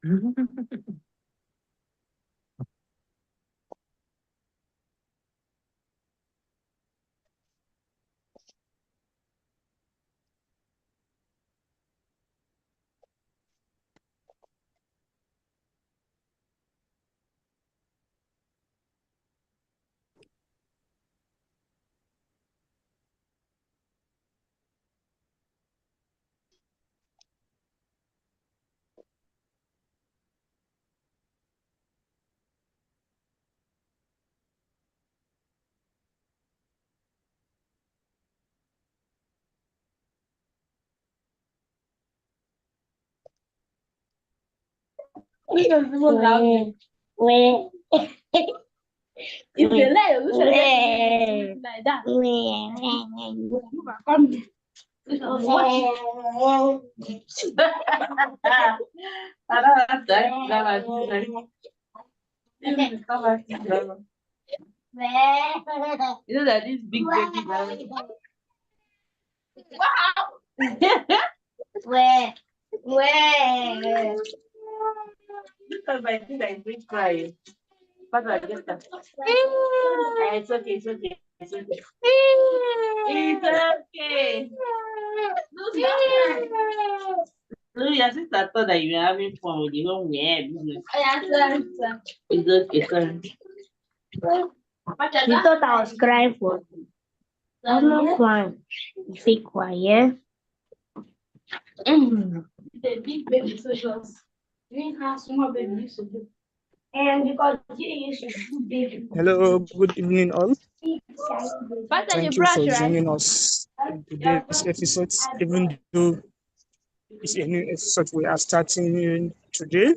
If you like, you should like that. You know that this big baby now. Where? Because I think I bring crying. But I get that. It's okay, it's okay, it's okay. It's okay. Look, your sister thought that you were having fun with the whole business. It's okay, sorry. You thought I was crying for you. I'm not crying. You stay quiet. The big baby socials. You have small baby used to do. And because you used to do baby. Hello, good evening all. But Thank you for joining us in today's episode, even though it's a new episode we are starting today.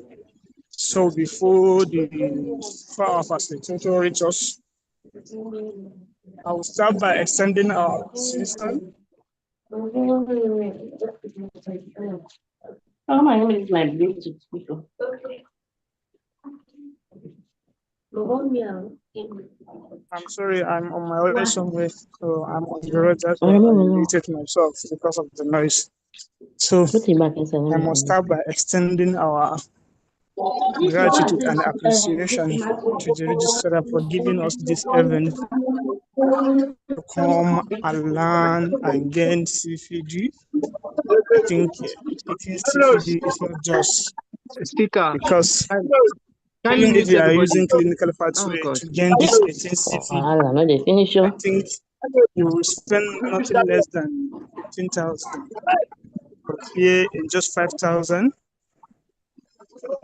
So before our facilitator reach us, I will start by extending our assistance. Oh, my name is my Bluetooth speaker. I'm sorry, I'm on my way somewhere, so I'm on the road. That's why I muted myself because of the noise. So I must start by extending our gratitude and appreciation to the registrar for giving us this event to come and learn and gain CPD. I think getting CPD is not just Speaker. because Can even you if you are everybody? using clinical pathway to gain this 18 CPD, I think you will spend nothing less than 15,000. But here in just 5,000,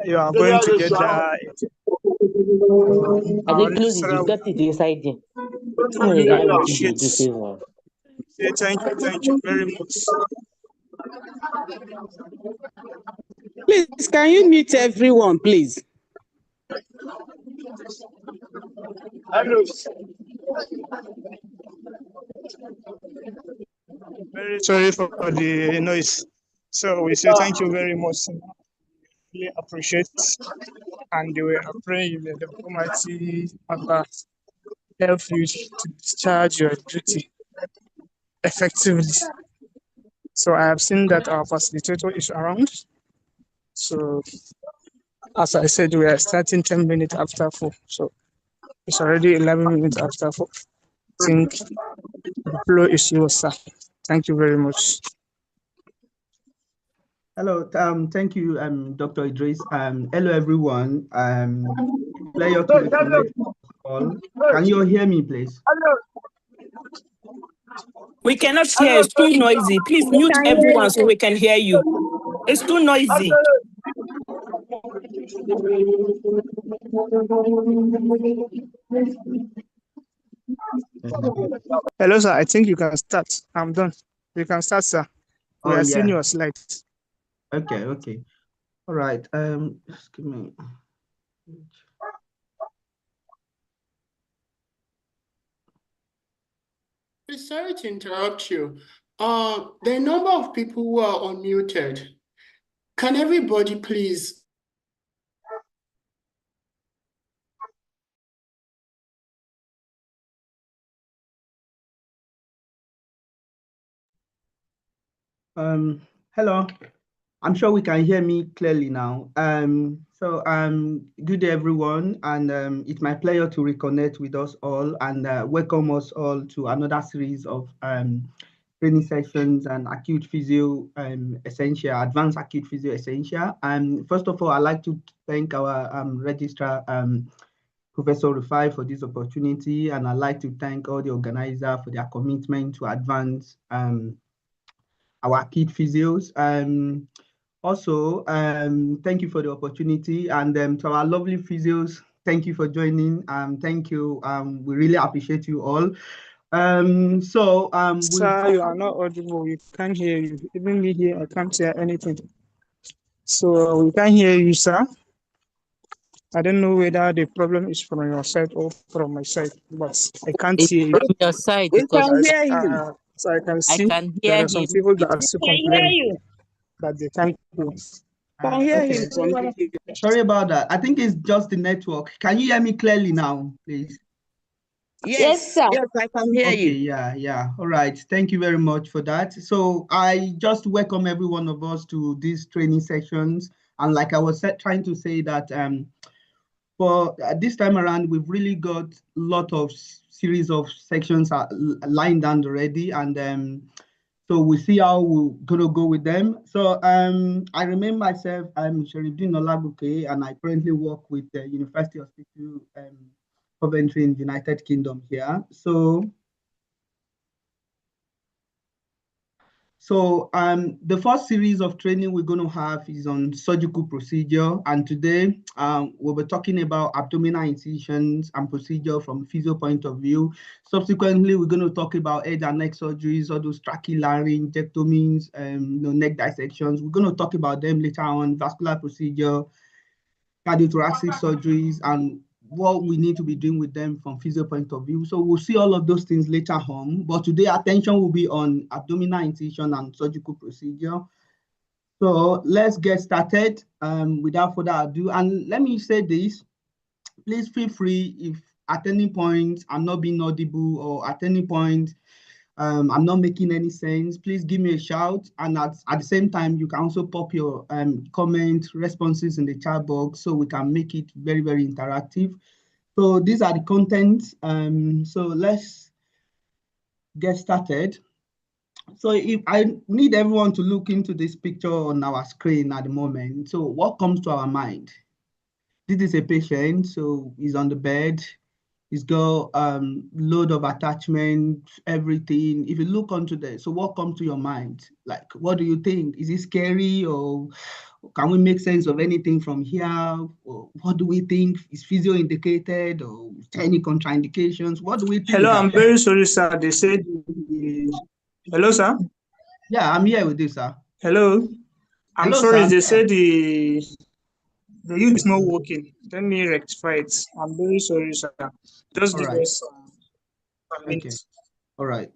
you are going to get that. I think close it, you got it inside there. Thank you very much. Please, can you mute everyone, please? Very sorry for the noise. So we say thank you very much. Really appreciate, and we are praying that the Almighty Allah help you to discharge your duty effectively. So I have seen that our facilitator is around. So as I said, we are starting 10 minutes after 4. So it's already 11 minutes after 4. I think the floor is yours, sir. Thank you very much. Hello, thank you, Dr. Idris. Hello, everyone. Pleasure to connect all. Can you hear me, please? We cannot hear. It's too noisy. Please mute everyone so we can hear you. It's too noisy. Hello, sir. I think you can start. I'm done. You can start, sir. We are seeing your slides. Okay. All right. Just give me. Sorry to interrupt you. There are a number of people who are unmuted. Can everybody please? Hello. I'm sure we can hear me clearly now. Good day, everyone, and it's my pleasure to reconnect with us all and welcome us all to another series of training sessions and acute physio essential, advanced acute physio essential. And first of all, I'd like to thank our registrar, Professor Rufai, for this opportunity, and I'd like to thank all the organizers for their commitment to advance our acute physios. Also, thank you for the opportunity, and to our lovely physios, thank you for joining. Thank you. We really appreciate you all. Sir, you are not audible. We can't hear you. Even me here, I can't hear anything. So we can't hear you, sir. I don't know whether the problem is from your side or from my side, but I can't It's hear you. from your side We because can hear him. So I can I see can there hear are some him. people that are still Can hear complaining you. that they can't hear. Can hear Okay. him from here. Sorry about that. I think it's just the network. Can you hear me clearly now, please? Yes, sir. Yes, I can hear Okay, you. yeah. All right. Thank you very much for that. So I just welcome every one of us to these training sessions. And like I was trying to say that for this time around, we've really got a lot of series of sections lined down already. And so we see how we're gonna go with them. So I remain myself, I'm Sherifdin Olabuke, and I currently work with the University Hospital Coventry in the United Kingdom here. So the first series of training we're going to have is on surgical procedure. And today we'll be talking about abdominal incisions and procedure from physio point of view. Subsequently, we're going to talk about head and neck surgeries, all those tracheolaryngectomies, neck dissections. We're going to talk about them later on, vascular procedure, cardiothoracic surgeries, and what we need to be doing with them from physio point of view. So we'll see all of those things later on. But today, attention will be on abdominal incision and surgical procedure. So let's get started without further ado. And let me say this, please feel free if at any point I'm not being audible or at any point I'm not making any sense, please give me a shout. And at the same time, you can also pop your comment responses in the chat box so we can make it very, very interactive. So these are the contents. So let's get started. So if I need everyone to look into this picture on our screen at the moment. So what comes to our mind? This is a patient, so he's on the bed. He's got load of attachment, everything. If you look onto this, so what comes to your mind? Like, what do you think? Is it scary, or can we make sense of anything from here? Or what do we think? Is physio indicated, or any contraindications? What do we Hello, think? I'm very sorry, sir. They said, hello, sir. Yeah, I'm here with you, sir. Hello. I'm Hello, sorry. sir. They said the youth is not working. Let me rectify it. I'm very sorry, sir. Just All give right. us some Okay. minutes. All right.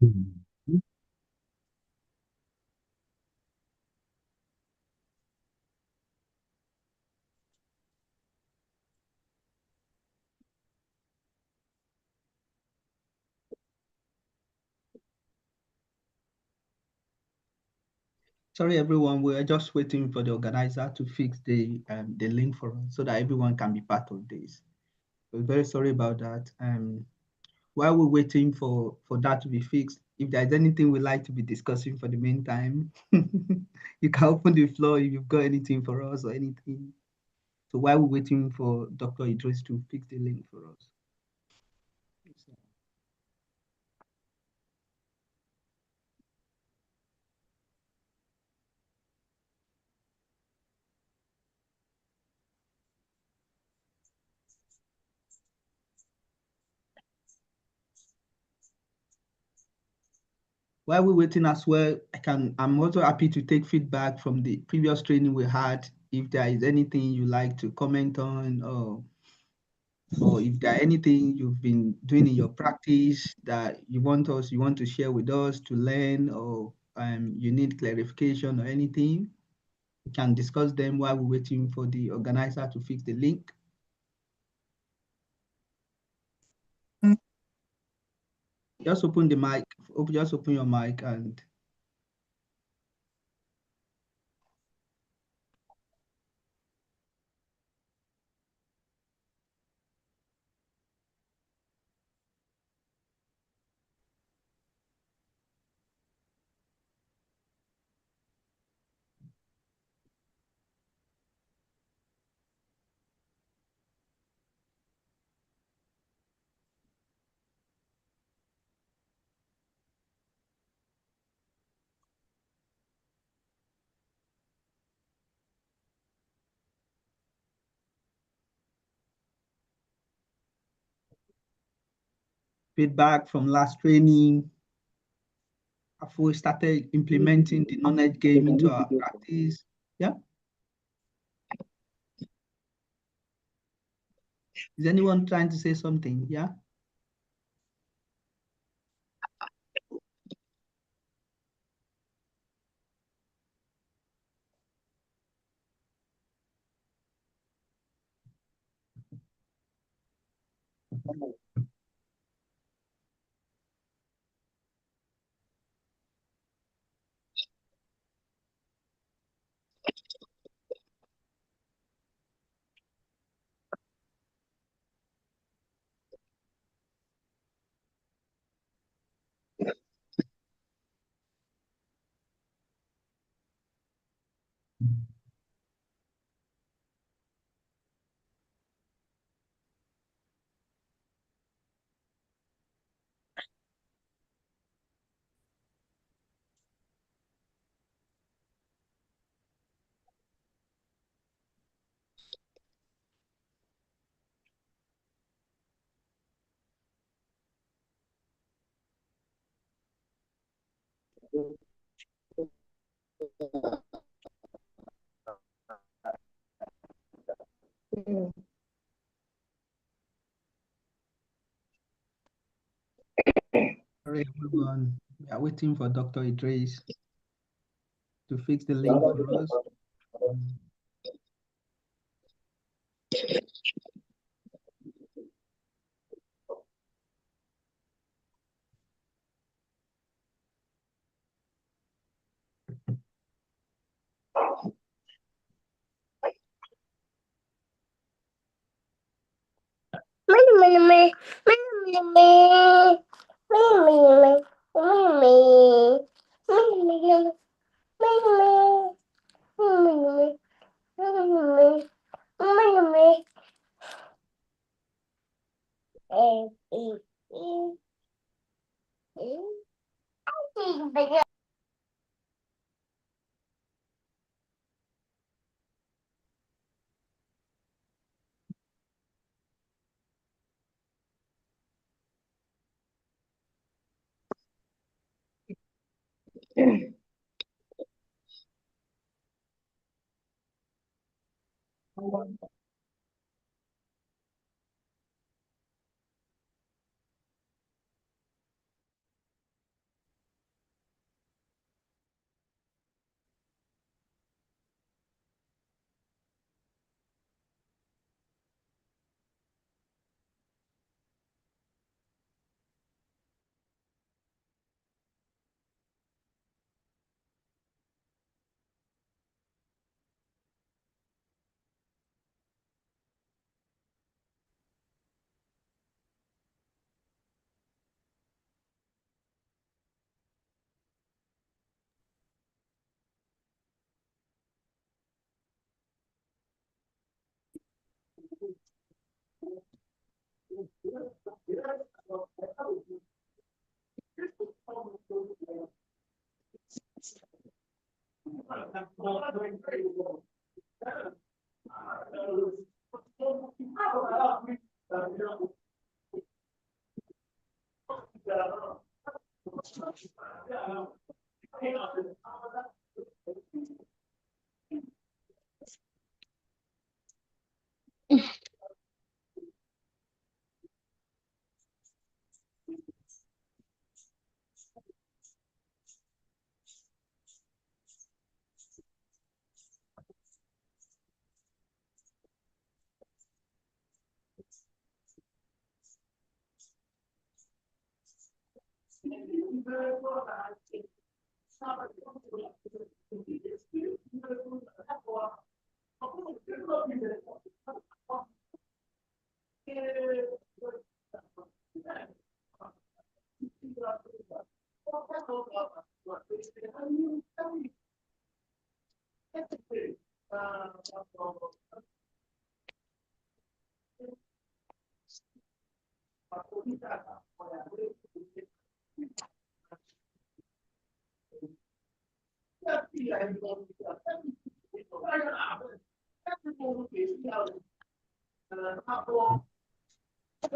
Sorry, everyone. We are just waiting for the organizer to fix the link for us so that everyone can be part of this. We're very sorry about that. While we're waiting for that to be fixed, if there's anything we'd like to be discussing for the meantime, you can open the floor if you've got anything for us or anything. So while we're waiting for Dr. Idris to fix the link for us. While we're waiting as well, I'm also happy to take feedback from the previous training we had. If there is anything you like to comment on, or if there are anything you've been doing in your practice that you want to share with us to learn, or you need clarification or anything, we can discuss them while we're waiting for the organizer to fix the link. Just open the mic, just open your mic and feedback from last training. Have we started implementing the knowledge game into our practice? Yeah. Is anyone trying to say something? Yeah. Sorry, everyone. We are waiting for Dr. Idris to fix the link for us.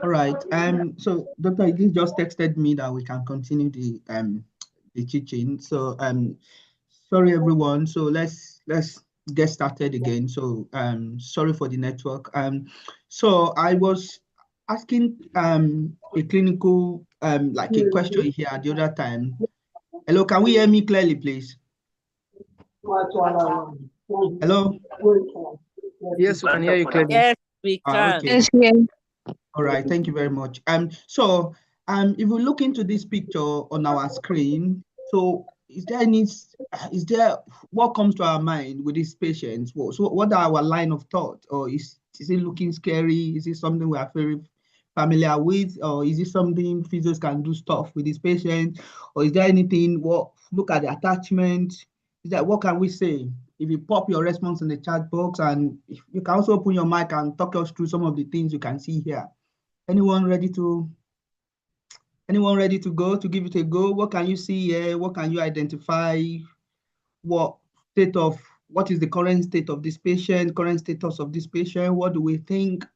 All right. So Dr. Idris just texted me that we can continue the teaching. So sorry everyone. So let's get started again. So sorry for the network. So I was asking a clinical like a question here the other time. Hello, can we hear me clearly, please? Hello? Yes, we can hear you clearly. Yes, we can. Okay. Yes, yes. All right, thank you very much. So if we look into this picture on our screen, so is there what comes to our mind with these patients? So what are our line of thought? Or is it looking scary? Is it something we are very familiar with? Or is it something physios can do stuff with this patient? Or is there anything, look at the attachment? Is that what can we say? If you pop your response in the chat box, and if you can also open your mic and talk us through some of the things you can see here. Anyone ready to go to give it a go? What can you see here? What can you identify? What is the current state of this patient, current status of this patient? What do we think?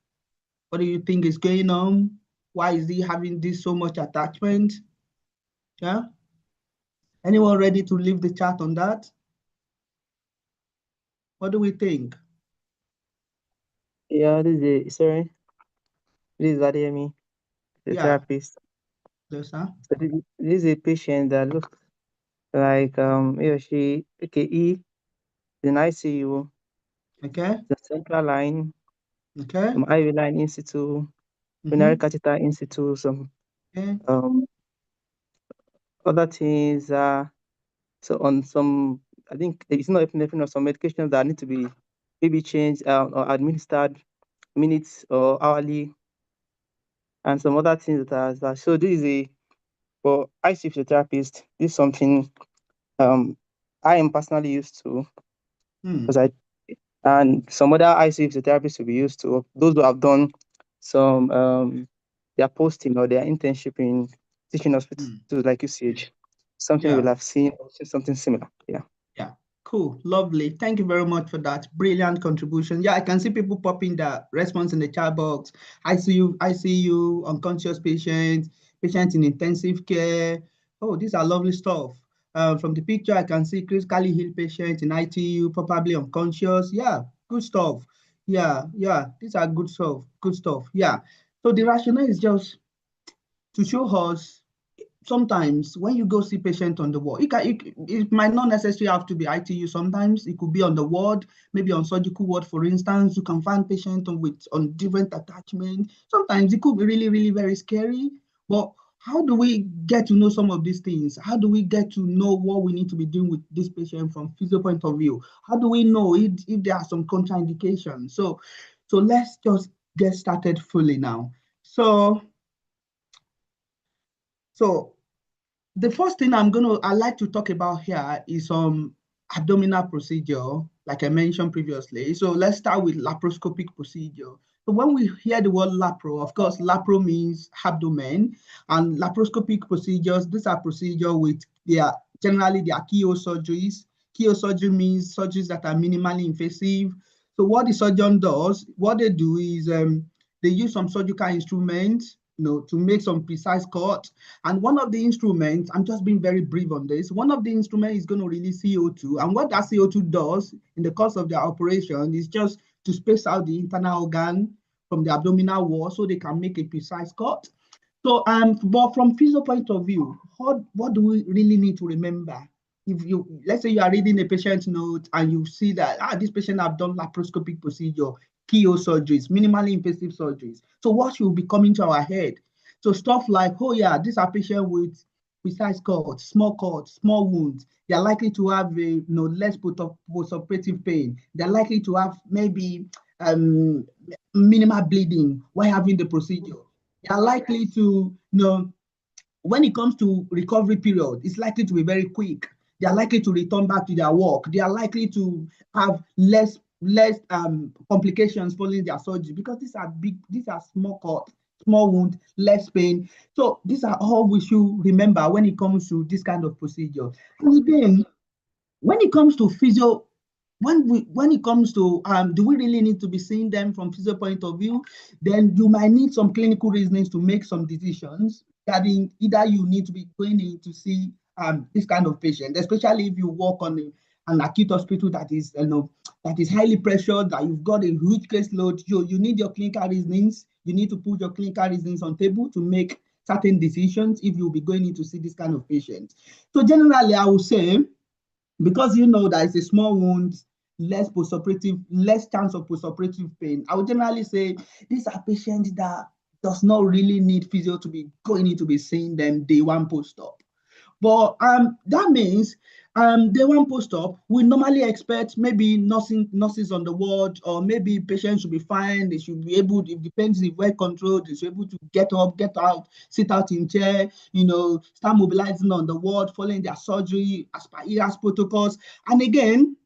What do you think is going on? Why is he having this so much attachment? Yeah. Anyone ready to leave the chat on that? What do we think? Yeah, this is Adeyemi, the Yeah. therapist. Yes, sir. So this is a patient that looks like he or she, he is in ICU, Okay. the central line, Okay. some IV line in situ, urinary catheter in situ, some Okay. other things. So on some, I think it's not epinephrine or some medications that need to be maybe changed or administered minutes or hourly, and some other things that. So this is for ICU physiotherapist. This is something I am personally used to because and some other ICU physiotherapists will be used to. Those who have done some their posting or their internship in teaching hospitals like UCH, something we'll have seen something similar. Yeah. Yeah, cool, lovely. Thank you very much for that brilliant contribution. Yeah, I can see people popping the response in the chat box. I see you, unconscious patients, patients in intensive care. Oh, these are lovely stuff. From the picture, I can see critically ill patients in ITU, probably unconscious. Yeah, good stuff. Yeah, these are good stuff. Good stuff. Yeah. So the rationale is just to show us sometimes when you go see patient on the ward, it might not necessarily have to be ITU. Sometimes it could be on the ward, maybe on surgical ward, for instance. You can find patient on different attachment. Sometimes it could be really, really very scary. But how do we get to know some of these things? How do we get to know what we need to be doing with this patient from physio point of view? How do we know if there are some contraindications? So let's just get started fully now. So the first thing I like to talk about here is abdominal procedure, like I mentioned previously. So let's start with laparoscopic procedure. So when we hear the word lapro, of course, lapro means abdomen, and laparoscopic procedures, these are procedures with generally they are keyhole surgeries. Keyhole surgery means surgeries that are minimally invasive. So what the surgeon does, what they do is they use some surgical instruments, to make some precise cut. And one of the instruments, I'm just being very brief on this, one of the instruments is going to release CO2. And what that CO2 does in the course of the operation is just to space out the internal organ from the abdominal wall so they can make a precise cut. So, but from physio point of view, what do we really need to remember? If let's say you are reading a patient note and you see that, this patient have done laparoscopic procedure, keyhole surgeries, minimally invasive surgeries. So what should be coming to our head? So stuff like, oh yeah, these are patients with precise cuts, small wounds. They are likely to have less postoperative pain. They're likely to have maybe minimal bleeding while having the procedure. They are likely to, when it comes to recovery period, it's likely to be very quick. They are likely to return back to their work. They are likely to have less complications following their surgery because these are small cuts, small wound, less pain. So these are all we should remember when it comes to this kind of procedure. And again, when it comes to physio, when it comes to do we really need to be seeing them from physio point of view? Then you might need some clinical reasons to make some decisions. That either you need to be going in to see this kind of patient, especially if you work on an acute hospital that is that is highly pressured, that you've got a huge caseload. You need your clinical reasons. You need to put your clinical reasons on table to make certain decisions if you'll be going in to see this kind of patient. So generally, I would say, because that it's a small wound, less postoperative, less chance of postoperative pain, I would generally say these are patients that does not really need physio to be going in to be seeing them day one post-op. But that means day one post-op, we normally expect maybe nurses on the ward, or maybe patients should be fine. They should be able, it depends if well controlled, they should be able to get up, get out, sit out in chair, start mobilizing on the ward, following their surgery as per ERAS protocols. And again,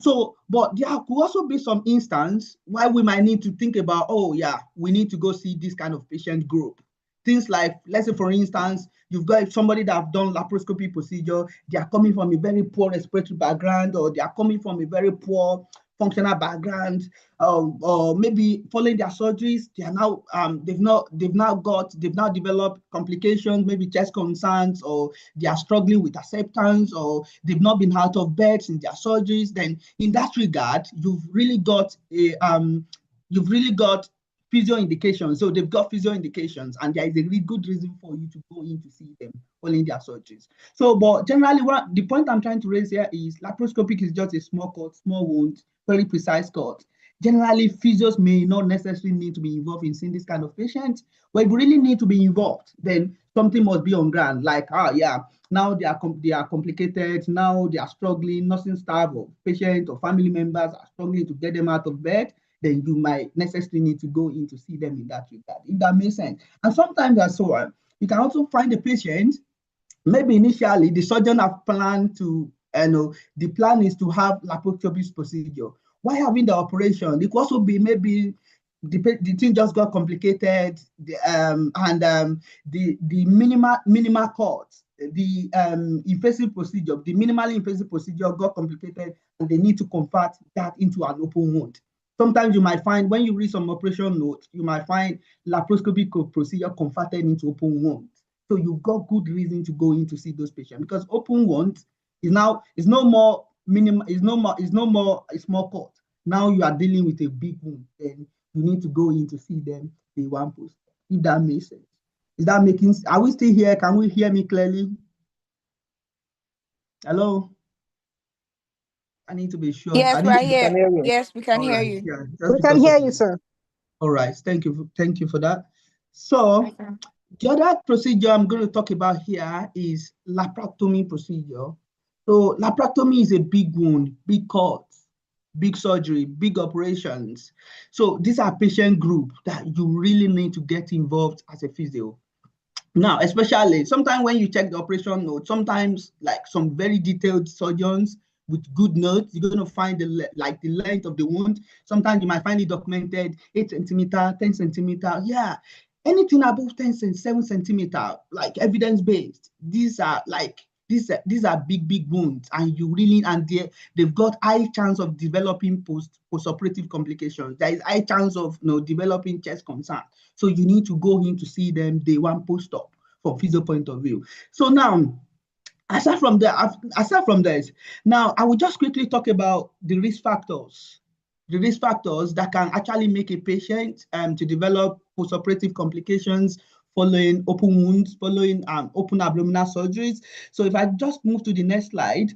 but there could also be some instance why we might need to think about, oh yeah, we need to go see this kind of patient group. Things like, let's say for instance, you've got somebody that have done laparoscopy procedure, they are coming from a very poor respiratory background, or they are coming from a very poor functional background, or maybe following their surgeries, they are now they've now developed complications, maybe chest concerns, or they are struggling with acceptance, or they've not been out of bed since their surgeries. Then in that regard, you've really got physio indications. So they've got physio indications, and there is a really good reason for you to go in to see them following their surgeries. So, but generally, the point I'm trying to raise here is laparoscopic is just a small cut, small wound, very precise cut. Generally, physios may not necessarily need to be involved in seeing this kind of patient. But if we really need to be involved, then something must be on ground. Like, now they are complicated. Now they are struggling. Nursing staff or patient or family members are struggling to get them out of bed. Then you might necessarily need to go in to see them in that regard, if that makes sense. And sometimes as well, you can also find a patient, maybe initially the surgeon have planned to, the plan is to have laparoscopy procedure. While having the operation, it could also be maybe the thing just got complicated, the minimal cuts, the invasive procedure, the minimally invasive procedure got complicated, and they need to convert that into an open wound. Sometimes you might find, when you read some operation notes, you might find laparoscopic procedure converted into open wound. So you've got good reason to go in to see those patients, because open wound is no more a small cut. Now you are dealing with a big wound, and you need to go in to see them day one post. If that makes sense. Is that making sense? Are we still here? Can we hear me clearly? Hello? I need to be sure. Yes, we're here. can hear you. Yes, we can All hear right, you. yeah, We can hear you, sir. all right, thank you for that. So the other procedure I'm going to talk about here is laparotomy procedure. So laparotomy is a big wound, big cut, big surgery, big operations. So these are patient group that you really need to get involved as a physio. Now, especially sometimes when you check the operation note, sometimes like some very detailed surgeons with good notes. You're going to find the length of the wound. Sometimes you might find it documented 8 centimeter, 10 centimeter. Yeah, anything above 10 7 centimeter, like evidence-based. These are big wounds, and they've got high chance of developing postoperative complications. There is high chance of developing chest concern. So you need to go in to see them day one post-op from physio point of view. So now, aside from this, now I will just quickly talk about the risk factors. The risk factors that can actually make a patient to develop postoperative complications following open wounds, following open abdominal surgeries. So if I just move to the next slide,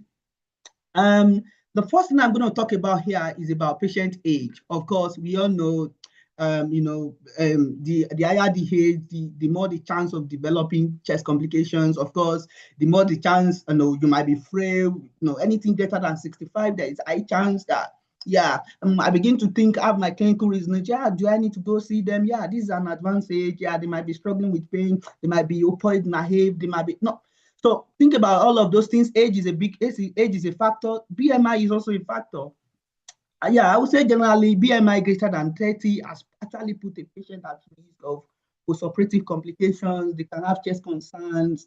the first thing I'm going to talk about here is about patient age. Of course, we all know, the higher the age, the more the chance of developing chest complications. Of course, the more the chance, you might be frail. Anything greater than 65, there is high chance that, I begin to think, have my clinical reasons. Do I need to go see them? This is an advanced age. They might be struggling with pain. They might be opioid naive. They might be no. So think about all of those things. Age is a factor. BMI is also a factor. I would say generally BMI greater than 30 has actually put a patient at risk of postoperative complications. They can have chest concerns,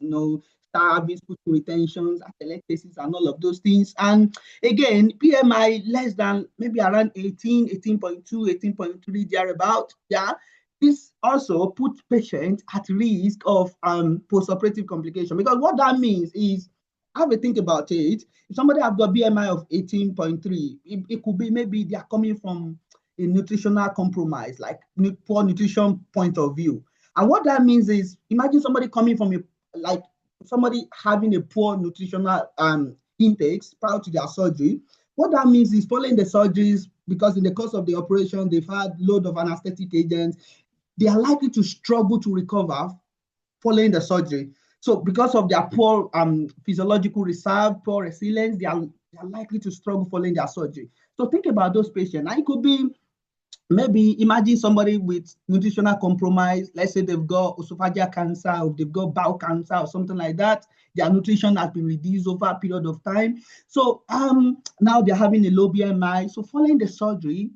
starving, food retentions, atelectasis, and all of those things. And again, BMI less than maybe around 18, 18.2, 18.3, thereabout. This also puts patients at risk of postoperative complication, because what that means is, have a think about it. If somebody have got BMI of 18.3, it could be maybe they are coming from a nutritional compromise, like poor nutrition point of view. And what that means is, imagine somebody coming from somebody having a poor nutritional intakes prior to their surgery. What that means is, following the surgeries, because in the course of the operation, they've had load of anesthetic agents, they are likely to struggle to recover following the surgery. So because of their poor physiological reserve, poor resilience, they are likely to struggle following their surgery. So think about those patients. Now, it could be, maybe imagine somebody with nutritional compromise. Let's say they've got esophageal cancer, or they've got bowel cancer, or something like that. Their nutrition has been reduced over a period of time. So now they're having a low BMI. So following the surgery,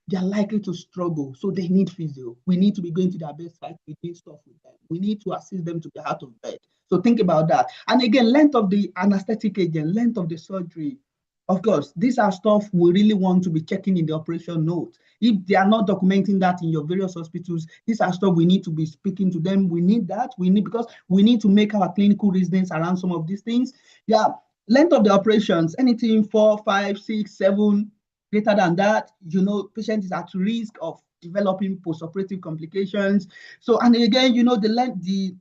they're likely to struggle. So they need physio. We need to be going to their bedside. We need stuff with them. We need to assist them to get out of bed. So think about that. And again, length of the anesthetic agent, length of the surgery. Of course, these are stuff we really want to be checking in the operation notes. If they are not documenting that in your various hospitals, these are stuff we need to be speaking to them. We need that. Because we need to make our clinical reasonings around some of these things. Length of the operations, anything 4, 5, 6, 7, greater than that, patient is at risk of developing postoperative complications. So, and again, the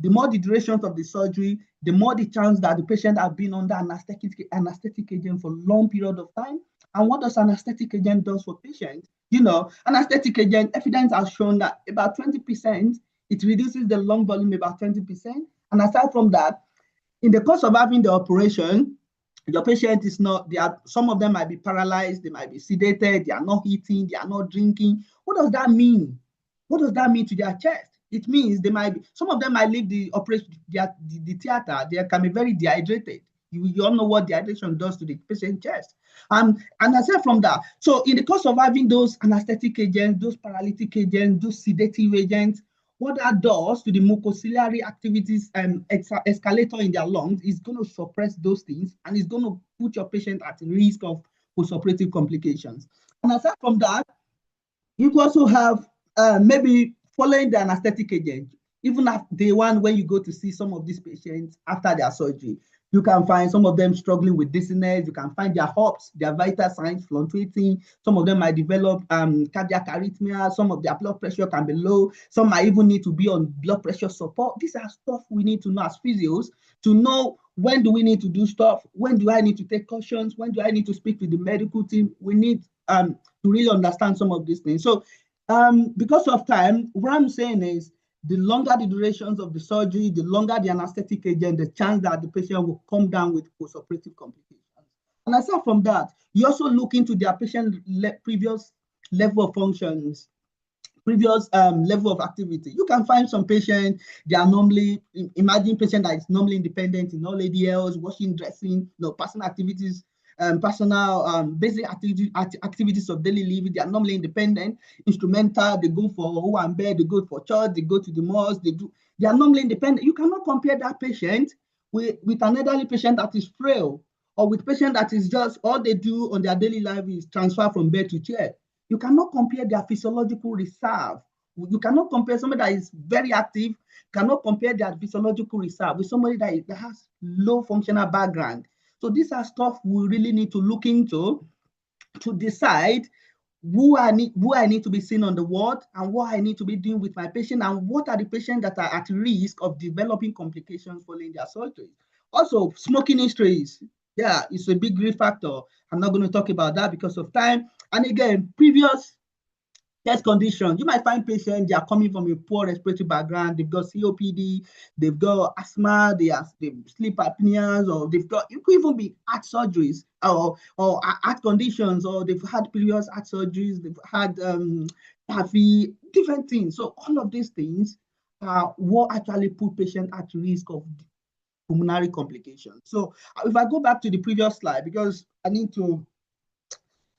more the durations of the surgery, the more the chance that the patient has been under anesthetic agent for a long period of time. And what does anesthetic agent does for patients? Anesthetic agent, evidence has shown that about 20%, it reduces the lung volume about 20%. And aside from that, in the course of having the operation, your patient is not, some of them might be paralyzed, they might be sedated, they are not eating, they are not drinking. What does that mean? What does that mean to their chest? It means some of them might leave the operation, the theater, they can be very dehydrated. You all know what dehydration does to the patient's chest. And aside from that, so in the course of having those anesthetic agents, those paralytic agents, those sedative agents, what that does to the mucociliary activities and escalator in their lungs is going to suppress those things, and it's going to put your patient at risk of postoperative complications. And aside from that, you also have maybe following the anesthetic agent, even after day one, when you go to see some of these patients after their surgery, you can find some of them struggling with dizziness. You can find their hopes, their vital signs fluctuating. Some of them might develop cardiac arrhythmia. Some of their blood pressure can be low. Some might even need to be on blood pressure support. These are stuff we need to know as physios, to know when do we need to do stuff, when do I need to take cautions, when do I need to speak to the medical team. We need to really understand some of these things. So because of time, what I'm saying is, the longer the durations of the surgery, the longer the anesthetic agent, the chance that the patient will come down with postoperative complications. And aside from that, you also look into their patient previous level of functions, previous level of activity. You can find some patients, they are normally, imagine patient that is normally independent in all ADLs, washing, dressing, personal activities, personal basic activities of daily living. They are normally independent, instrumental, they go for who and bed, they go for church, they go to the mosque, they are normally independent. You cannot compare that patient with an elderly patient that is frail, or with patient that is just, all they do on their daily life is transfer from bed to chair. You cannot compare their physiological reserve. You cannot compare somebody that is very active, cannot compare their physiological reserve with somebody that has low functional background. So these are stuff we really need to look into to decide who I need to be seen on the ward, and what I need to be doing with my patient, and what are the patients that are at risk of developing complications following their surgery. Also, smoking histories. Yeah, it's a big risk factor. I'm not going to talk about that because of time. And again, previous health conditions. You might find patients, they are coming from a poor respiratory background, they've got COPD, they've got asthma, they've sleep apneas, or they've got, it could even be heart surgeries or heart conditions, or they've had previous heart surgeries, they've had different things. So all of these things are what actually put patients at risk of pulmonary complications. So if I go back to the previous slide, because I need to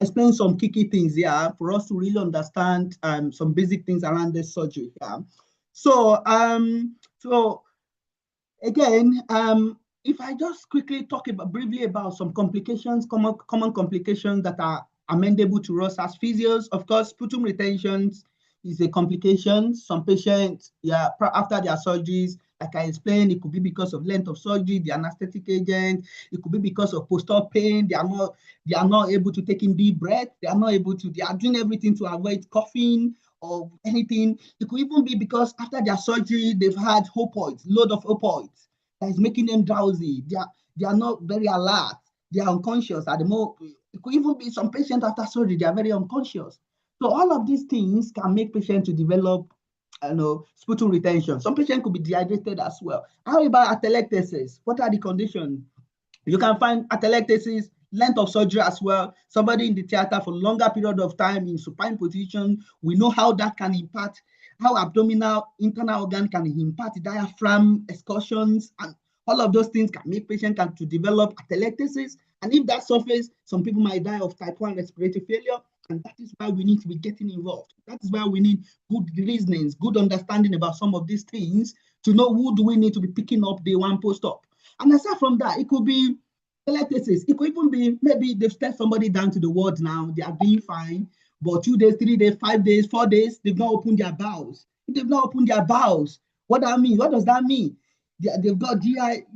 explain some key things here for us to really understand some basic things around this surgery here. So, again, if I just quickly talk briefly about some complications, common complications that are amendable to us as physios. Of course, sputum retentions is a complication. Some patients, after their surgeries, like I explained, it could be because of length of surgery, the anesthetic agent. It could be because of post-op pain. They are not able to take in deep breath. They are doing everything to avoid coughing or anything. It could even be because after their surgery, they've had load of opioids that is making them drowsy. They are not very alert. They are unconscious at the moment. It could even be some patients after surgery, they are very unconscious. So all of these things can make patients to develop sputum retention. Some patients could be dehydrated as well. How about atelectasis? What are the conditions? You can find atelectasis, length of surgery as well. Somebody in the theater for longer period of time in supine position. We know how that can impact, how abdominal internal organ can impact diaphragm excursions, and all of those things can make patients to develop atelectasis. And if that suffers, some people might die of type 1 respiratory failure. And that is why we need to be getting involved. That is why we need good reasonings, good understanding about some of these things to know who do we need to be picking up day one post-op. And aside from that, it could be atelectasis. It could even be maybe they've sent somebody down to the ward now, they are doing fine, but 2 days, 3 days, 5 days, 4 days, they've not opened their bowels. If they've not opened their bowels, what does that mean? They've got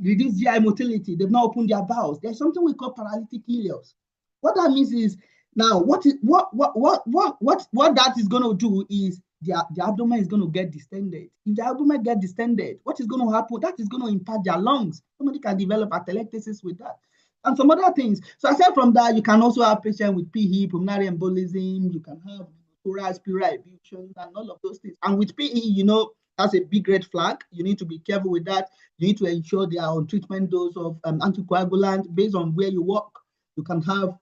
reduced GI motility, they've not opened their bowels. There's something we call paralytic ileus. What that means is, now, what that is going to do is the abdomen is going to get distended. If the abdomen gets distended, what is going to happen? That is going to impact their lungs. Somebody can develop atelectasis with that. And some other things. So aside from that, you can also have patients with PE, pulmonary embolism. You can have pleural effusion and all of those things. And with PE, that's a big red flag. You need to be careful with that. You need to ensure they are on treatment dose of anticoagulant based on where you work. You can have,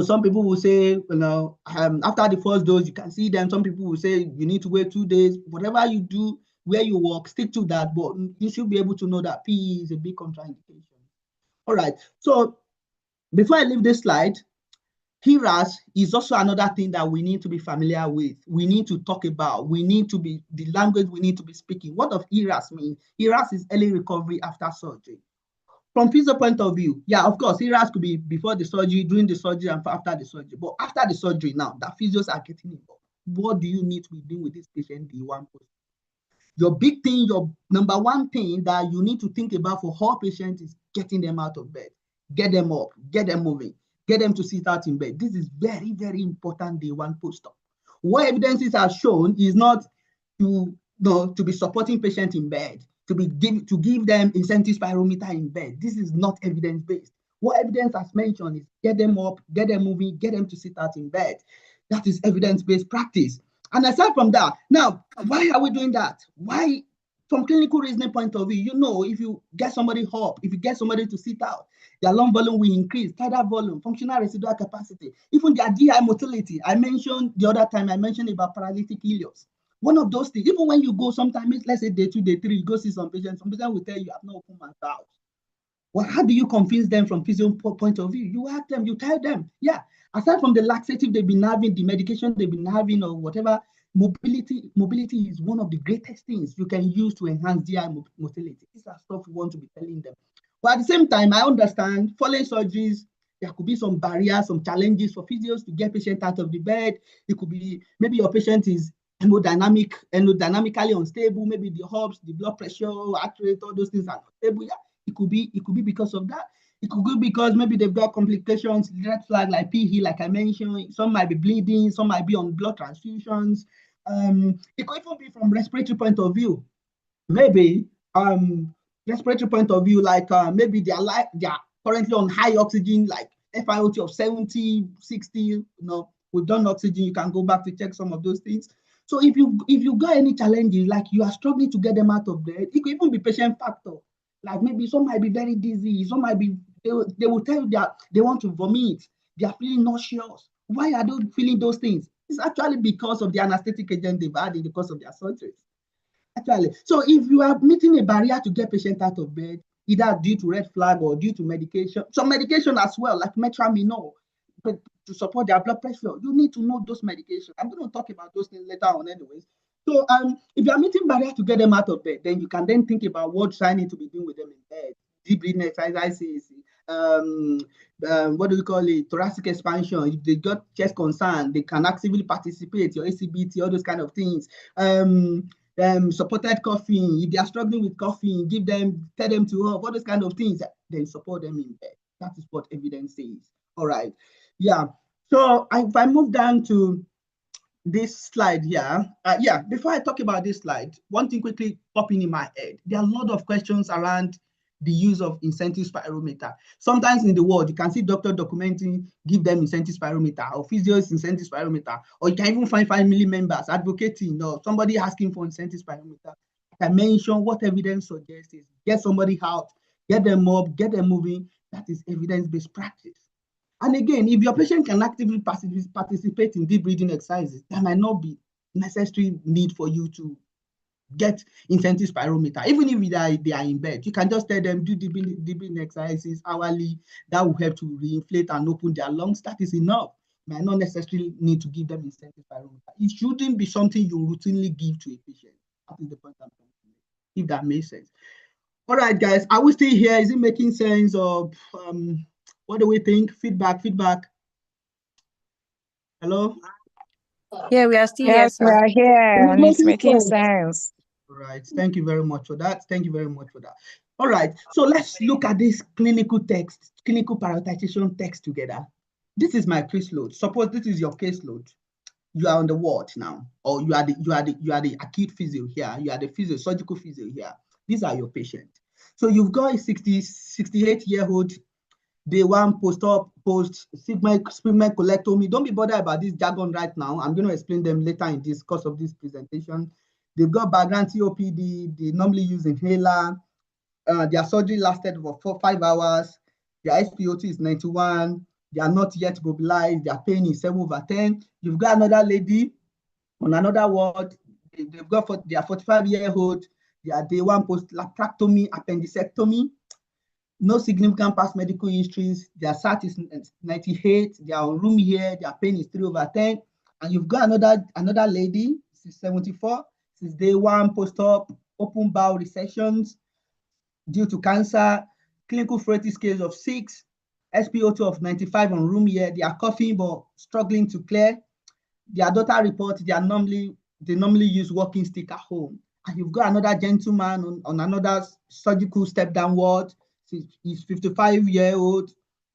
some people will say, after the first dose, you can see them. Some people will say you need to wait 2 days. Whatever you do, where you work, stick to that. But you should be able to know that PE is a big contraindication. All right. So before I leave this slide, HERAS is also another thing that we need to be familiar with. We need to talk about. The language we need to be speaking. What does HERAS mean? HERAS is early recovery after surgery. From physio point of view, of course, HERAS could be before the surgery, during the surgery, and after the surgery. But after the surgery now, the physios are getting involved. What do you need to be doing with this patient D1 post? Your big thing, your number one thing that you need to think about for all patients is getting them out of bed. Get them up, get them moving, get them to sit out in bed. This is very, very important day one post-op. What evidences are shown is not to be supporting patients in bed, to give them incentive spirometer in bed. This is not evidence-based. What evidence has mentioned is get them up, get them moving, get them to sit out in bed. That is evidence-based practice. And aside from that, now, why are we doing that? Why? From clinical reasoning point of view, if you get somebody up, if you get somebody to sit out, Their lung volume will increase, tidal volume, functional residual capacity, even their GI motility. I mentioned the other time, I mentioned about paralytic ileus. One of those things, even when you go sometimes, let's say day 2, day 3, you go see some patients will tell you, I've not opened my bowels. Well, how do you convince them from physio point of view? You ask them, you tell them, yeah, aside from the laxative they've been having, the medication they've been having or whatever, mobility is one of the greatest things you can use to enhance GI motility. These are stuff we want to be telling them. But at the same time, I understand following surgeries, there could be some barriers, some challenges for physios to get patient out of the bed. It could be maybe your patient is hemodynamically unstable, maybe the hubs, the blood pressure, heart rate, all those things are unstable. Yeah, it could be because of that. It could be because maybe they've got complications, red flag like PE, like I mentioned. Some might be bleeding, some might be on blood transfusions. It could even be from respiratory point of view. Maybe respiratory point of view, like maybe they're currently on high oxygen, like FiO2 of 70, 60. We've done oxygen. You can go back to check some of those things. So if you got any challenges, like you are struggling to get them out of bed, it could even be patient factor. Like maybe some might be very dizzy, some might be, they will tell you that they want to vomit, they are feeling nauseous. Why are they feeling those things? It's actually because of the anesthetic agent they've had in the course of their surgeries. Actually, so if you are meeting a barrier to get patient out of bed, either due to red flag or due to medication, some medication as well, like metramine, but to support their blood pressure, you need to know those medications. I'm going to talk about those things later on anyways. So if you are meeting barriers to get them out of bed, then you can then think about what I need to be doing with them in bed. Deep breathing exercises, what do we call it? Thoracic expansion. If they got chest concern, they can actively participate, your ACBT, all those kind of things. Supported coughing. If they are struggling with coughing, tell them to all those kind of things, then support them in bed. That is what evidence says. All right. Yeah. So if I move down to this slide here, before I talk about this slide, one thing quickly popping in my head. There are a lot of questions around the use of incentive spirometer. Sometimes in the world, you can see doctor documenting, give them incentive spirometer, or physios incentive spirometer, or you can even find family members advocating, or somebody asking for incentive spirometer. Like I mentioned, what evidence suggests is get somebody out, get them up, get them moving. That is evidence-based practice. And again, if your patient can actively participate in deep breathing exercises, there might not be necessary need for you to get incentive spirometer. Even if they are in bed, you can just tell them do deep breathing exercises hourly. That will help to reinflate and open their lungs. That is enough. You might not necessarily need to give them incentive spirometer. It shouldn't be something you routinely give to a patient. That is the point I'm trying to make, if that makes sense. All right, guys, are we still here? Is it making sense? Of what do we think? Feedback. Hello? Yeah, we are still here, Yes, we sir. are here, and it's making sense. All right, thank you very much for that. All right, so let's look at this clinical prioritization text together. This is my caseload. Suppose this is your caseload. You are on the ward now, or you are the acute physio here. You are the surgical physio here. These are your patients. So you've got a 68-year-old day 1 post-op, post-sphincterectomy. Don't be bothered about this jargon right now. I'm going to explain them later in this course of this presentation. They've got background COPD. They normally use inhaler. Their surgery lasted for 5 hours. Their SpO2 is 91. They are not yet mobilized. Their pain is 7/10. You've got another lady on another ward. They've got their 45-year-old. They are day 1 post-laparectomy, appendicectomy. No significant past medical histories. Their SAT is 98. They are on room here. Their pain is 3/10. And you've got another lady. She's 74. Since day 1 post-op, open bowel recessions due to cancer. Clinical ferritic scales of 6. SpO2 of 95 on room here. They are coughing but struggling to clear. Their daughter report they normally use walking stick at home. And you've got another gentleman on another surgical step down ward. He's 55-year-old.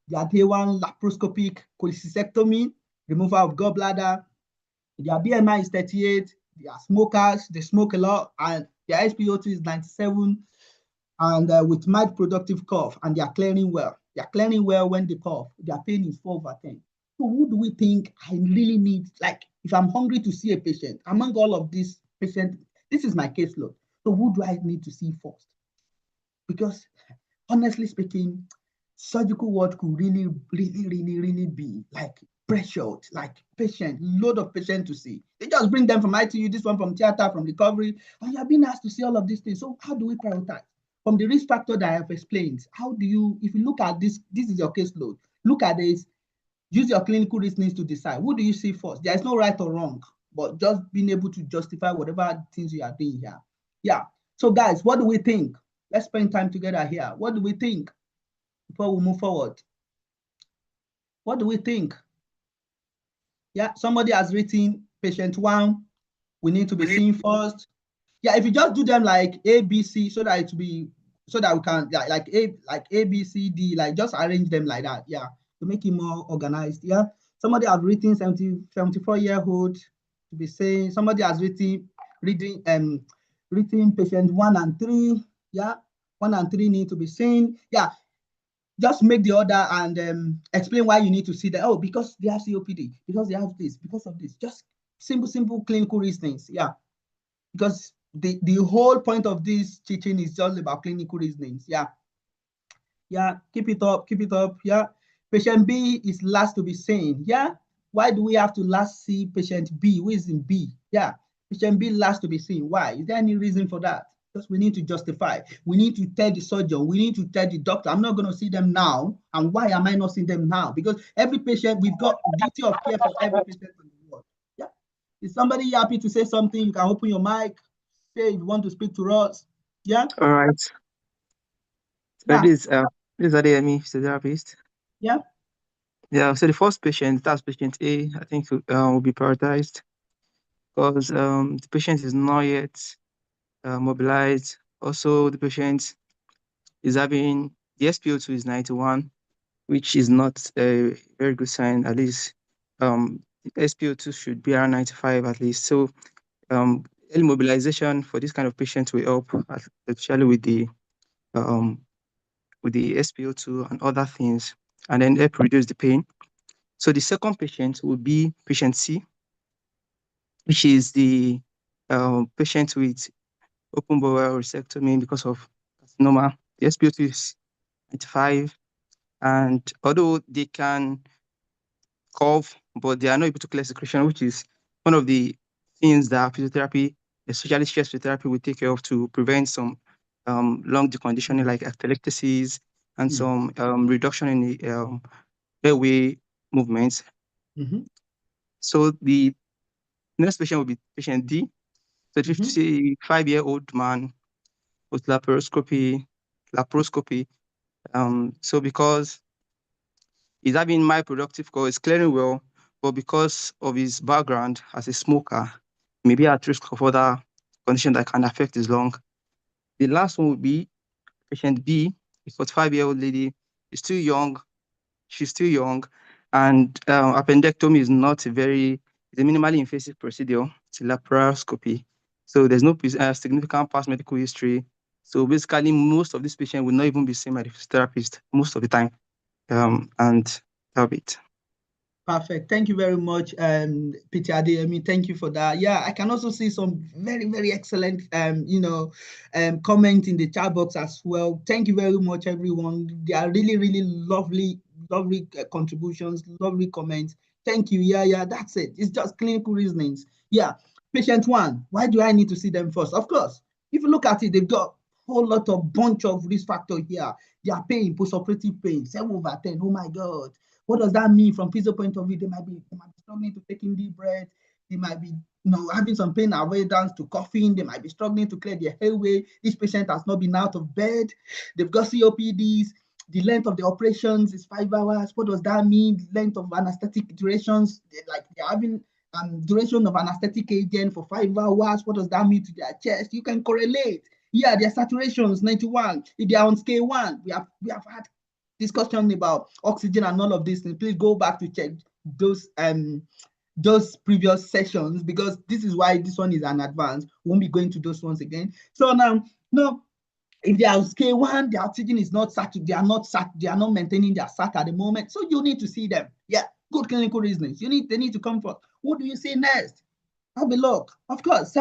Their day 1 laparoscopic cholecystectomy, removal of gallbladder. Their BMI is 38. They are smokers. They smoke a lot, and their SpO2 is 97. And with mild productive cough, and they are clearing well. They are clearing well when they cough. Their pain is 4/10. So who do we think I really need? Like, if I'm hungry to see a patient, among all of these patients, this is my caseload. So who do I need to see first? Because honestly speaking, surgical ward could really be like pressured, like patient, load of patient to see. They just bring them from ITU, this one from theater, from recovery, and you're being asked to see all of these things. So how do we prioritize? From the risk factor that I have explained, how do you, if you look at this is your caseload, look at this, use your clinical reasonings to decide. Who do you see first? There is no right or wrong, but just being able to justify whatever things you are doing here. Yeah. So guys, what do we think? Let's spend time together here. What do we think before we move forward? What do we think? Yeah, somebody has written patient 1, we need to be seen first. Yeah, if you just do them like A, B, C, so that it will be, so that we can like A, B, C, D, like just arrange them like that. Yeah, to make it more organized. Yeah, somebody has written 74-year-old to be saying. Somebody has written patient 1 and 3. Yeah, 1 and 3 need to be seen. Yeah, just make the order and explain why you need to see that. Oh, because they have COPD, because they have this, because of this. Just simple clinical reasonings. Yeah, because the whole point of this teaching is just about clinical reasonings. Yeah, keep it up. Yeah, patient B is last to be seen. Yeah, why do we have to last see patient B? Who is in B? Yeah, patient B last to be seen. Why? Is there any reason for that? Because we need to justify. We need to tell the surgeon. We need to tell the doctor, I'm not going to see them now. And why am I not seeing them now? Because every patient, we've got duty of care for every patient on the ward. Yeah. Is somebody happy to say something? You can open your mic. Say if you want to speak to us. Yeah. All right. So Yeah. this is Adeyemi, physiotherapist. Yeah. Yeah. So the first patient, that's patient A, I think will be prioritized because the patient is not yet mobilized. Also, the patient is having the SpO2 is 91, which is not a very good sign. At least the SpO2 should be around 95 at least. So early mobilization for this kind of patient will help, especially with the SpO2 and other things, and then help reduce the pain. So the second patient will be patient C, which is the patient with open bowel resectomy because of carcinoma. The SpO2 is 95, and although they can cough, but they are not able to clear secretion, which is one of the things that physiotherapy, especially stress physiotherapy, will take care of to prevent some lung deconditioning like atelectasis and some reduction in the airway movements. So the next patient will be patient D. So 55-year-old man with laparoscopy. So because he's having mild productive core, he's clearing well, but because of his background as a smoker, he may be at risk of other conditions that can affect his lung. The last one would be patient B, a 45-year-old lady. She's still young, and appendectomy is not it's a minimally invasive procedure. It's a laparoscopy. So there's no significant past medical history. So basically, most of these patients will not even be seen by the physiotherapist most of the time. And that'll be it. Perfect. Thank you very much, Peter Adeyemi. Thank you for that. Yeah, I can also see some very excellent, comment in the chat box as well. Thank you very much, everyone. They are really lovely contributions, lovely comments. Thank you. Yeah, that's it. It's just clinical reasonings. Yeah, patient 1. Why do I need to see them first? Of course, if you look at it, they've got a whole lot of bunch of risk factor here. They are pain, postoperative pain, 7/10. Oh my God. What does that mean from physio point of view? They might be struggling to take in deep breath. They might be having some pain avoidance to coughing. They might be struggling to clear their airway. This patient has not been out of bed. They've got COPDs. The length of the operations is 5 hours. What does that mean? The length of anesthetic durations, they're having duration of anesthetic agent for 5 hours. What does that mean to their chest? You can correlate. Yeah, their saturations 91. If they are on scale 1, we have had discussion about oxygen and all of these things. Please go back to check those previous sessions, because this is why this one is an advance. We won't be going to those ones again. So now, if they are scale 1, the oxygen is not sat, they are not maintaining their sat at the moment. So you need to see them. Yeah, good clinical reasons. They need to come first. What do you see next? Have a look. Of course,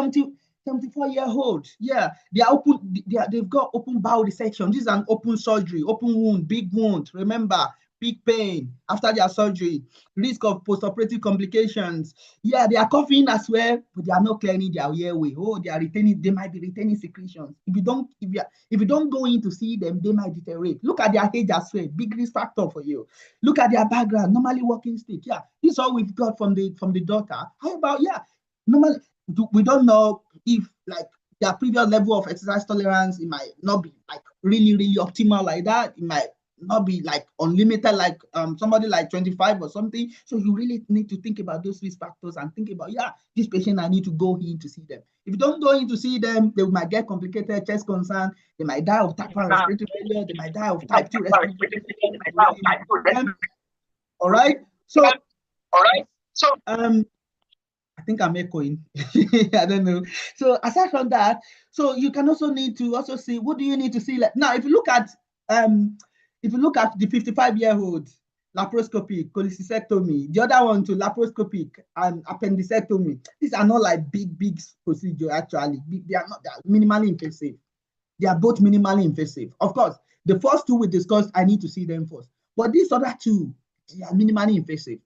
74-year-old. Yeah, they've got open bowel dissection. This is an open surgery, open wound, big wound. Remember, big pain after their surgery, risk of post-operative complications. Yeah, they are coughing as well, but they are not clearing their airway. Oh, they might be retaining secretions. If you don't go in to see them, they might deteriorate. Look at their age as well, big risk factor for you. Look at their background, normally walking stick. Yeah, this is all we've got from the daughter. How about, yeah, normally we don't know if like their previous level of exercise tolerance, it might not be like really optimal like that. It might not be like unlimited like somebody like 25 or something. So you really need to think about those risk factors and think about, yeah, this patient, I need to go in to see them. If you don't go in to see them, they might get complicated chest concern. They might die of type 1 respiratory failure. They might die of type 2 respiratory failure. All right. So I think I'm echoing. I don't know. So aside from that, so you can also need to also see, what do you need to see? Like, now, if you look at the 55-year-old, laparoscopic, cholecystectomy, the other one to laparoscopic and appendicectomy, these are not like big procedure actually. They are minimally invasive. They are both minimally invasive. Of course, the first two we discussed, I need to see them first. But these other two, they are minimally invasive.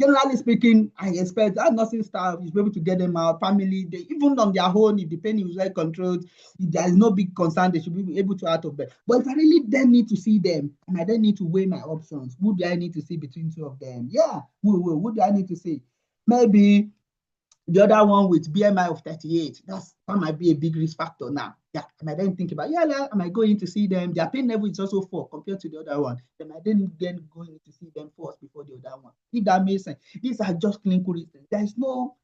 Generally speaking, I expect that nursing staff is able to get them out, family, they even on their own, if the pain is well controlled, if there is no big concern, they should be able to out of bed. But if I really then need to see them, and I then need to weigh my options, who do I need to see between two of them? Yeah, who do I need to see? Maybe the other one with BMI of 38, that might be a big risk factor now. Yeah, and I then think about, I might go in to see them. Their pain level is also 4 compared to the other one. Then I then go in to see them first before the other one. If that makes sense. These are just clinical reasons. There is no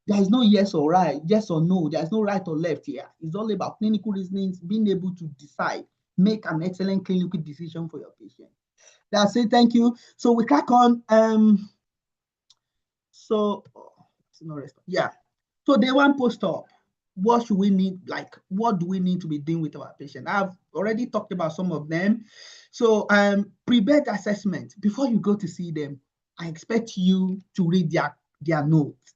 yes or right, yes or no. There's no right or left here. It's all about clinical reasonings, being able to decide, make an excellent clinical decision for your patient. That's it. Thank you. So we crack on. Yeah. So day one post-op, what should we need? Like, what do we need to be doing with our patient? I've already talked about some of them. So pre-bed assessment, before you go to see them, I expect you to read their notes.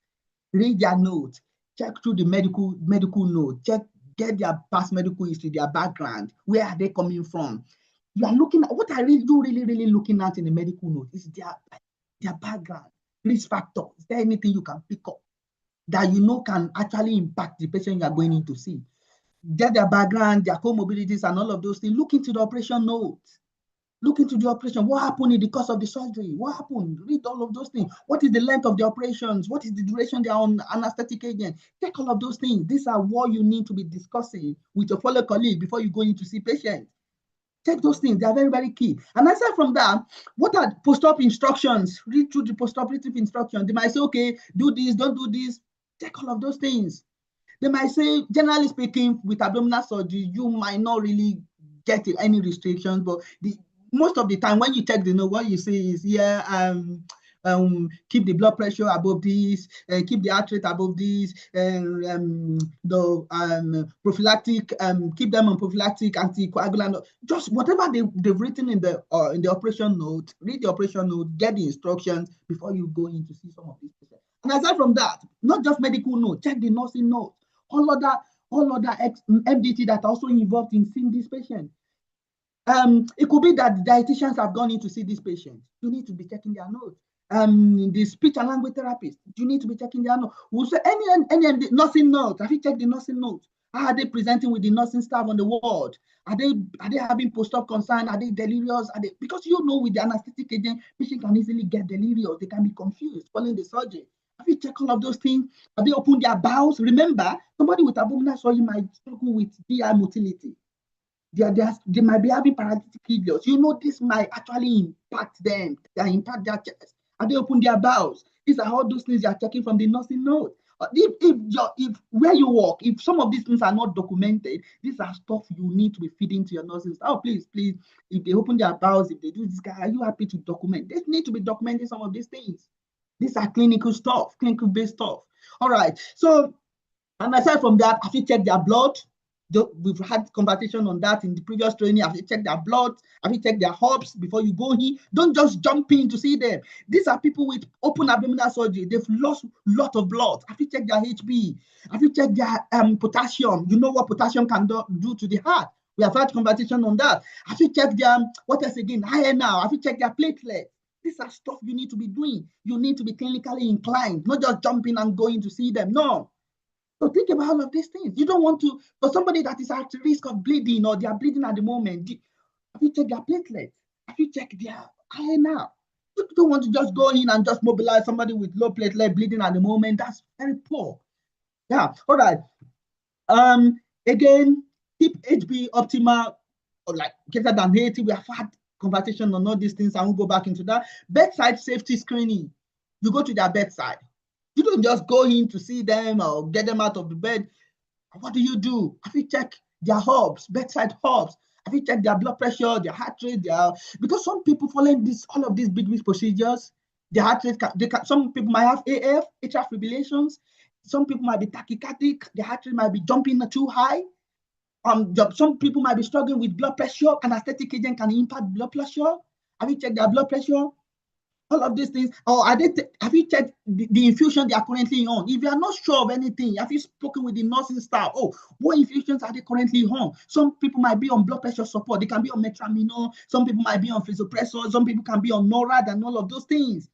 Read their notes, check through the medical note, get their past medical history, their background, where are they coming from? You are looking at what I really looking at in the medical note is their background, risk factor. Is there anything you can pick up that you know can actually impact the patient you are going in to see? Get their background, their comorbidities, and all of those things. Look into the operation notes. Look into the operation. What happened in the course of the surgery? What happened? Read all of those things. What is the length of the operations? What is the duration they are on anesthetic agent? Take all of those things. These are what you need to be discussing with your fellow colleague before you go in to see patients. Take those things. They are very key. And aside from that, what are post-op instructions? Read through the post-operative instructions. They might say, okay, do this, don't do this. Take all of those things. They might say, generally speaking, with abdominal surgery, you might not really get any restrictions, but most of the time when you check the note, what you see is, keep the blood pressure above this, keep the heart rate above this, the prophylactic, keep them on prophylactic anticoagulant. Just whatever they've written in the operation note, read the operation note, get the instructions before you go in to see some of these patients. And aside from that, not just medical note, check the nursing note, all other MDT that are also involved in seeing this patient. It could be that the dietitians have gone in to see this patient. You need to be checking their notes. The speech and language therapist, you need to be checking their notes. We'll say any nursing note. Have you checked the nursing notes? How are they presenting with the nursing staff on the ward? Are they having post-op concern? Are they delirious? Because you know with the anesthetic agent, patients can easily get delirious. They can be confused following the surgery. Have you checked all of those things? Have they opened their bowels? Remember, somebody with abdominal surgery might struggle with GI motility. They might be having paralytic ileus. You know, this might actually impact them. They impact their chest. And they open their bowels. These are all those things you are checking from the nursing note. If where you work, if some of these things are not documented, these are stuff you need to be feeding to your nurses. Oh, please, if they open their bowels, if they do this, are you happy to document? They need to be documenting some of these things. These are clinical stuff, clinical based stuff. All right. So, and aside from that, have you checked their blood? We've had conversation on that in the previous training. Have you checked their blood? Have you checked their herbs before you go in? Don't just jump in to see them. These are people with open abdominal surgery. They've lost a lot of blood. Have you checked their HB? Have you checked their potassium? You know what potassium can do to the heart. We have had conversation on that. Have you checked their, what else again? Iron now. Have you checked their platelets? These are stuff you need to be doing. You need to be clinically inclined, not just jumping and going to see them. No. So think about all of these things. You don't want to, for somebody that is at risk of bleeding or they are bleeding at the moment, have you checked their platelets? Have you checked their iron now? You don't want to just go in and just mobilize somebody with low platelet bleeding at the moment. That's very poor. Yeah, all right. Again, keep HB optimal, or like greater than 80. We have had conversation on all these things. I won't go back into that. Bedside safety screening. You go to their bedside. You don't just go in to see them or get them out of the bed. What do? Have you checked their herbs, bedside herbs? Have you checked their blood pressure, their heart rate? Because some people following all of these big procedures, their heart rate, some people might have AF, atrial fibrillations. Some people might be tachycardic. Their heart rate might be jumping too high. Some people might be struggling with blood pressure. Anesthetic agent can impact blood pressure. Have you checked their blood pressure? All of these things, or have you checked the infusion they are currently on? If you are not sure of anything, have you spoken with the nursing staff? Oh, what infusions are they currently on? Some people might be on blood pressure support. They can be on metramino. Some people might be on vasopressor. Some people can be on NORAD and all of those things.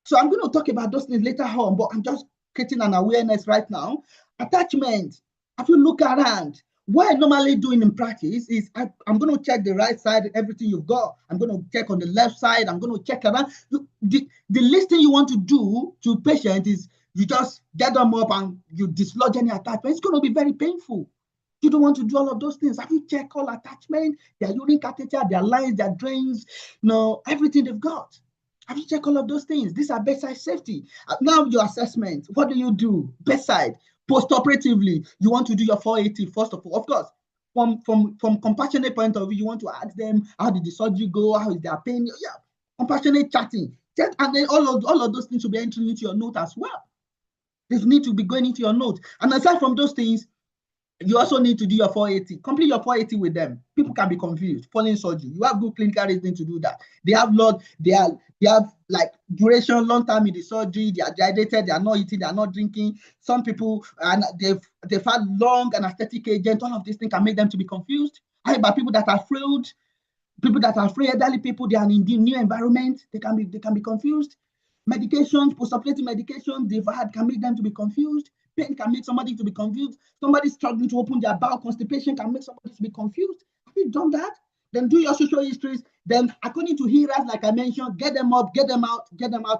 So I'm going to talk about those things later on, but I'm just creating an awareness right now. Attachment. Have you look around? What I normally doing in practice is I'm going to check the right side, everything you've got. I'm going to check on the left side. I'm going to check around. The least thing you want to do to patient is you just get them up and you dislodge any attachment. It's going to be very painful. You don't want to do all of those things. Have you checked all attachment, their urine catheter, their lines, their drains, everything they've got? Have you checked all of those things? These are bedside safety. Now your assessment. What do? Bedside. Post-operatively, you want to do your 480 first of all. Of course, from compassionate point of view, you want to ask them, how did the surgery go? How is their pain? Yeah, compassionate chatting. And then all of those things will be entering into your note as well. They need to be going into your note. And aside from those things, you also need to do your 480. Complete your 480 with them. People can be confused. Following surgery, you have good clinical reason to do that. They have like duration, long time in the surgery. They are dehydrated. They are not eating. They are not drinking. Some people and they've had long anesthetic agent. All of these things can make them to be confused. But people that are frail, elderly people, they are in the new environment. They can be confused. Medications, post-operative medications they've had can make them to be confused. Pain can make somebody to be confused. Somebody struggling to open their bowel, constipation can make somebody to be confused. Have you done that? Then do your social histories. Then, according to hearers, like I mentioned, get them up, get them out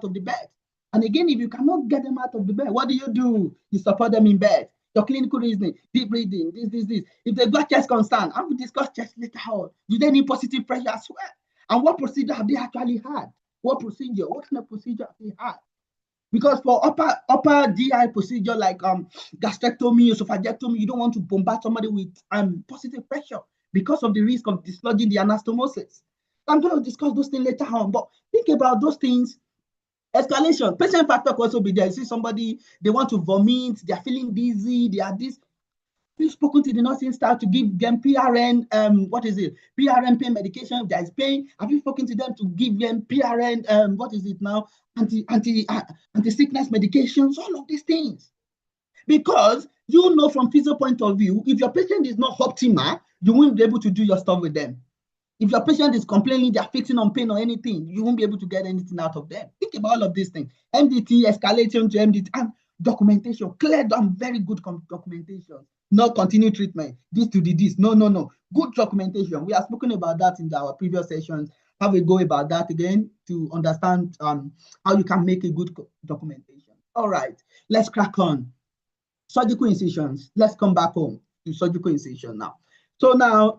of the bed. And again, if you cannot get them out of the bed, what do? You support them in bed. Your clinical reasoning, deep breathing, this. If they've got chest concern, I will discuss chest later on. Do they need positive pressure as well? And what procedure have they actually had? What procedure? What kind of procedure have they had? Because for upper GI procedure like gastrectomy, esophagectomy, you don't want to bombard somebody with positive pressure because of the risk of dislodging the anastomosis. I'm going to discuss those things later on, but think about those things. Escalation, patient factor could also be there. You see somebody, they want to vomit, they are feeling dizzy, they are this. We've spoken to the nursing staff to give them PRN, PRN pain medication if there is pain. Have you spoken to them to give them PRN, anti-sickness medications, all of these things? Because from physio point of view, if your patient is not optimal, you won't be able to do your stuff with them. If your patient is complaining, they're fixing on pain or anything, you won't be able to get anything out of them. Think about all of these things. MDT, escalation to MDT, and documentation, clear down, very good documentation. Not continue treatment, this to the this. No. Good documentation. We have spoken about that in our previous sessions. Have a go about that again to understand how you can make a good documentation. All right, let's crack on. Surgical incisions. Let's come back home to surgical incision now. So now,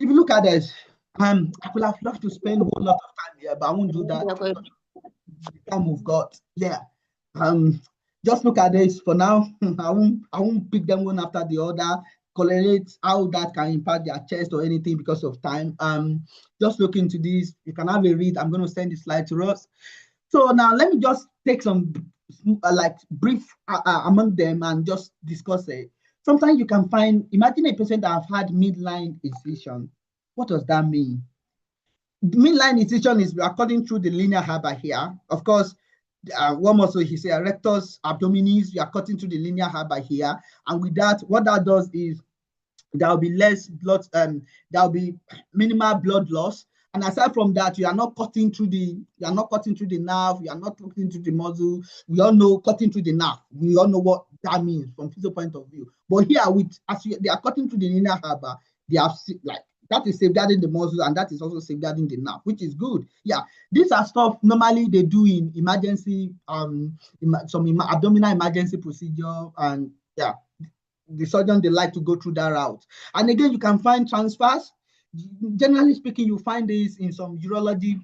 if you look at this, I would have loved to spend a whole lot of time here, but I won't do that. The time we've got. Yeah. Just look at this for now. I won't pick them one after the other, correlate how that can impact their chest or anything because of time. Just look into this. You can have a read. I'm going to send the slide to us. So now let me just take some brief among them and just discuss it. sometimes you can find, imagine a patient that have had midline incision. What does that mean? Midline incision is according to the linear harbor here. Of course, one more, so he said rectus abdominis, you are cutting through the linear harbor here. And with that, what that does is there will be less blood, there will be minimal blood loss. And aside from that, you are not cutting through the, you are not cutting through the nerve, you are not cutting through the muscle. We all know cutting through the nerve. We all know what that means from physio point of view. But here, with as they are cutting through the linear harbor, they have like that is safeguarding the muscle, and that is also safeguarding the nerve, which is good. Yeah, these are stuff normally they do in emergency, some abdominal emergency procedure, and yeah, the surgeon, they like to go through that route. And again, you can find transfers. Generally speaking, you find this in some urology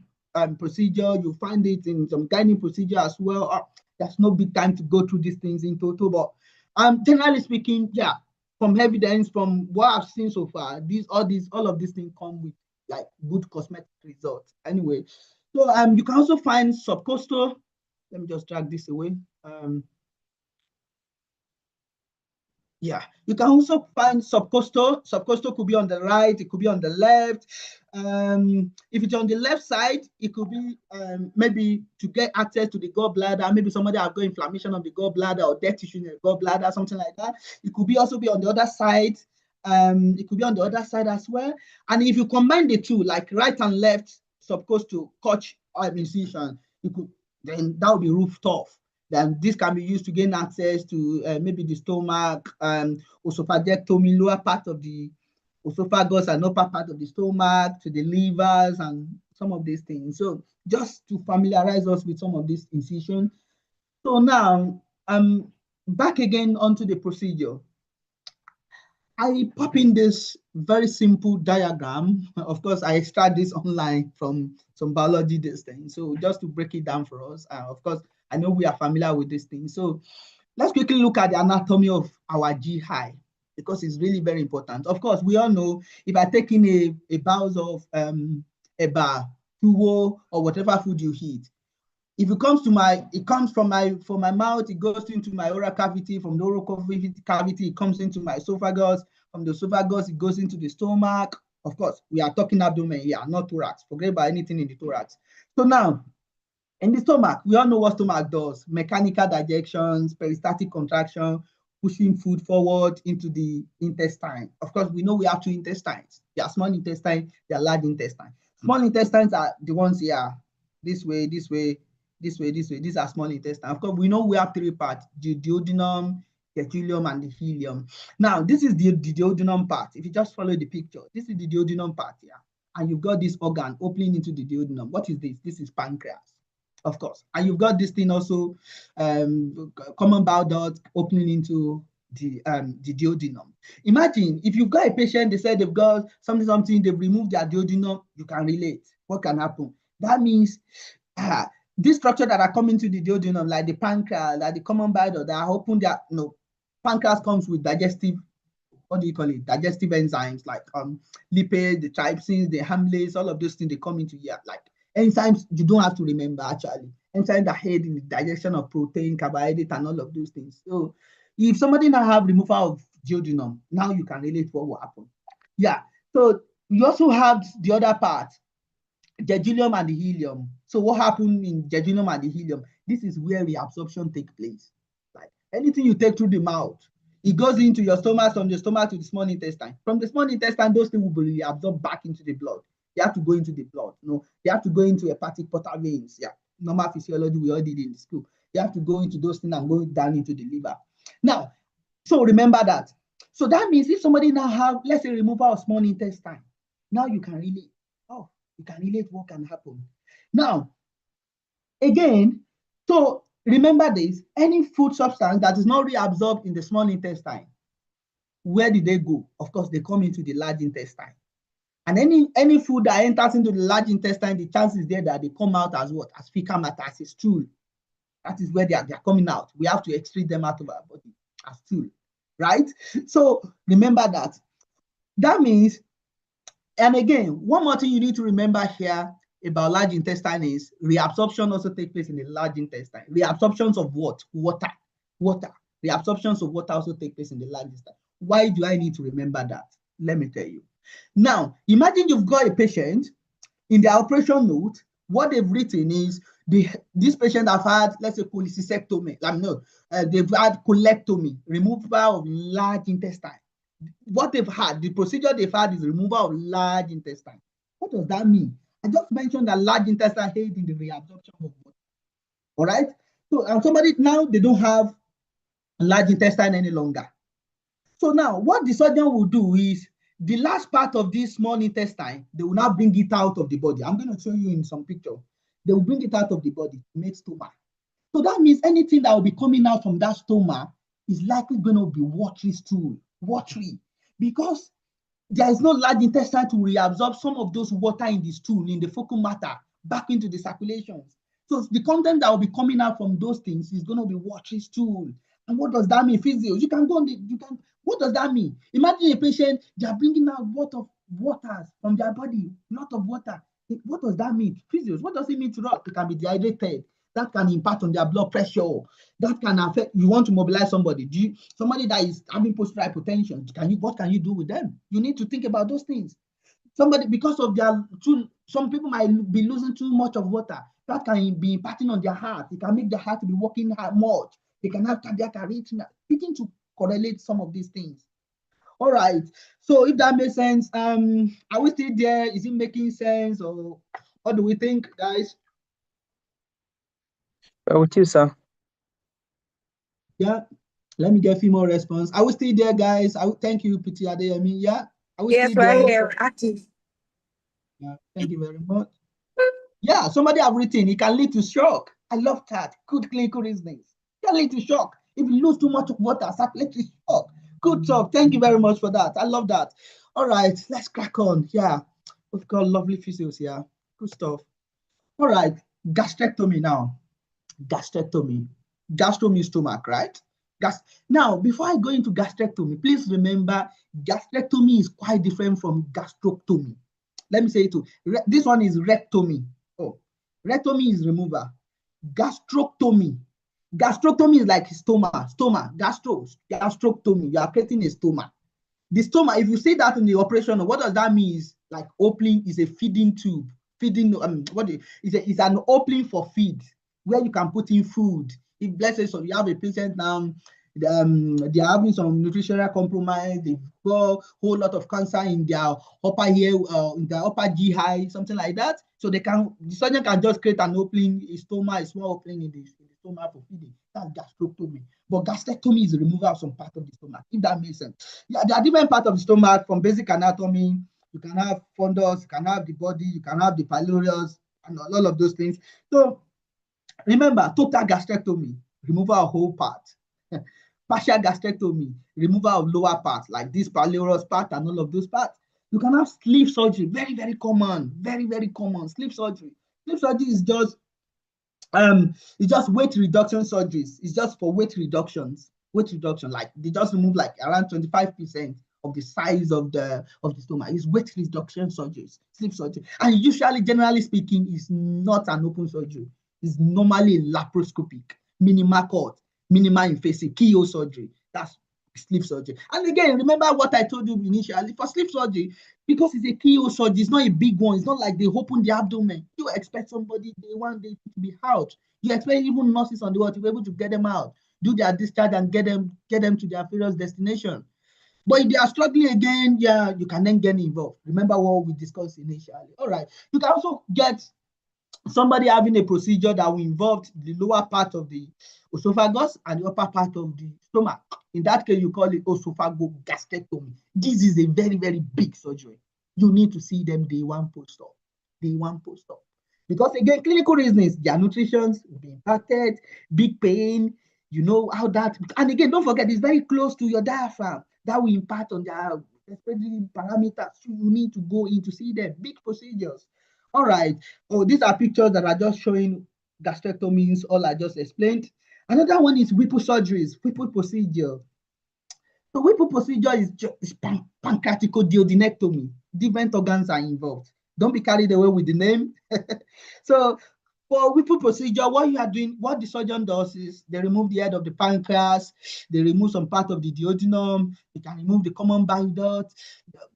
procedure, you find it in some gynae procedure as well. There's no big time to go through these things in total, but generally speaking, yeah, from evidence, from what I've seen so far, all of these things come with like good cosmetic results. Anyway, so you can also find subcostal. Let me just drag this away. Yeah, you can also find subcostal. Subcostal could be on the right, it could be on the left. If it's on the left side, it could be maybe to get access to the gallbladder. Maybe somebody has got inflammation of the gallbladder or dead tissue in the gallbladder, something like that. It could be also be on the other side. It could be on the other side as well. And if you combine the two, like right and left subcostal couch incision, you could, then that would be rooftop. Then this can be used to gain access to maybe the stomach, oesophageectomy, lower part of the esophagus and upper part of the stomach, to the livers and some of these things. So just to familiarize us with some of these incisions. So now I'm back again onto the procedure. I pop in this very simple diagram. Of course, I extract this online from some biology this thing. So just to break it down for us, of course, I know we are familiar with this thing. So let's quickly look at the anatomy of our GI, because it's really very important. Of course, we all know if I take in a bowl of tuwo or whatever food you eat, if it comes to it comes from my mouth, it goes into my oral cavity. From the oral cavity, it comes into my esophagus. From the esophagus, it goes into the stomach. Of course, we are talking abdomen here, not thorax. Forget about anything in the thorax. So now, in the stomach, we all know what stomach does: mechanical digestion, peristaltic contraction, pushing food forward into the intestine. Of course, we know we have two intestines. There are small intestine, there are large intestine. Small intestines are the ones here, this way, this way, this way, this way. These are small intestine. Of course, we know we have three parts: the duodenum, jejunum, and the ileum. Now, this is the duodenum part. If you just follow the picture, this is the duodenum part here. And you've got this organ opening into the duodenum. What is this? This is pancreas, of course. And you've got this thing also, common bile duct opening into the duodenum. Imagine if you've got a patient, they said they've got something, they've removed their duodenum, you can relate. What can happen? That means this structure that are coming to the duodenum, like the pancreas, like the common bile duct, that are open there, pancreas comes with digestive, what do you call it? Digestive enzymes like lipids, the trypsins, the amylase, all of those things, they come into here. Like enzymes, you don't have to remember actually. Enzymes that aid in the digestion of protein, carbohydrate, and all of those things. So if somebody now have removal of duodenum, now you can relate what will happen. Yeah. So you also have the other part, jejunum and the ileum. So what happened in jejunum and the ileum? This is where reabsorption takes place. Like anything you take through the mouth, it goes into your stomach, from the stomach to the small intestine. From the small intestine, those things will be reabsorbed back into the blood. They have to go into the blood. They have to go into hepatic portal veins. Yeah, normal physiology we all did in the school. They have to go into those things and go down into the liver. Now, so remember that. So that means if somebody now have, let's say, removal of small intestine, now you can relate. Oh, you can relate what can happen. Now, again, so remember this: any food substance that is not reabsorbed in the small intestine, where did they go? Of course, they come into the large intestine. And any food that enters into the large intestine, the chance is there that they come out as what? As fecal matter, as a stool. That is where they are coming out. We have to excrete them out of our body as stool, right? So remember that. That means, and again, one more thing you need to remember here about large intestine is reabsorption also takes place in the large intestine. Reabsorptions of what? Water. Reabsorptions of water also take place in the large intestine. Why do I need to remember that? Let me tell you. Now, imagine you've got a patient in their operation note. What they've written is this patient have had, let's say, cholecystectomy. They've had colectomy, removal of large intestine. What they've had, the procedure they've had is removal of large intestine. What does that mean? I just mentioned that large intestine aid in the reabsorption of water. All right. So, and somebody now they don't have large intestine any longer. So now what the surgeon will do is the last part of this small intestine, they will now bring it out of the body. I'm going to show you in some picture. They will bring it out of the body, make stoma. So that means anything that will be coming out from that stoma is likely going to be watery stool, watery, because there is no large intestine to reabsorb some of those water in the stool, in the fecal matter, back into the circulations. So the content that will be coming out from those things is going to be watery stool. And what does that mean? Physios, you can go on what does that mean? Imagine a patient, they are bringing out a lot of waters from their body, a lot of water. What does that mean? Physios, what does it mean to us? They can be dehydrated. That can impact on their blood pressure. That can affect, you want to mobilize somebody. Somebody that is having postural hypotension, what can you do with them? You need to think about those things. Somebody, because of some people might be losing too much of water. That can be impacting on their heart. It can make the heart be working much. They can have cardiac arrhythmia. Begin to correlate some of these things. All right. So if that makes sense, are we still there? Is it making sense, or what do we think, guys? With you, sir. Yeah. Let me get a few more response. Are we still there, guys? Thank you, PT Adeyemi. Yeah. Are we Yes, still there? we're here. Active. Yeah. Thank you very much. Yeah, somebody have written, it can lead to shock. I love that. Good clinical reasoning. It can lead to shock. If you lose too much of water, circulatory shock. Good job. Thank you very much for that. I love that. All right, let's crack on. Yeah, we've got lovely physios here. Good stuff. All right, gastrectomy now. Gastrectomy. Gastro means stomach, right? Now, before I go into gastrectomy, please remember gastrectomy is quite different from gastroctomy. Let me say it too. This one is rectomy. Oh, rectomy is removal. Gastroctomy. Gastroctomy is like gastroctomy. You are creating a stoma. The stoma, if you say that in the operation, what does that mean? Is like opening is a feeding tube. Feeding, it's an opening for feed where you can put in food. If let's say so you have a patient now, they are having some nutritional compromise, they've got a whole lot of cancer in their upper ear, in their upper GI, something like that. So the surgeon can just create an opening, a stoma, a small opening in the stomach for feeding. That's gastroctomy. But gastrectomy is the removal of some part of the stomach, if that makes sense. Yeah, there are different parts of the stomach from basic anatomy. You can have fundus, you can have the body, you can have the pylorus, and all of those things. So remember, total gastrectomy, removal of whole part. Partial gastrectomy, removal of lower part, like this pylorus part and all of those parts. You can have sleeve surgery, very, very common, very, very common. Sleeve surgery. Sleeve surgery is just weight reduction surgeries. It's just for weight reductions. Weight reduction, like they just remove like around 25% of the size of the stomach. It's weight reduction surgeries, sleeve surgery. And usually, generally speaking, it's not an open surgery. It's normally laparoscopic, minimal cut, minimal invasive, keyhole surgery. That's sleeve surgery. And again, remember what I told you initially, for sleeve surgery, because it's a keyhole surgery, it's not a big one. It's not like they open the abdomen. You expect somebody day one day to be out. You expect even nurses on the ward to be able to get them out, do their discharge, and get them to their various destination. But if they are struggling again, yeah, you can then get involved. Remember what we discussed initially. All right. You can also get somebody having a procedure that will involve the lower part of the esophagus and the upper part of the stomach. In that case, you call it esophagogastrectomy. This is a very, very big surgery. You need to see them day one post-op. Day one post-op. Because again, clinical reasons, their nutrition will be impacted, big pain, you know how that, and again, don't forget, it's very close to your diaphragm. That will impact on their respiratory parameters. So you need to go in to see them. Big procedures. All right. Oh, these are pictures that are just showing gastrectomies, all I just explained. Another one is Whipple surgeries, Whipple procedure. So Whipple procedure is pancreaticoduodenectomy. Different organs are involved. Don't be carried away with the name. So For Whipple procedure, what you are doing, what the surgeon does is they remove the head of the pancreas, they remove some part of the duodenum, they can remove the common bile duct.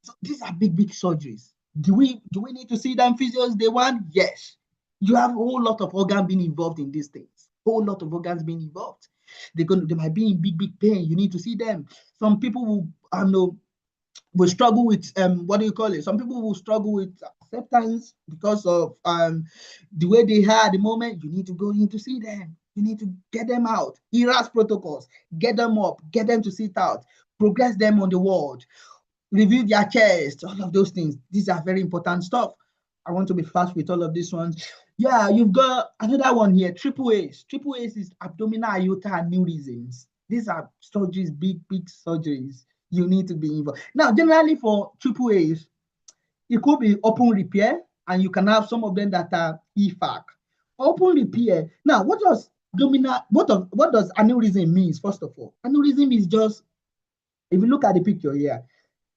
So these are big, big surgeries. Do we need to see them physios day one? Yes. You have a whole lot of organs being involved in these things. Whole lot of organs being involved. They might be in big, big pain. You need to see them. Some people will struggle with what do you call it? Some people will struggle with acceptance because of the way they are at the moment. You need to go in to see them. You need to get them out. ERAS protocols, get them up, get them to sit out, progress them on the ward, review their chest, all of those things. These are very important stuff. I want to be fast with all of these ones. Yeah, you've got another one here, triple A's. Triple A's is abdominal aorta aneurysms. These are surgeries, big, big surgeries. You need to be involved. Now, generally for triple A's, it could be open repair, and you can have some of them that are EFAC. Open repair. Now, what does aneurysm means? First of all, aneurysm is just, if you look at the picture here,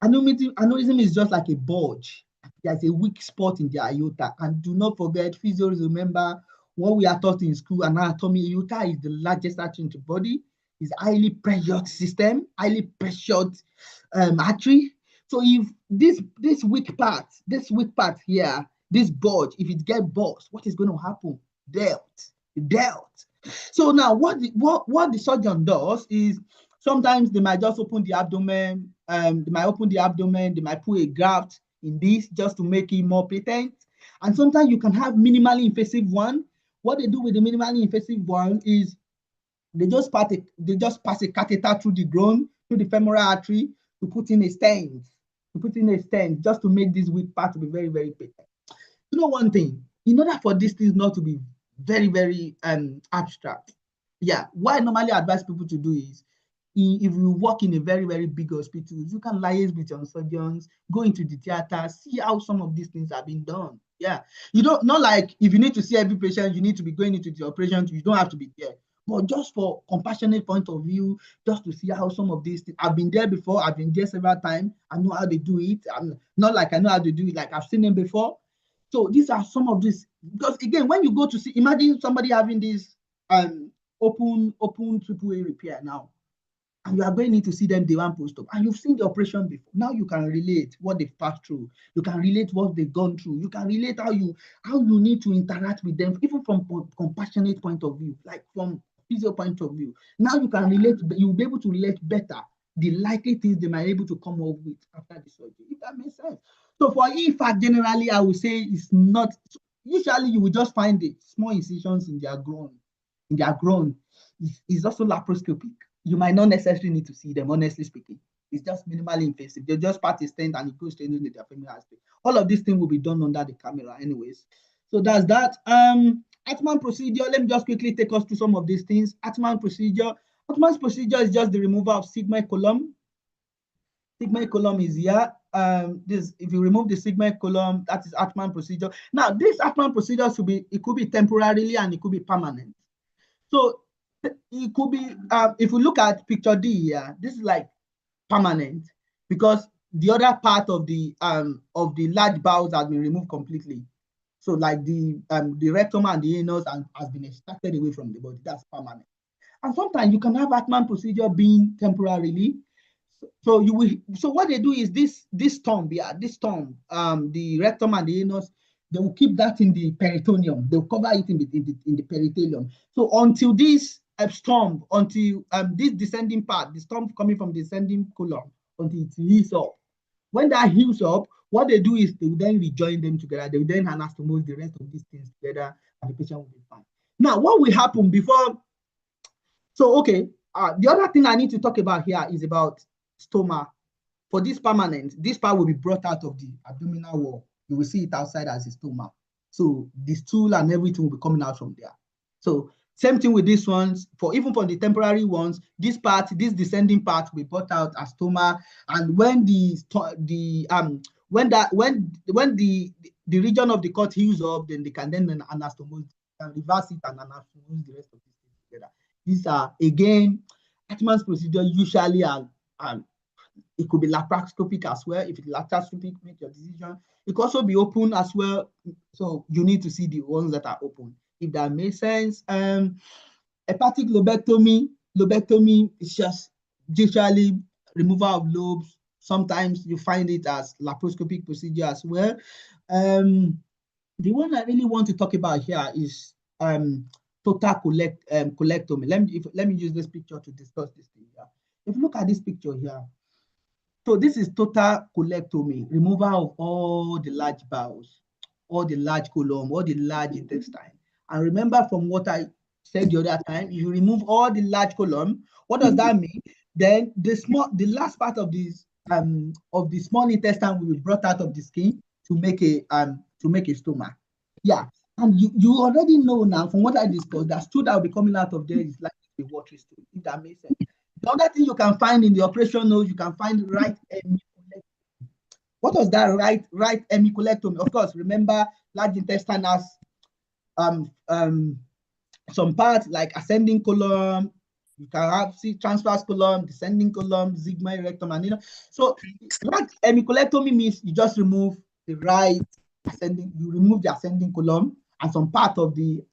aneurysm is just like a bulge. There's a weak spot in the aorta. And do not forget, physios, remember what we are taught in school, anatomy. Aorta is the largest artery in the body. It's highly pressured system, highly pressured artery. So if this weak part here, this bulge, if it gets burst, what is going to happen? Dealt. So now what the surgeon does is, sometimes they might just open the abdomen, they might put a graft in this just to make it more patent. And sometimes you can have minimally invasive one. What they do with the minimally invasive one is they just pass a catheter through the groin, through the femoral artery, to put in a stent, just to make this weak part to be very, very patent. You know one thing, in order for these things not to be very, very abstract, yeah, what I normally advise people to do is, if you work in a very, very big hospital, you can liaise with your surgeons, go into the theater, see how some of these things have been done. Yeah, you don't, not like if you need to see every patient, you need to be going into the operation, you don't have to be there. But just for compassionate point of view, just to see how some of these things, I've been there before, I've been there several times, I know how they do it. I'm not like I know how to do it, like I've seen them before. So these are some of these, because again, when you go to see, imagine somebody having this open triple A repair now, and you are going in to see them day one post-op, and you've seen the operation before. Now you can relate what they've passed through. You can relate what they've gone through. You can relate how you need to interact with them, even from compassionate point of view, like from physio point of view. Now you can relate, you'll be able to relate better the likely things they might be able to come up with after the surgery, if that makes sense. So for EFAC, generally, I would say it's not, usually you will just find the small incisions in their groin. It's also laparoscopic. You might not necessarily need to see them, honestly speaking. It's just minimally invasive. They just part a stent and it goes straight into their femoral aspect. All of these things will be done under the camera anyways. So that's that. Atman procedure, let me just quickly take us through some of these things. Atman procedure. Atman's procedure is just the removal of sigmoid column. Sigmoid column is here. If you remove the sigmoid column, that is Atman procedure. Now, this Atman procedure it could be temporarily and it could be permanent. So it could be, if we look at picture D here, this is like permanent because the other part of the large bowels has been removed completely. So like the rectum and the anus has been extracted away from the body. That's permanent. And sometimes you can have Atman procedure being temporarily. So what they do is this thumb, the rectum and the anus, they will keep that in the peritoneum. They'll cover it in the peritoneum. So until this stump, until this descending part, the stump coming from the descending column, until it heals up. When that heals up, what they do is they will then rejoin them together. They will then anastomose the rest of these things together, and the patient will be fine. Now, what will happen before? So, okay, the other thing I need to talk about here is about stoma. For this permanent, this part will be brought out of the abdominal wall. You will see it outside as a stoma. So the stool and everything will be coming out from there. So same thing with these ones. Even for the temporary ones, this descending part will be brought out as stoma. And when the region of the cut heals up, then they can then anastomose, reverse it and anastomose the rest of this thing together. These are, again, Atman's procedure usually are, it could be laparoscopic as well. If it's laparoscopic, make your decision. It could also be open as well. So you need to see the ones that are open. if that makes sense. Hepatic lobectomy is just usually removal of lobes. Sometimes you find it as laparoscopic procedure as well. The one I really want to talk about here is total colectomy. Let me use this picture to discuss this thing here. If you look at this picture here, so this is total colectomy, removal of all the large bowels, all the large colon, all the large intestine. And remember from what I said the other time, if you remove all the large colon, what does that mean? Then the last part of the small intestine will be brought out of the skin to make a stomach. Yeah, and you already know now from what I discussed that stool that will be coming out of there is likely to be watery stool, if that makes sense. The other thing you can find in the operation notes, you can find right hemicolectomy. What was that right hemicolectomy? Of course, remember large intestine has some parts like ascending column. You can have transverse column, descending column, sigmoid rectum, and so right hemicolectomy means you just remove the right ascending, you remove the ascending column and some part of the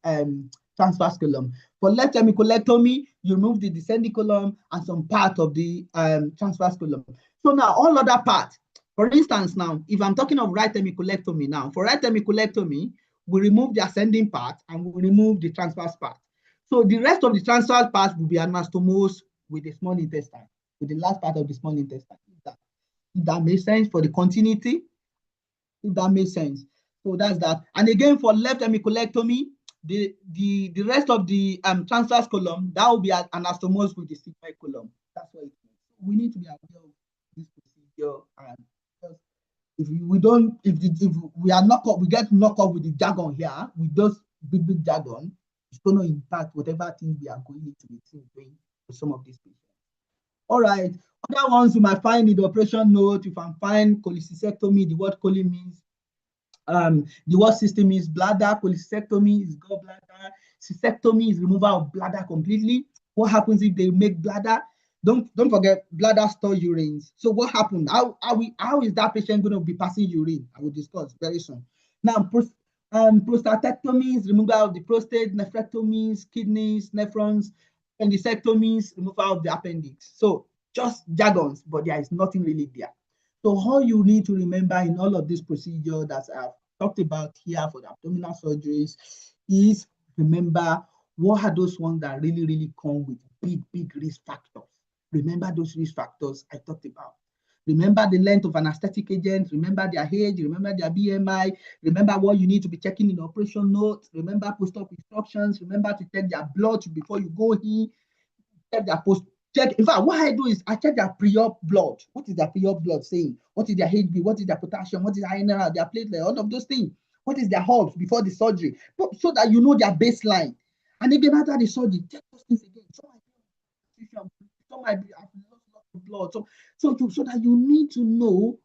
transverse column. For left hemicolectomy, you remove the descending column and some part of the transverse column. So now all other parts, for instance, now if I'm talking of right hemicolectomy now, for right hemicolectomy, we remove the ascending part and we remove the transverse part. So the rest of the transverse part will be anastomosed with the small intestine, with the last part of the small intestine. If that makes sense for the continuity, if that makes sense. So that's that. And again, for left hemicolectomy, the rest of the transverse column, that will be anastomosed with the sigmoid column. That's what it means. We need to be aware of this procedure, and because if we are knocked up, we get knocked up with the jargon here, with those big jargon, it's going to impact whatever thing we are going into doing with some of these patients. All right. Other ones you might find in the operation note, you can find cholecystectomy. The word chole means the word system is bladder, cholecystectomy is gallbladder, cystectomy is removal of bladder completely. What happens if they make bladder? Don't forget, bladder store urines. So what happened? How is that patient going to be passing urine? I will discuss very soon. Now, prostatectomy is removal of the prostate, nephrectomies, kidneys, nephrons, appendicectomies, removal of the appendix. So just jargons, but there is nothing really there. So all you need to remember in all of these procedures that I've talked about here for the abdominal surgeries is remember what are those ones that really come with big risk factors. Remember those risk factors I talked about. Remember the length of anesthetic agent, remember their age, remember their BMI, remember what you need to be checking in the operation notes, remember post-op instructions, remember to check their blood before you go in, check their check. In fact, what I do is I check their pre-op blood. What is their pre-op blood saying? What is their HB? What is their potassium? What is their INR, their platelet, all of those things? What is their herbs before the surgery? So that you know their baseline. And again, after the surgery, check those things again. Some might be lost of blood. So that you need to know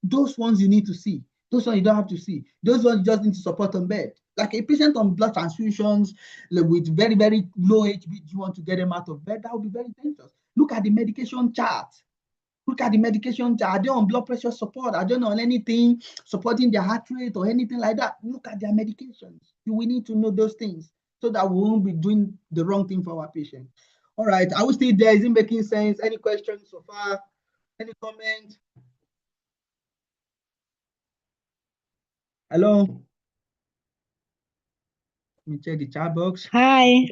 those ones you need to see. Those ones you don't have to see. Those ones you just need to support on bed. Like a patient on blood transfusions with very low HB, you want to get them out of bed, that would be very dangerous. Look at the medication chart. Look at the medication chart. Are they on blood pressure support? Are they on anything supporting their heart rate or anything like that? Look at their medications. We need to know those things so that we won't be doing the wrong thing for our patient. All right, are we still there? Is it making sense? Any questions so far? Any comments? Hello? Let me check the chat box. Hi.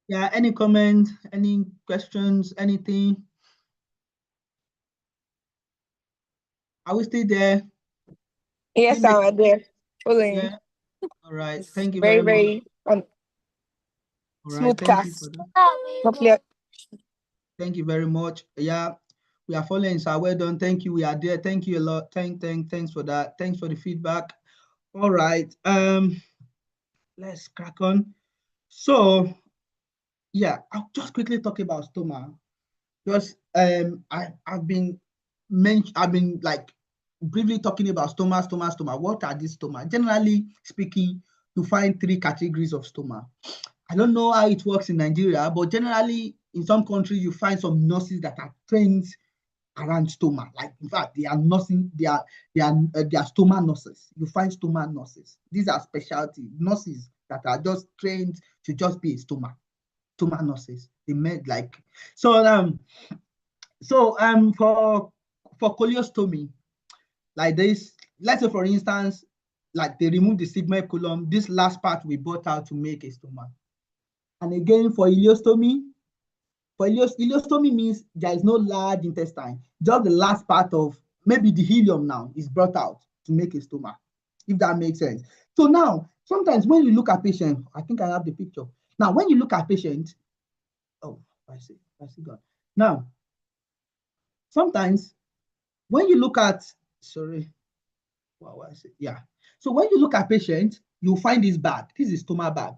Yeah, any comments, any questions, anything? Are we still there? Yes, I was there. Following. Yeah. All right. Thank you Very, very much. very All right. smooth Thank you cast. for that. Thank you very much. Yeah, we are following, sir. Well done. Thank you. We are there. Thank you a lot. Thanks for that. Thanks for the feedback. All right. Let's crack on. So, yeah, I'll just quickly talk about stoma. Because I've been like briefly talking about stoma. What are these stoma? Generally speaking, you find three categories of stoma. I don't know how it works in Nigeria, but generally in some countries you find some nurses that are trained around stoma. Like in fact, they are nursing, they are stoma nurses. You find stoma nurses. These are specialty nurses that are just trained to just be a stoma nurses. They made like so for colostomy, like this, let's say for instance, like they remove the sigmoid colon, this last part we brought out to make a stoma. And again for ileostomy, ileostomy means there is no large intestine, just the last part of maybe the ileum now is brought out to make a stoma, if that makes sense. So now, sometimes when you look at patient, I think I have the picture. Now, when you look at patient, oh, I see God. Now, sometimes when you look at, sorry, wow, I see, yeah. So when you look at patient, you'll find this bag. This is stoma bag.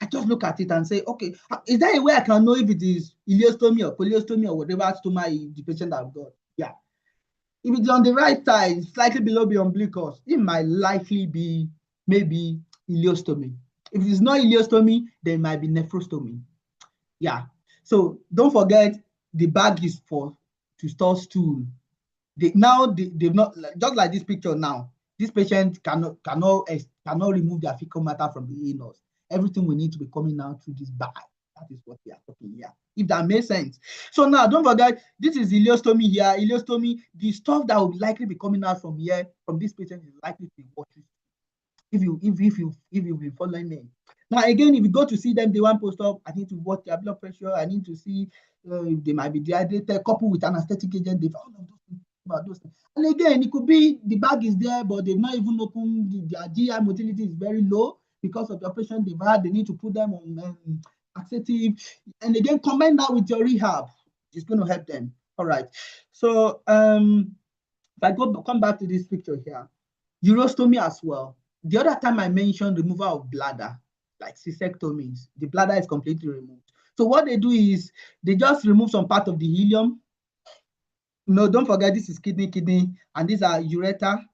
I just look at it and say, okay, is there a way I can know if it is ileostomy or colostomy or whatever stoma the patient have got? Yeah. If it's on the right side, slightly below the umbilicus, it might likely be maybe ileostomy. If it's not ileostomy, then it might be nephrostomy. Yeah. So don't forget, the bag is to store stool. They've not, just like this picture now, this patient cannot remove their fecal matter from the anus. Everything will need to be coming out through this bag. That is what we are talking here, if that makes sense. So now, don't forget, this is ileostomy here. Ileostomy, the stuff that will likely be coming out from here, from this patient, is likely to be watery. If you've been following me. Now, again, if you go to see them, they want post-op, I need to watch their blood pressure. I need to see if they might be dehydrated, coupled with anesthetic agent. They've all of those things about those things. And again, it could be the bag is there, but they've not even opened, their GI motility is very low because of the operation they've had. They need to put them on laxative. And again, combine that with your rehab. It's going to help them. All right. So if I come back to this picture here, urostomy as well. The other time I mentioned removal of bladder, like cystectomies, the bladder is completely removed. So what they do is they just remove some part of the ileum. No, don't forget, this is kidney, and these are ureter.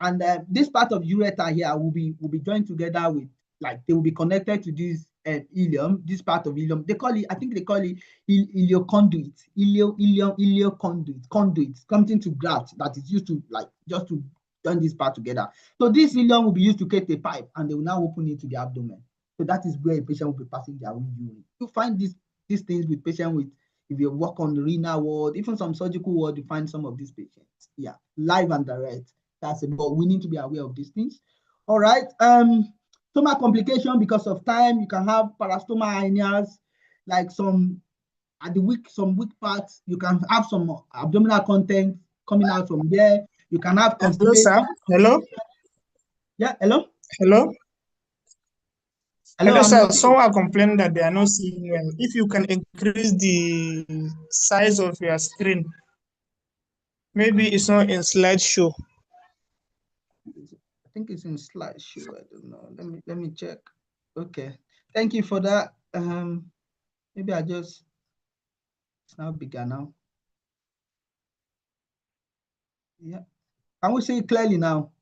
And this part of ureter here will be joined together with, like, they will be connected to this ileum, this part of ileum. They call it, I think they call it ileoconduit, conduit, something to graft that is used to, like, just to join this part together. So this ileum will be used to create a pipe, and they will now open it to the abdomen. So that is where a patient will be passing their urine. You find these things with patients with, if you work on the renal ward, even some surgical ward, you find some of these patients. Yeah, live and direct. That's it. But we need to be aware of these things. All right. Stoma complication because of time. You can have parastoma hernias, like some weak parts. You can have some abdominal content coming out from there. You can have constipation. Hello, sir. Hello. Yeah. Hello. Hello. Hello, sir. Someone complained that they are not seeing well. If you can increase the size of your screen, maybe it's not in slideshow. I think it's in slideshow. I don't know. Let me check. Okay. Thank you for that. Maybe it's now bigger now. Yeah. Can we see it clearly now?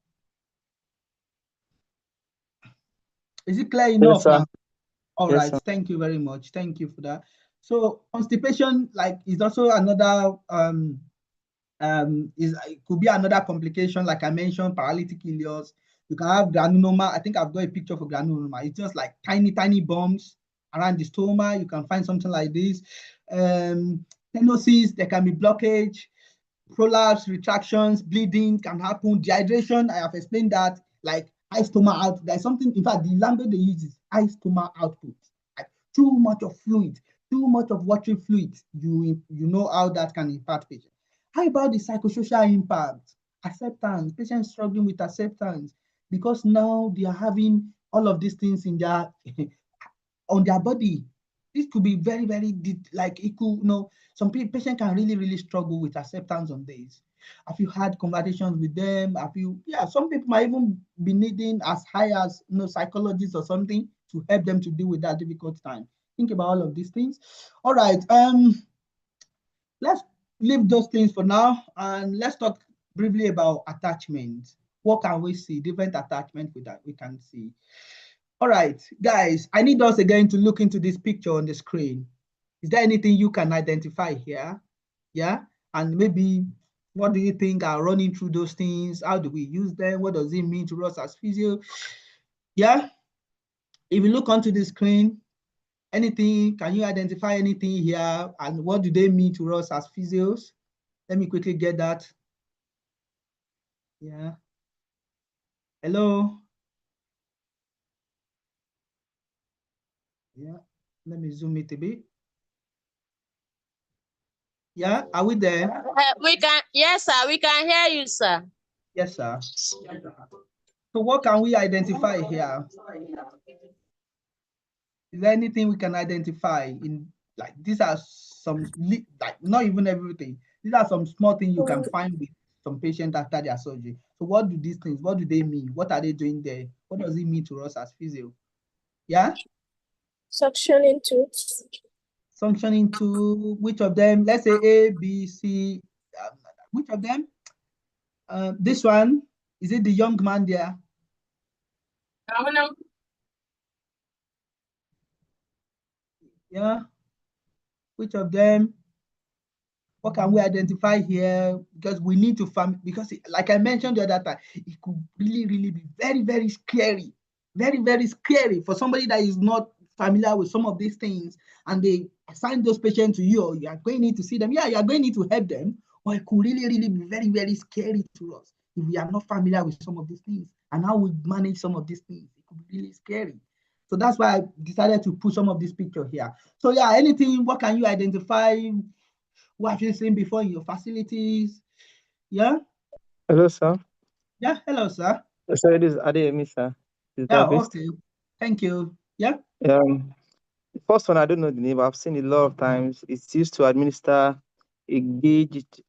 Is it clear enough now? All right. Sir. Thank you very much. Thank you for that. So constipation, like, is also another it could be another complication, like I mentioned, paralytic ileus. You can have granuloma. I think I've got a picture for granuloma. It's just like tiny bumps around the stoma. You can find something like this. Stenosis, there can be blockage, prolapse, retractions, bleeding can happen. Dehydration, I have explained that, like high stoma out. There's something, in fact, the language they use is high stoma output. Like too much of fluid, too much of watery fluid. You know how that can impact patients. How about the psychosocial impact? Acceptance, patients struggling with acceptance because now they are having all of these things in their on their body. This could be very, very like it could, some patients can really struggle with acceptance on this. Have you had conversations with them? Some people might even be needing as high as psychologists or something to help them to deal with that difficult time. Think about all of these things. All right. Let's leave those things for now and let's talk briefly about attachment. What can we see? Different attachment we can see. All right, guys, I need us again to look into this picture on the screen. Is there anything you can identify here? Yeah, and maybe what do you think are running through those things? How do we use them? What does it mean to us as physio? Yeah. If you look onto the screen, anything, can you identify anything here? And what do they mean to us as physios? Let me quickly get that. Yeah. Hello. Yeah. Let me zoom it a bit. Yeah. Are we there? We can, yes, sir. We can hear you, sir. Yes, sir. So what can we identify here? Is there anything we can identify in, like, these are some, like, not even everything. These are some small things you can find with some patients after their surgery. So what do these things, what do they mean? What are they doing there? What does it mean to us as physio? Yeah? Suctioning tubes. Suctioning to which of them? Let's say A, B, C. Which of them? This one, is it the young man there? Yeah. Which of them? What can we identify here? Because we need to find, because like I mentioned the other time, it could really, really be very, very scary. Very, very scary for somebody that is not familiar with some of these things, and they assign those patients to you, or you are going to need to see them. Yeah, you are going to need to help them, but it could really, really be very, very scary to us if we are not familiar with some of these things and how we manage some of these things. It could be really scary. So that's why I decided to put some of this picture here. So yeah, anything, what can you identify? What have you seen before in your facilities? Yeah? Hello, sir. Yeah, hello, sir. Sorry, this is Adeyemi, sir. Yeah, Physiotherapist. okay. Thank you. Yeah? The first one, I don't know the name, but I've seen it a lot of times. It's used to administer a gauged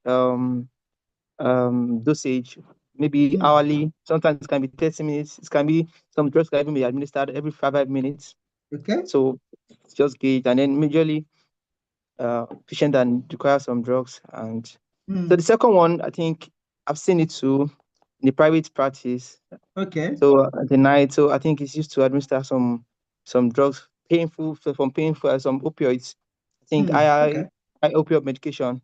dosage, maybe hourly. Sometimes it can be 30 minutes. It can be, some drugs can even be administered every 5 minutes. Okay. So it's just gauge, and then majorly patient that require some drugs. And so the second one, I think I've seen it too in the private practice. Okay. So at the night, so I think it's used to administer some drugs, painful, some painful, some opioids. I think Okay. I opioid medication,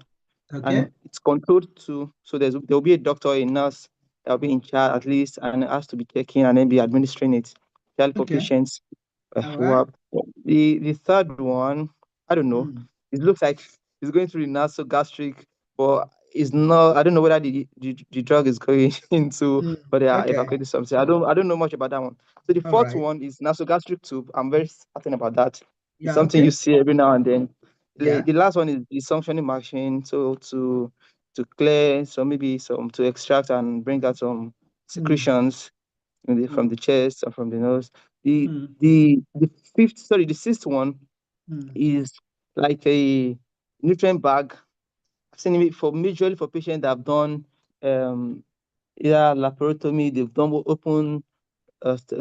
Okay. and it's controlled too. So there'll be a doctor, a nurse that'll be in charge at least, and has to be taking and then be administering it, especially for Okay. patients All who right. are. The third one, I don't know. It looks like it's going through the nasogastric, but it's not. I don't know whether the drug is going into, but they are Okay. evacuating something. I don't know much about that one. So the All fourth right. one is nasogastric tube. I'm very certain about that. It's Yeah, something you okay. see every now and then. Yeah. The last one is the suctioning machine. So to clear, so maybe some to extract and bring out some secretions from the chest or from the nose. The sixth one is like a nutrient bag. I've seen it for majorly for patients that have done either laparotomy, they've done open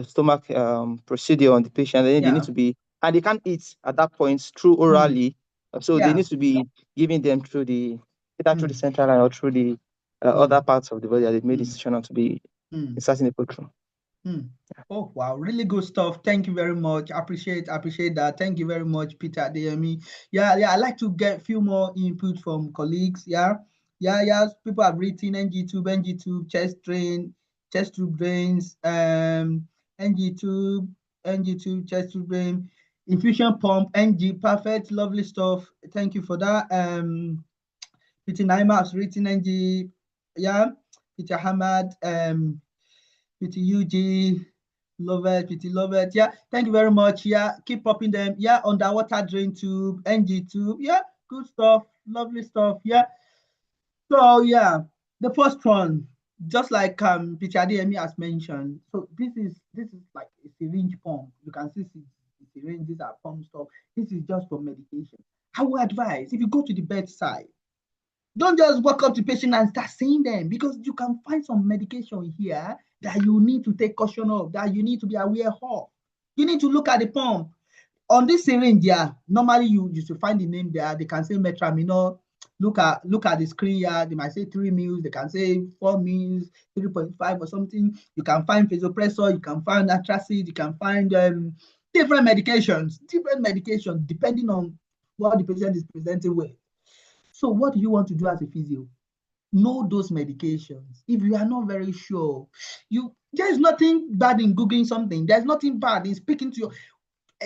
stomach procedure on the patient, and then they need Yeah. to be, and they can't eat at that point through orally. So they Yeah. need to be giving them through either through the central line or through the other parts of the body that they've made incision to be inserting the put through. Oh wow, really good stuff. Thank you very much. Appreciate that. Thank you very much, Peter Adeyemi. Yeah, I like to get a few more input from colleagues. Yeah. People have written NG tube, chest tube drains, NG tube, chest tube drain, infusion pump, NG, perfect, lovely stuff. Thank you for that. Peter Naima has written NG, yeah, Peter Hamad, Peter UG, love it. Yeah, thank you very much. Yeah, keep popping them. Yeah, underwater drain tube, NG tube. Yeah, good stuff, lovely stuff. Yeah. So yeah, the first one, just like Peter Adeyemi has mentioned. So this is like a syringe pump. You can see syringe. These are pump stuff. This is just for medication. I would advise if you go to the bedside, don't just walk up to patient and start saying them, because you can find some medication here that you need to take caution of, that you need to be aware of. You need to look at the pump. On this syringe, yeah, normally you should find the name there. They can say metramino. Look at the screen here. They might say 3 mils. They can say 4 mils, 3.5 or something. You can find vasopressor. You can find atracid. You can find different medications depending on what the patient is presenting with. So what do you want to do as a physio? know those medications. If you are not very sure, there's nothing bad in Googling something. There's nothing bad in speaking to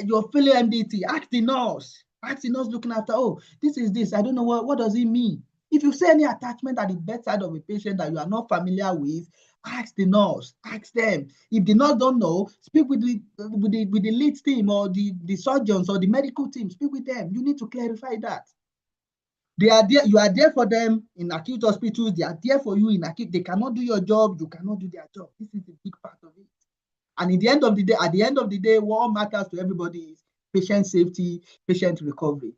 your fellow MDT. Ask the nurse. Ask the nurse looking after, oh, this is this. I don't know what does it mean. If you see any attachment at the bedside of a patient that you are not familiar with, ask the nurse, ask them. If the nurse don't know, speak with the lead team or the surgeons or the medical team, speak with them. You need to clarify that. They are there, you are there for them in acute hospitals, they are there for you in acute. They cannot do your job, you cannot do their job. This is a big part of it. And at the end of the day, what matters to everybody is patient safety, patient recovery.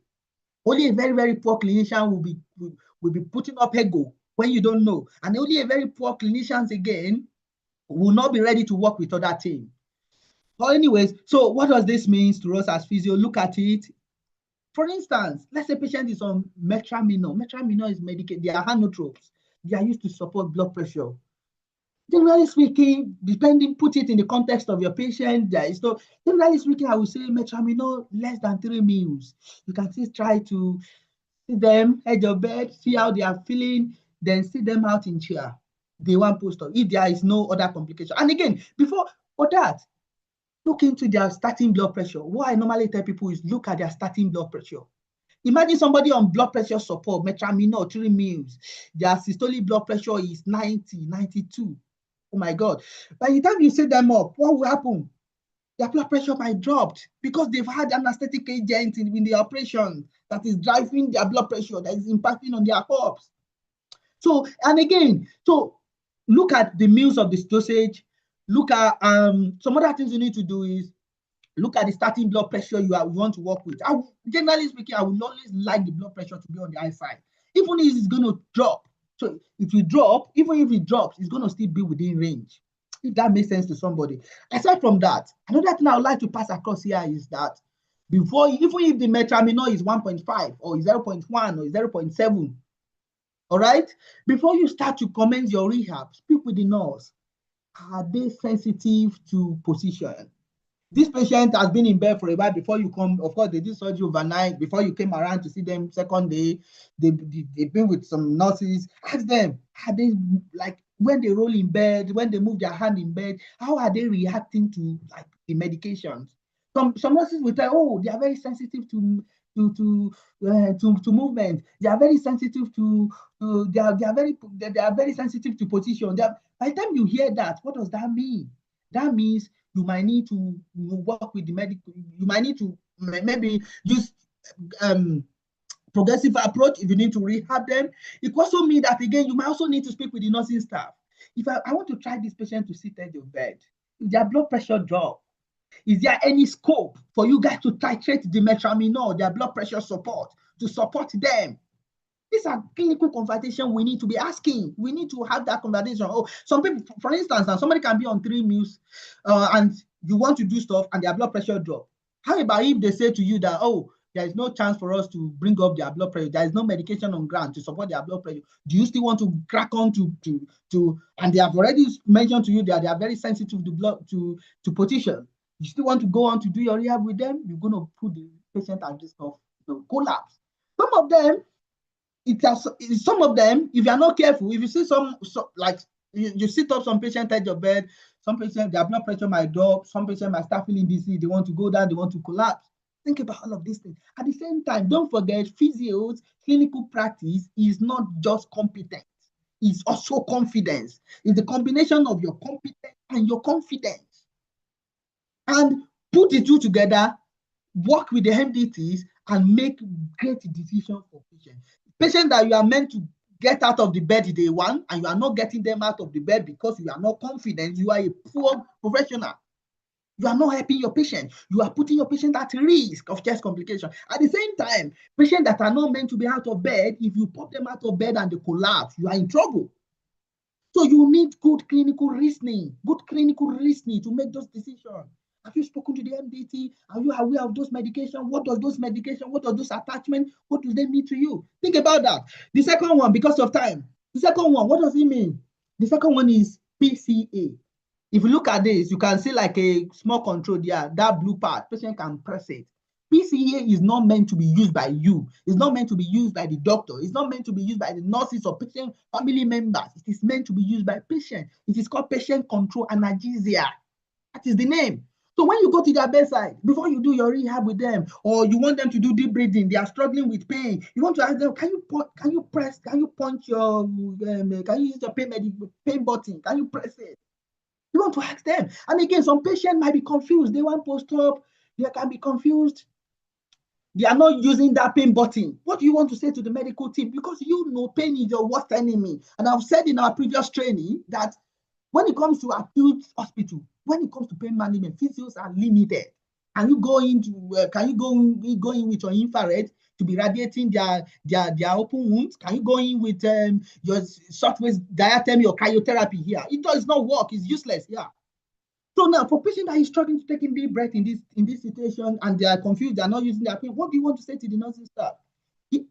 Only a very, very poor clinician will be putting up ego when you don't know. And only a very poor clinicians, again, will not be ready to work with other team. But anyways, so what does this mean to us as physio? Look at it. For instance, let's say patient is on metramino. Metramino is medicated. They are hanotropes. They are used to support blood pressure. Generally speaking, put it in the context of your patient. Generally speaking, I would say metramino less than 3 meals. You can still try to see them at your bed, see how they are feeling, then see them out in chair. Day one post-op, if there is no other complication. And again, for that, look into their starting blood pressure. What I normally tell people is look at their starting blood pressure. Imagine somebody on blood pressure support, metramino, 3 meals. Their systolic blood pressure is 90, 92. Oh my God. By the time you set them up, what will happen? Their blood pressure might drop because they've had anesthetic agent in the operation that is driving their blood pressure, that is impacting on their hearts. So, and again, look at the meals of this dosage. Look at some other things you need to do is look at the starting blood pressure you want to work with. Generally speaking, I would always like the blood pressure to be on the high side, even if it's going to drop. So if you drop, even if it drops, it's going to still be within range. If that makes sense to somebody. Aside from that, another thing I would like to pass across here is that even if the metramino is 1.5 or 0.1 or 0.7, all right, before you start to commence your rehab, speak with the nurse. Are they sensitive to position? This patient has been in bed for a while before you come. Of course, they did surgery overnight. Before you came around to see them second day, they've been with some nurses. Ask them, are they, like, when they roll in bed, when they move their hand in bed, how are they reacting to, like, the medications? Some nurses will tell, oh, they are very sensitive to movement. They are very sensitive they are very sensitive to position. By the time you hear that, what does that mean? That means you might need to work with the medical. You might need to maybe use progressive approach if you need to rehab them. It also means that, again, you might also need to speak with the nursing staff. If I want to try this patient to sit at your bed, if their blood pressure drop, is there any scope for you guys to titrate the metramino, their blood pressure support, to support them? These are clinical conversations we need to be asking. We need to have that conversation. Oh, some people, for instance, somebody can be on 3 meals and you want to do stuff and their blood pressure drop. How about if they say to you that, oh, there is no chance for us to bring up their blood pressure. There is no medication on ground to support their blood pressure. Do you still want to crack on and they have already mentioned to you that they are very sensitive to position. You still want to go on to do your rehab with them? You're going to put the patient at risk of collapse. Some of them, if you are not careful, if you see like you sit up some patient at your bed, some patient, their blood pressure might drop, some patient might start feeling dizzy, they want to go down, they want to collapse. Think about all of these things. At the same time, don't forget, physio's clinical practice is not just competence, it's also confidence. It's the combination of your competence and your confidence. And put the two together, work with the MDTs, and make great decisions for patients. Patients that you are meant to get out of the bed day one, and you are not getting them out of the bed because you are not confident, you are a poor professional. You are not helping your patient. You are putting your patient at risk of chest complication. At the same time, patients that are not meant to be out of bed, if you pop them out of bed and they collapse, you are in trouble. So you need good clinical reasoning to make those decisions. Have you spoken to the MDT? Are you aware of those medications? What does those attachments, what do they mean to you? Think about that. The second one, because of time, what does it mean? The second one is PCA. If you look at this, you can see like a small control there, that blue part, patient can press it. PCA is not meant to be used by you. It's not meant to be used by the doctor. It's not meant to be used by the nurses or patient family members. It is meant to be used by patient. It is called patient control analgesia. That is the name. So when you go to their bedside, before you do your rehab with them, or you want them to do deep breathing, they are struggling with pain. You want to ask them, can you punch your, can you use your pain button? Can you press it? You want to ask them. And again, some patients might be confused. They want post-op. They can be confused. They are not using that pain button. What do you want to say to the medical team? Because you know pain is your worst enemy. And I've said in our previous training that when it comes to acute hospital, when it comes to pain management, physios are limited. Can you go in with your infrared to be radiating their open wounds? Can you go in with your shortwave diathermy or cryotherapy here? It does not work. It's useless. Yeah. So now, for patient that is struggling to take in deep breath in this situation and they are confused, they are not using their pain, what do you want to say to the nursing staff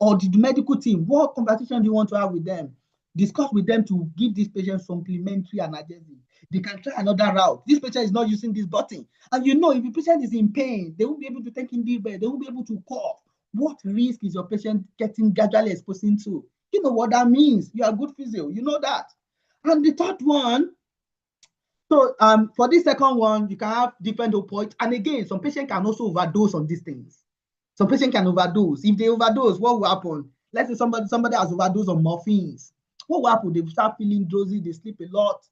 or the medical team? What conversation do you want to have with them? Discuss with them to give this patient supplementary analgesic. They can try another route. This patient is not using this button. And you know, if the patient is in pain, they won't be able to take in deep breath. They won't be able to cough. What risk is your patient getting gradually exposing to? You know what that means. You are a good physio. You know that. And the third one, so for this second one, you can have different opioids. And again, some patients can also overdose on these things. Some patients can overdose. If they overdose, what will happen? Let's say somebody has overdosed on morphines. What will happen? They start feeling drowsy, they sleep a lot,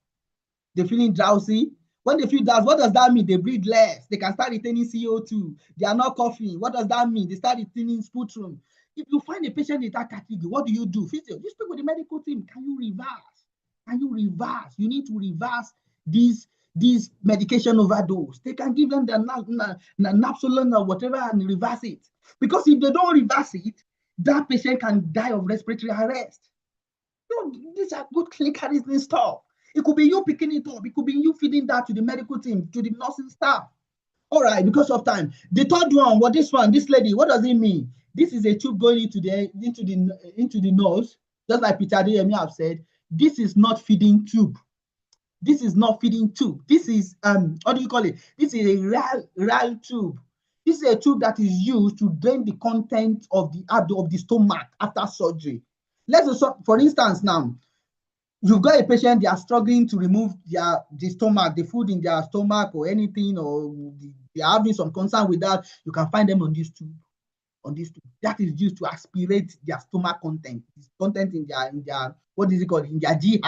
they're feeling drowsy. When they feel that, what does that mean? They breathe less. They can start retaining CO2. They are not coughing. What does that mean? They start retaining sputum. If you find a patient in that category, what do? Physio, you speak with the medical team. Can you reverse? Can you reverse? You need to reverse these medication overdose. They can give them the napsolone or whatever and reverse it. Because if they don't reverse it, that patient can die of respiratory arrest. So these are good clinical reasoning stuff. It could be you picking it up. It could be you feeding that to the medical team, to the nursing staff. All right, because of time. The third one, this lady, what does it mean? This is a tube going into the nose, just like Peter Adeyemi have said. This is not feeding tube. This is not feeding tube. This is what do you call it? This is a real tube. This is a tube that is used to drain the content of the stomach after surgery. Let's say, for instance, now you've got a patient, they are struggling to remove the stomach, the food in their stomach or anything, or they are having some concern with that. You can find them on this tube. That is used to aspirate their stomach content. This content in their what is it called? In their GI.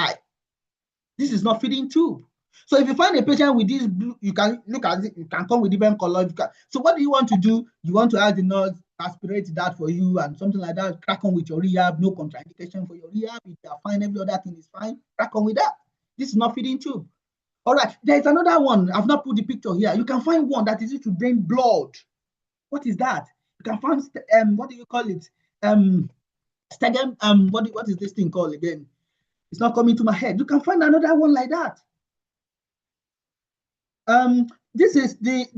This is not feeding tube. So if you find a patient with this blue, you can look at it, you can come with different colors. So what do you want to do? You want to ask the nurse aspirate that for you and something like that, crack on with your rehab, no contraindication for your rehab. If you are fine, every other thing is fine, crack on with that. This is not feeding tube. All right, there's another one. I've not put the picture here. You can find one that is used to drain blood. What is that? You can find, what do you call it? What is this thing called again? It's not coming to my head. You can find another one like that. This is the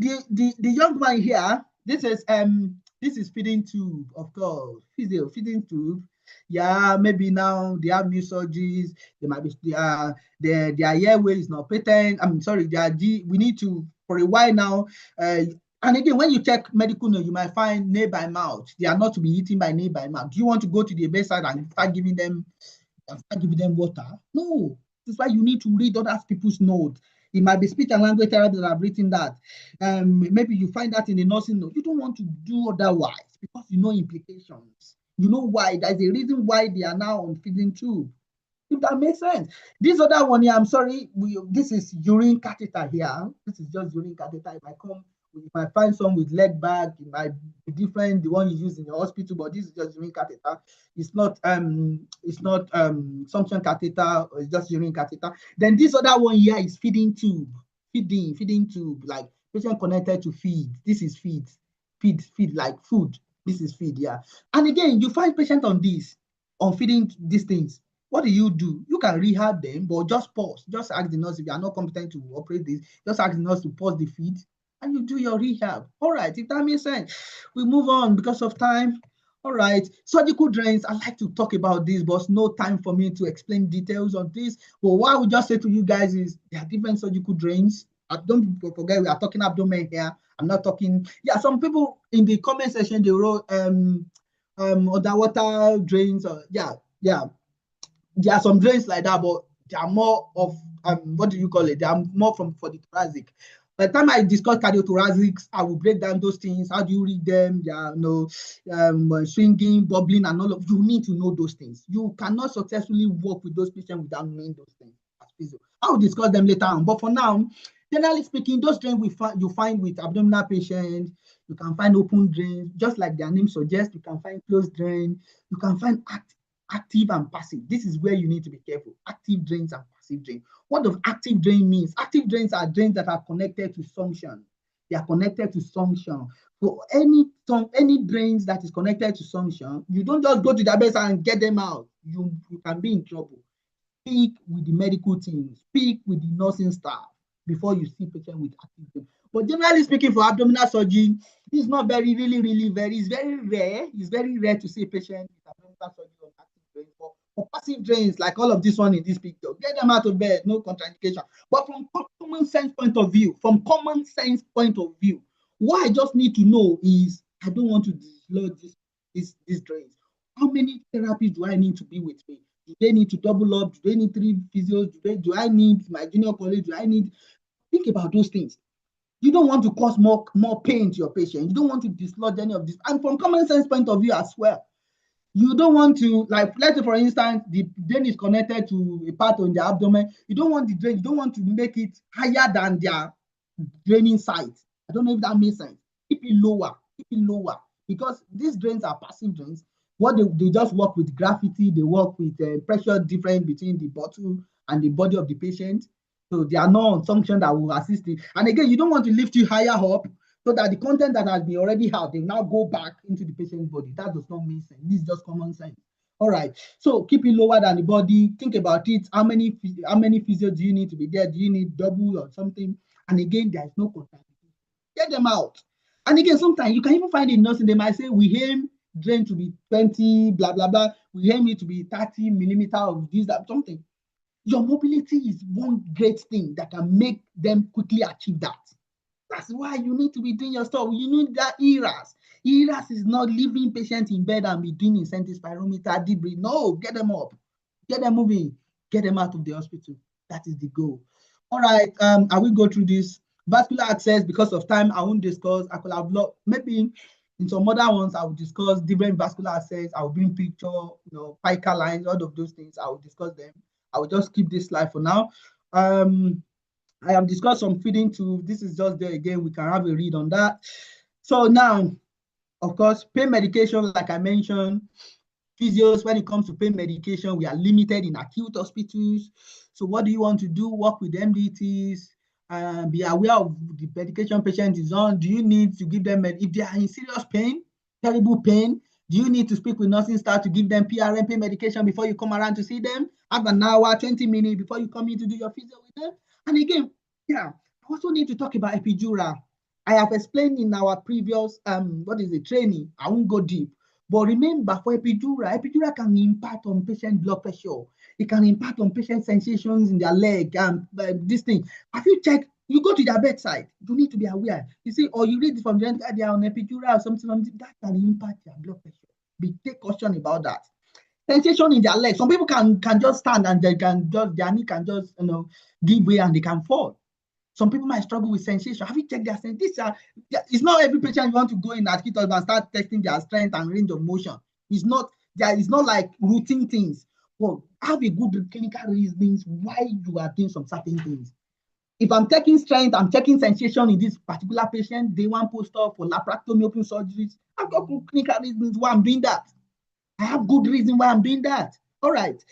young man here. This is feeding tube, of course. Feeding tube. Yeah, maybe now they have new surgeries. They might be their airway is not patent. I'm sorry, we need to for a while now. And again, when you check medical note, you might find nail by mouth. They are not to be eaten by nail by mouth. Do you want to go to the bedside and start giving them water? No. This is why you need to read other people's notes. It might be speech and language therapy that have written that. Maybe you find that in the nursing note. You don't want to do otherwise because you know implications. You know why. There's a reason why they are now on feeding tube. If that makes sense. This other one here, I'm sorry, this is urine catheter here. This is just urine catheter. If I find some with leg bag, it might be different, the one you use in your hospital, but this is just urine catheter. It's not suction catheter, or it's just urine catheter. Then this other one here is feeding tube. Feeding tube, like patient connected to feed. This is feed like food. This is feed, yeah. And again, you find patient on feeding these things. What do? You can rehab them, but just pause. Just ask the nurse if you are not competent to operate this. Just ask the nurse to pause the feed, and you do your rehab. All right, if that makes sense. We move on because of time. All right, surgical drains. I like to talk about this, but no time for me to explain details on this. But what I would just say to you guys is there are different surgical drains. don't forget we are talking abdomen here. I'm not talking. Yeah, some people in the comment section they wrote underwater drains. Yeah. There are some drains like that, but they are more of what do you call it? They are more for the thoracic. By the time I discuss cardiothoracics, I will break down those things. How do you read them? They are swinging, bubbling, and all of you need to know those things. You cannot successfully work with those patients without knowing those things. I will discuss them later on. But for now, generally speaking, those drains you find with abdominal patients. You can find open drains, just like their name suggests. You can find closed drain. You can find active and passive. This is where you need to be careful. Active drains and passive drains. What does active drain means? Active drains are drains that are connected to suction. They are connected to suction. For any drains that is connected to suction, you don't just go to the bedside and get them out. You can be in trouble. Speak with the medical team. Speak with the nursing staff before you see patient with active drain. But generally speaking, for abdominal surgery, it's not very, it's very rare. It's very rare to see a patient with abdominal surgery on active drain. For passive drains, like all of this one in this picture, get them out of bed, no contraindication. But from common sense point of view, what I just need to know is I don't want to dislodge these drains. How many therapies do I need to be with me? Do they need to double up? Do they need 3 physios? Do I need my junior colleague? Think about those things. You don't want to cause more pain to your patient. You don't want to dislodge any of this. And from common sense point of view as well, you don't want to, like, let's say for instance, the drain is connected to a part on the abdomen. You don't want the drain, you don't want to make it higher than their draining site. I don't know if that makes sense. Keep it lower, because these drains are passive drains. What they just work with gravity, they work with pressure difference between the bottle and the body of the patient. So they are not on function that will assist it. And again, you don't want to lift you higher up so that the content that has been already had, they now go back into the patient's body. That does not make sense. This is just common sense. All right. So keep it lower than the body. Think about it. How many physios do you need to be there? Do you need double or something? And again, there is no contact. Get them out. And again, sometimes you can even find a nurse and they might say, we aim drain to be 20, blah, blah, blah. We aim it to be 30 millimeter of this, that, something. Your mobility is one great thing that can make them quickly achieve that. That's why you need to be doing your stuff. You need that ERAS. ERAS is not leaving patients in bed and be doing incentive spirometer, deep breath. No, get them up, get them moving, get them out of the hospital. That is the goal. All right, I will go through this. Vascular access, because of time, I won't discuss. I could have maybe in some other ones, I will discuss different vascular access. I will bring picture, pica lines, all of those things. I will discuss them. I will just keep this slide for now. I have discussed some feeding tube. This is just there again. We can have a read on that. So now, of course, pain medication, like I mentioned, physios, when it comes to pain medication, we are limited in acute hospitals. So what do you want to do? Work with MDTs, be aware of the medication patient is on. Do you need to give them, if they are in serious pain, terrible pain, do you need to speak with nursing staff to give them PRN pain medication before you come around to see them? Have an hour, 20 minutes before you come in to do your physio with them? And again, I also need to talk about epidural. I have explained in our previous, training. I won't go deep. But remember, for epidural can impact on patient blood pressure. It can impact on patient sensations in their leg and this thing. Have you checked? You go to their bedside, you need to be aware. You see, or you read it from the they are on epidural or something, that can impact their blood pressure. Take caution about that. Sensation in their leg. Some people can just stand and their knee can just give way and they can fall. Some people might struggle with sensation. Have you checked their sensation? It's not every patient you want to go in at Acute and start testing their strength and range of motion. It's not like routine things. But have a good clinical reasons why you are doing some certain things. If I'm checking strength, I'm checking sensation in this particular patient, day one post-op for laparotomy open surgeries. I've got clinical reasons why I'm doing that. I have good reason why I'm doing that. All right.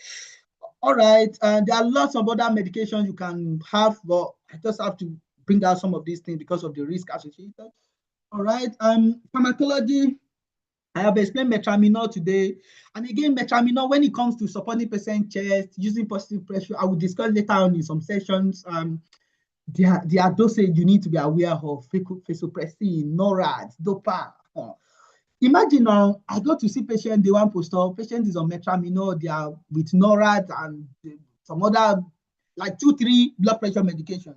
There are lots of other medications you can have, but I just have to bring out some of these things because of the risk associated. All right. Pharmacology. I have explained metronidazole today. And again, metronidazole, when it comes to supporting patient chest, using positive pressure, I will discuss later on in some sessions. Their dosage you need to be aware of, vasopressin, NORAD, DOPA. Imagine now, I go to see patient, they want post-op, patient is on metronidazole, they are with NORAD and some other, like 2-3 blood pressure medications.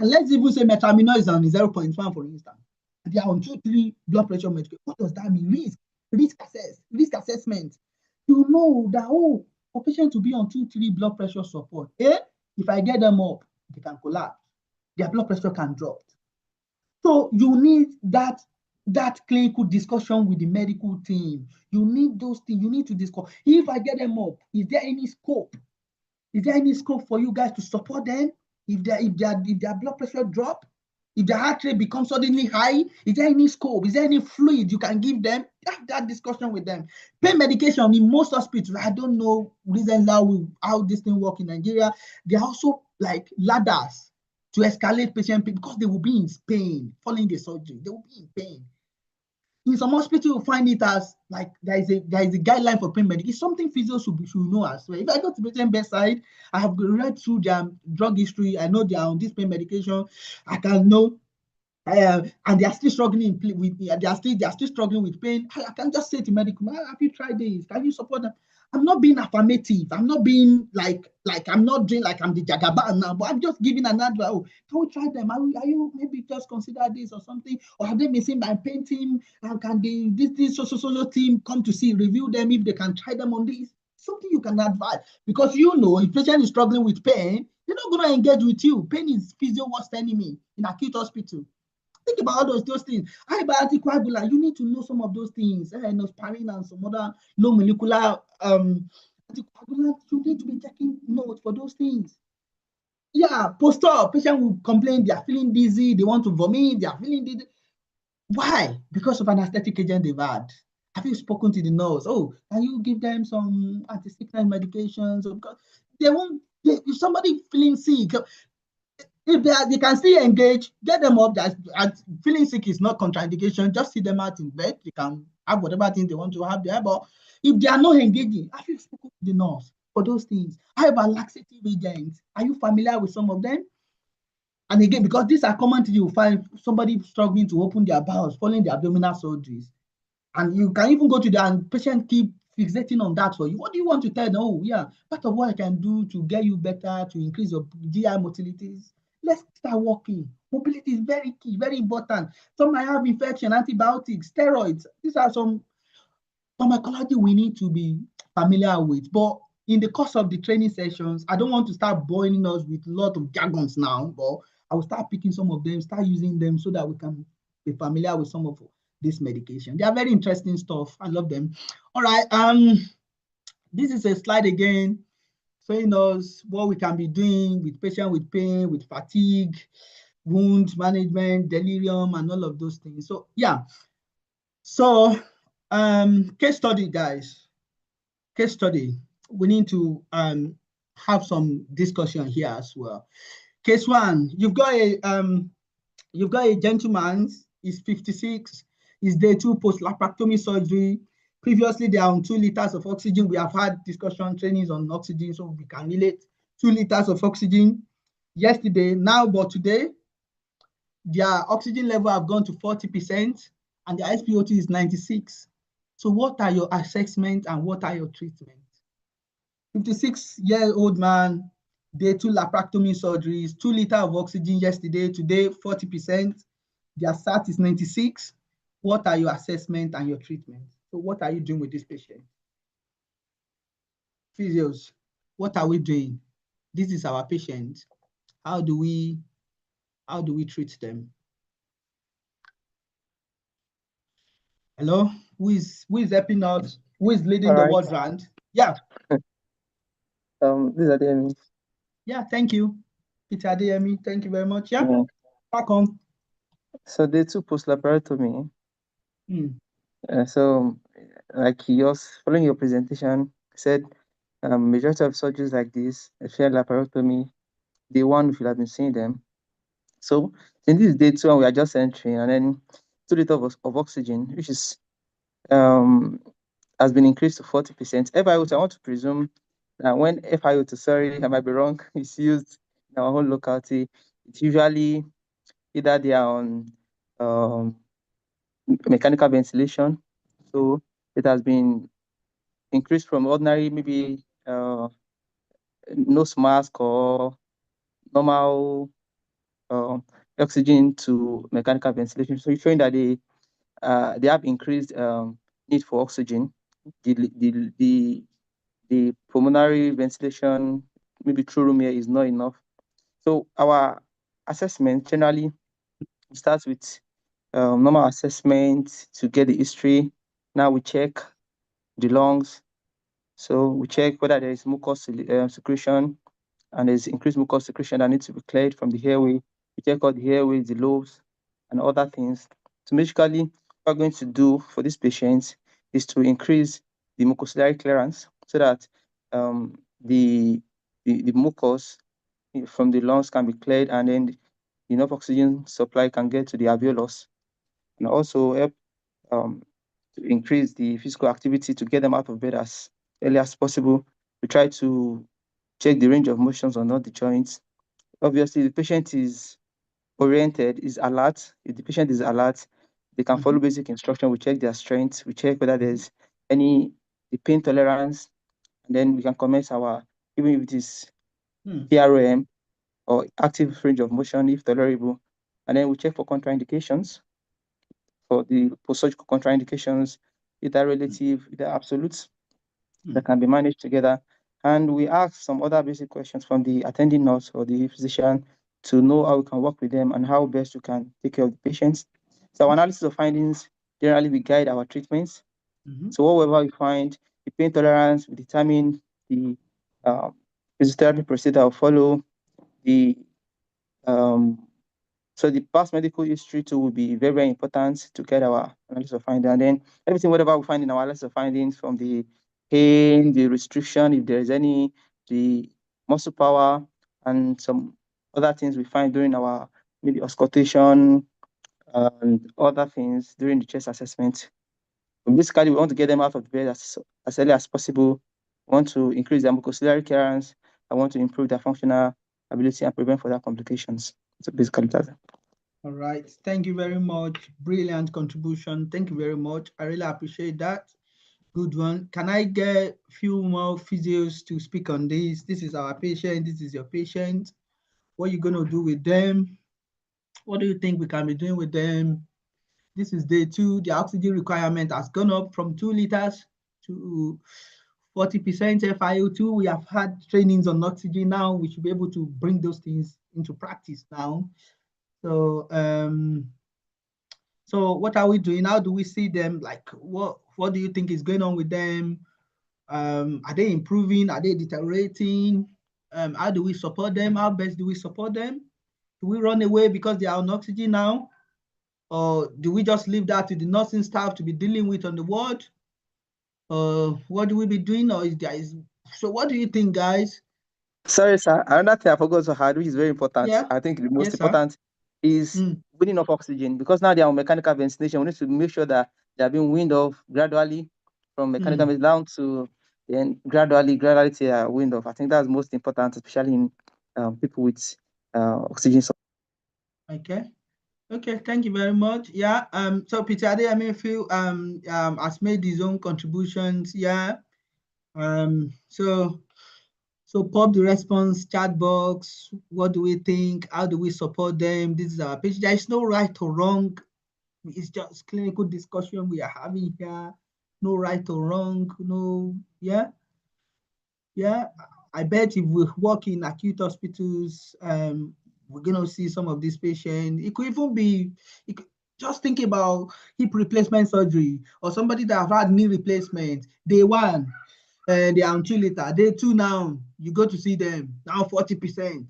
And let's even say metramino is on 0.1, for instance. They are on 2-3 blood pressure medication. What does that mean? Risk assessment. You know that, oh, for patients to be on 2-3 blood pressure support, if I get them up, they can collapse. Their blood pressure can drop. So you need that clinical discussion with the medical team. You need those things. You need to discuss. If I get them up, is there any scope? Is there any scope for you guys to support them? If their blood pressure drop, if their heart rate becomes suddenly high, is there any scope? Is there any fluid you can give them? Have that discussion with them. Pain medication in most hospitals, I don't know recently how this thing works in Nigeria. There are also like ladders to escalate patient pain because they will be in pain following the surgery. They will be in pain. In some hospitals, you find it as like there is a guideline for pain medication. It's something physios should know as well. If I go to patient bedside, I have read through their drug history. I know they are on this pain medication. I can know, and they are still struggling with. They are still struggling with pain. I can just say to medical, have you tried this? Can you support them? I'm not being affirmative. I'm not being like I'm not doing like I'm the Jagaban now, but I'm just giving an advice. Oh, can we try them? Are you maybe just consider this or something? Or have they been seen by pain team? And can this so team come to see, review them if they can try them on this? Something you can advise, because you know if patient is struggling with pain, they're not going to engage with you. Pain is physio worst enemy in acute hospital. Think about all those things. How about anticoagulant? You need to know some of those things. Nosporin and some other low molecular anticoagulant. You need to be taking note for those things. Yeah, post-op, patient will complain they are feeling dizzy, they want to vomit, they are feeling dizzy. Why? Because of an anesthetic agent they've had. Have you spoken to the nurse? Oh, can you give them some anti-sickness medications? Because they won't. If somebody feeling sick, if they can still engage, get them up. That feeling sick is not contraindication. Just sit them out in bed. They can have whatever thing they want to have there. But if they are not engaging, have you spoken to the nurse for those things? How about laxative agents? Are you familiar with some of them? And again, because these are common to you, find somebody struggling to open their bowels following the abdominal surgeries. And you can even go to the patient keep fixating on that for you. What do you want to tell them? Oh, yeah, part of what I can do to get you better, to increase your GI motilities. Let's start walking. Mobility is very key, very important. Some might have infection, antibiotics, steroids. These are some pharmacology we need to be familiar with. But in the course of the training sessions, I don't want to start boiling us with a lot of jargons now, but I will start picking some of them, start using them so that we can be familiar with some of this medication. They are very interesting stuff. I love them. All right. This is a slide again showing us what we can be doing with patients with pain, with fatigue, wound management, delirium, and all of those things. So yeah. So case study, guys. Case study. We need to have some discussion here as well. Case one, you've got a gentleman, he's 56, he's day 2 post-laparectomy surgery. Previously, they are on 2 liters of oxygen. We have had discussion trainings on oxygen, so we can relate 2 liters of oxygen yesterday. Now, but today, their oxygen level have gone to 40% and their SpO2 is 96. So what are your assessments and what are your treatments? 56-year-old man, day 2 laparectomy surgeries, 2 liters of oxygen yesterday, today 40%. Their SAT is 96. What are your assessment and your treatment? So what are you doing with this patient? Physios, what are we doing? This is our patient. How do we treat them? Hello, who is helping us? Who is leading the word round? Yeah. This is Ademi. Yeah, thank you. Peter Ademi, thank you very much. Yeah. Back on. So day 2 post-laparectomy. So like yours, following your presentation, said majority of surgeries like this, especially laparectomy, day 1 we should have been seeing them. So in this day 2, and we are just entering, and then 2 liters of oxygen, which is has been increased to 40%. FiO2, I want to presume that when FiO2, sorry, I might be wrong, is used in our whole locality, it's usually either they are on mechanical ventilation. So it has been increased from ordinary, maybe nose mask or normal oxygen to mechanical ventilation. So showing that they have increased need for oxygen. The pulmonary ventilation, maybe through room air, is not enough. So our assessment generally starts with normal assessment to get the history. Now we check the lungs. So we check whether there is mucus secretion, and there's increased mucus secretion that needs to be cleared from the airway. We check out the airways, the lobes, and other things. So basically, what we're going to do for these patients is to increase the mucociliary clearance so that the mucus from the lungs can be cleared, and then enough oxygen supply can get to the alveolus, and also help to increase the physical activity to get them out of bed as early as possible. We try to check the range of motions on all the joints. Obviously, the patient is oriented, is alert. If the patient is alert, they can follow basic instruction. We check their strength. We check whether there's the pain tolerance, and then we can commence even if it is PROM or active range of motion if tolerable. And then we check for contraindications, for the post-surgical contraindications, either relative, either absolute, that can be managed together. And we ask some other basic questions from the attending nurse or the physician to know how we can work with them and how best we can take care of the patients. So our analysis of findings, generally we guide our treatments. So whatever we find, the pain tolerance, we determine the physiotherapy procedure that will follow. So the past medical history too will be very, very important to get our analysis of findings. And then everything, whatever we find in our analysis of findings, from the pain, the restriction, if there is any, the muscle power, and some other things we find during our maybe auscultation and other things during the chest assessment. But basically, we want to get them out of bed as early as possible. We want to increase their mucociliary clearance. I want to improve their functional ability and prevent further complications. So basically that's it. All right. Thank you very much. Brilliant contribution. Thank you very much. I really appreciate that. Good one. Can I get a few more physios to speak on this? This is our patient. This is your patient. What are you going to do with them? What do you think we can be doing with them? This is day 2. The oxygen requirement has gone up from 2 liters to 40% FiO2. We have had trainings on oxygen now. We should be able to bring those things into practice now. So, so what are we doing? How do we see them? Like, what do you think is going on with them? Are they improving? Are they deteriorating? How do we support them? How best do we support them? Do we run away because they are on oxygen now? Or do we just leave that to the nursing staff to be dealing with on the ward? What do we be doing? Or is there so what do you think, guys? Sorry, sir. Another thing I forgot to add, which is very important. Yeah. I think the most Yes, important is weaning off oxygen, because now they are on mechanical ventilation. We need to make sure that they are being weaned off gradually from mechanical ventilation down to then gradually to weaned off. I think that's most important, especially in people with oxygen. Okay. Okay, thank you very much. Yeah. So Peter Adeyamefu has made his own contributions. Yeah. So pop the response chat box. What do we think? How do we support them? This is our page. There is no right or wrong. It's just clinical discussion we are having here. No right or wrong. No. Yeah. Yeah. I bet if we work in acute hospitals, we're gonna see some of these patients. It could even be, just think about hip replacement surgery or somebody that have had knee replacement. Day 1, they are on 2 liter. Day 2 now, you go to see them, now 40%.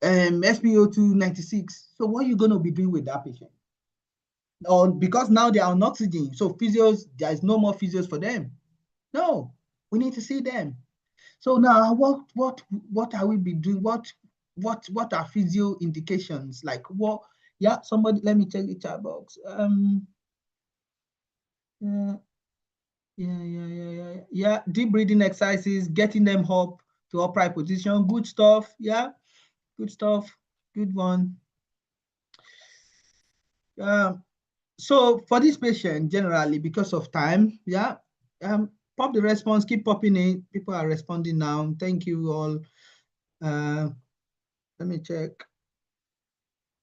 SpO2 96. So what are you gonna be doing with that patient? Or because now they are on oxygen, so physios, there is no more physios for them. No, we need to see them. So now, what are we be doing? What are physio indications? Like what? Yeah, somebody, let me check the chat box. Yeah. Deep breathing exercises, getting them up to upright position. Good stuff. Yeah, good stuff. Good one. So for this patient, generally, because of time, yeah, pop the response, keep popping in. People are responding now. Thank you all. Let me check.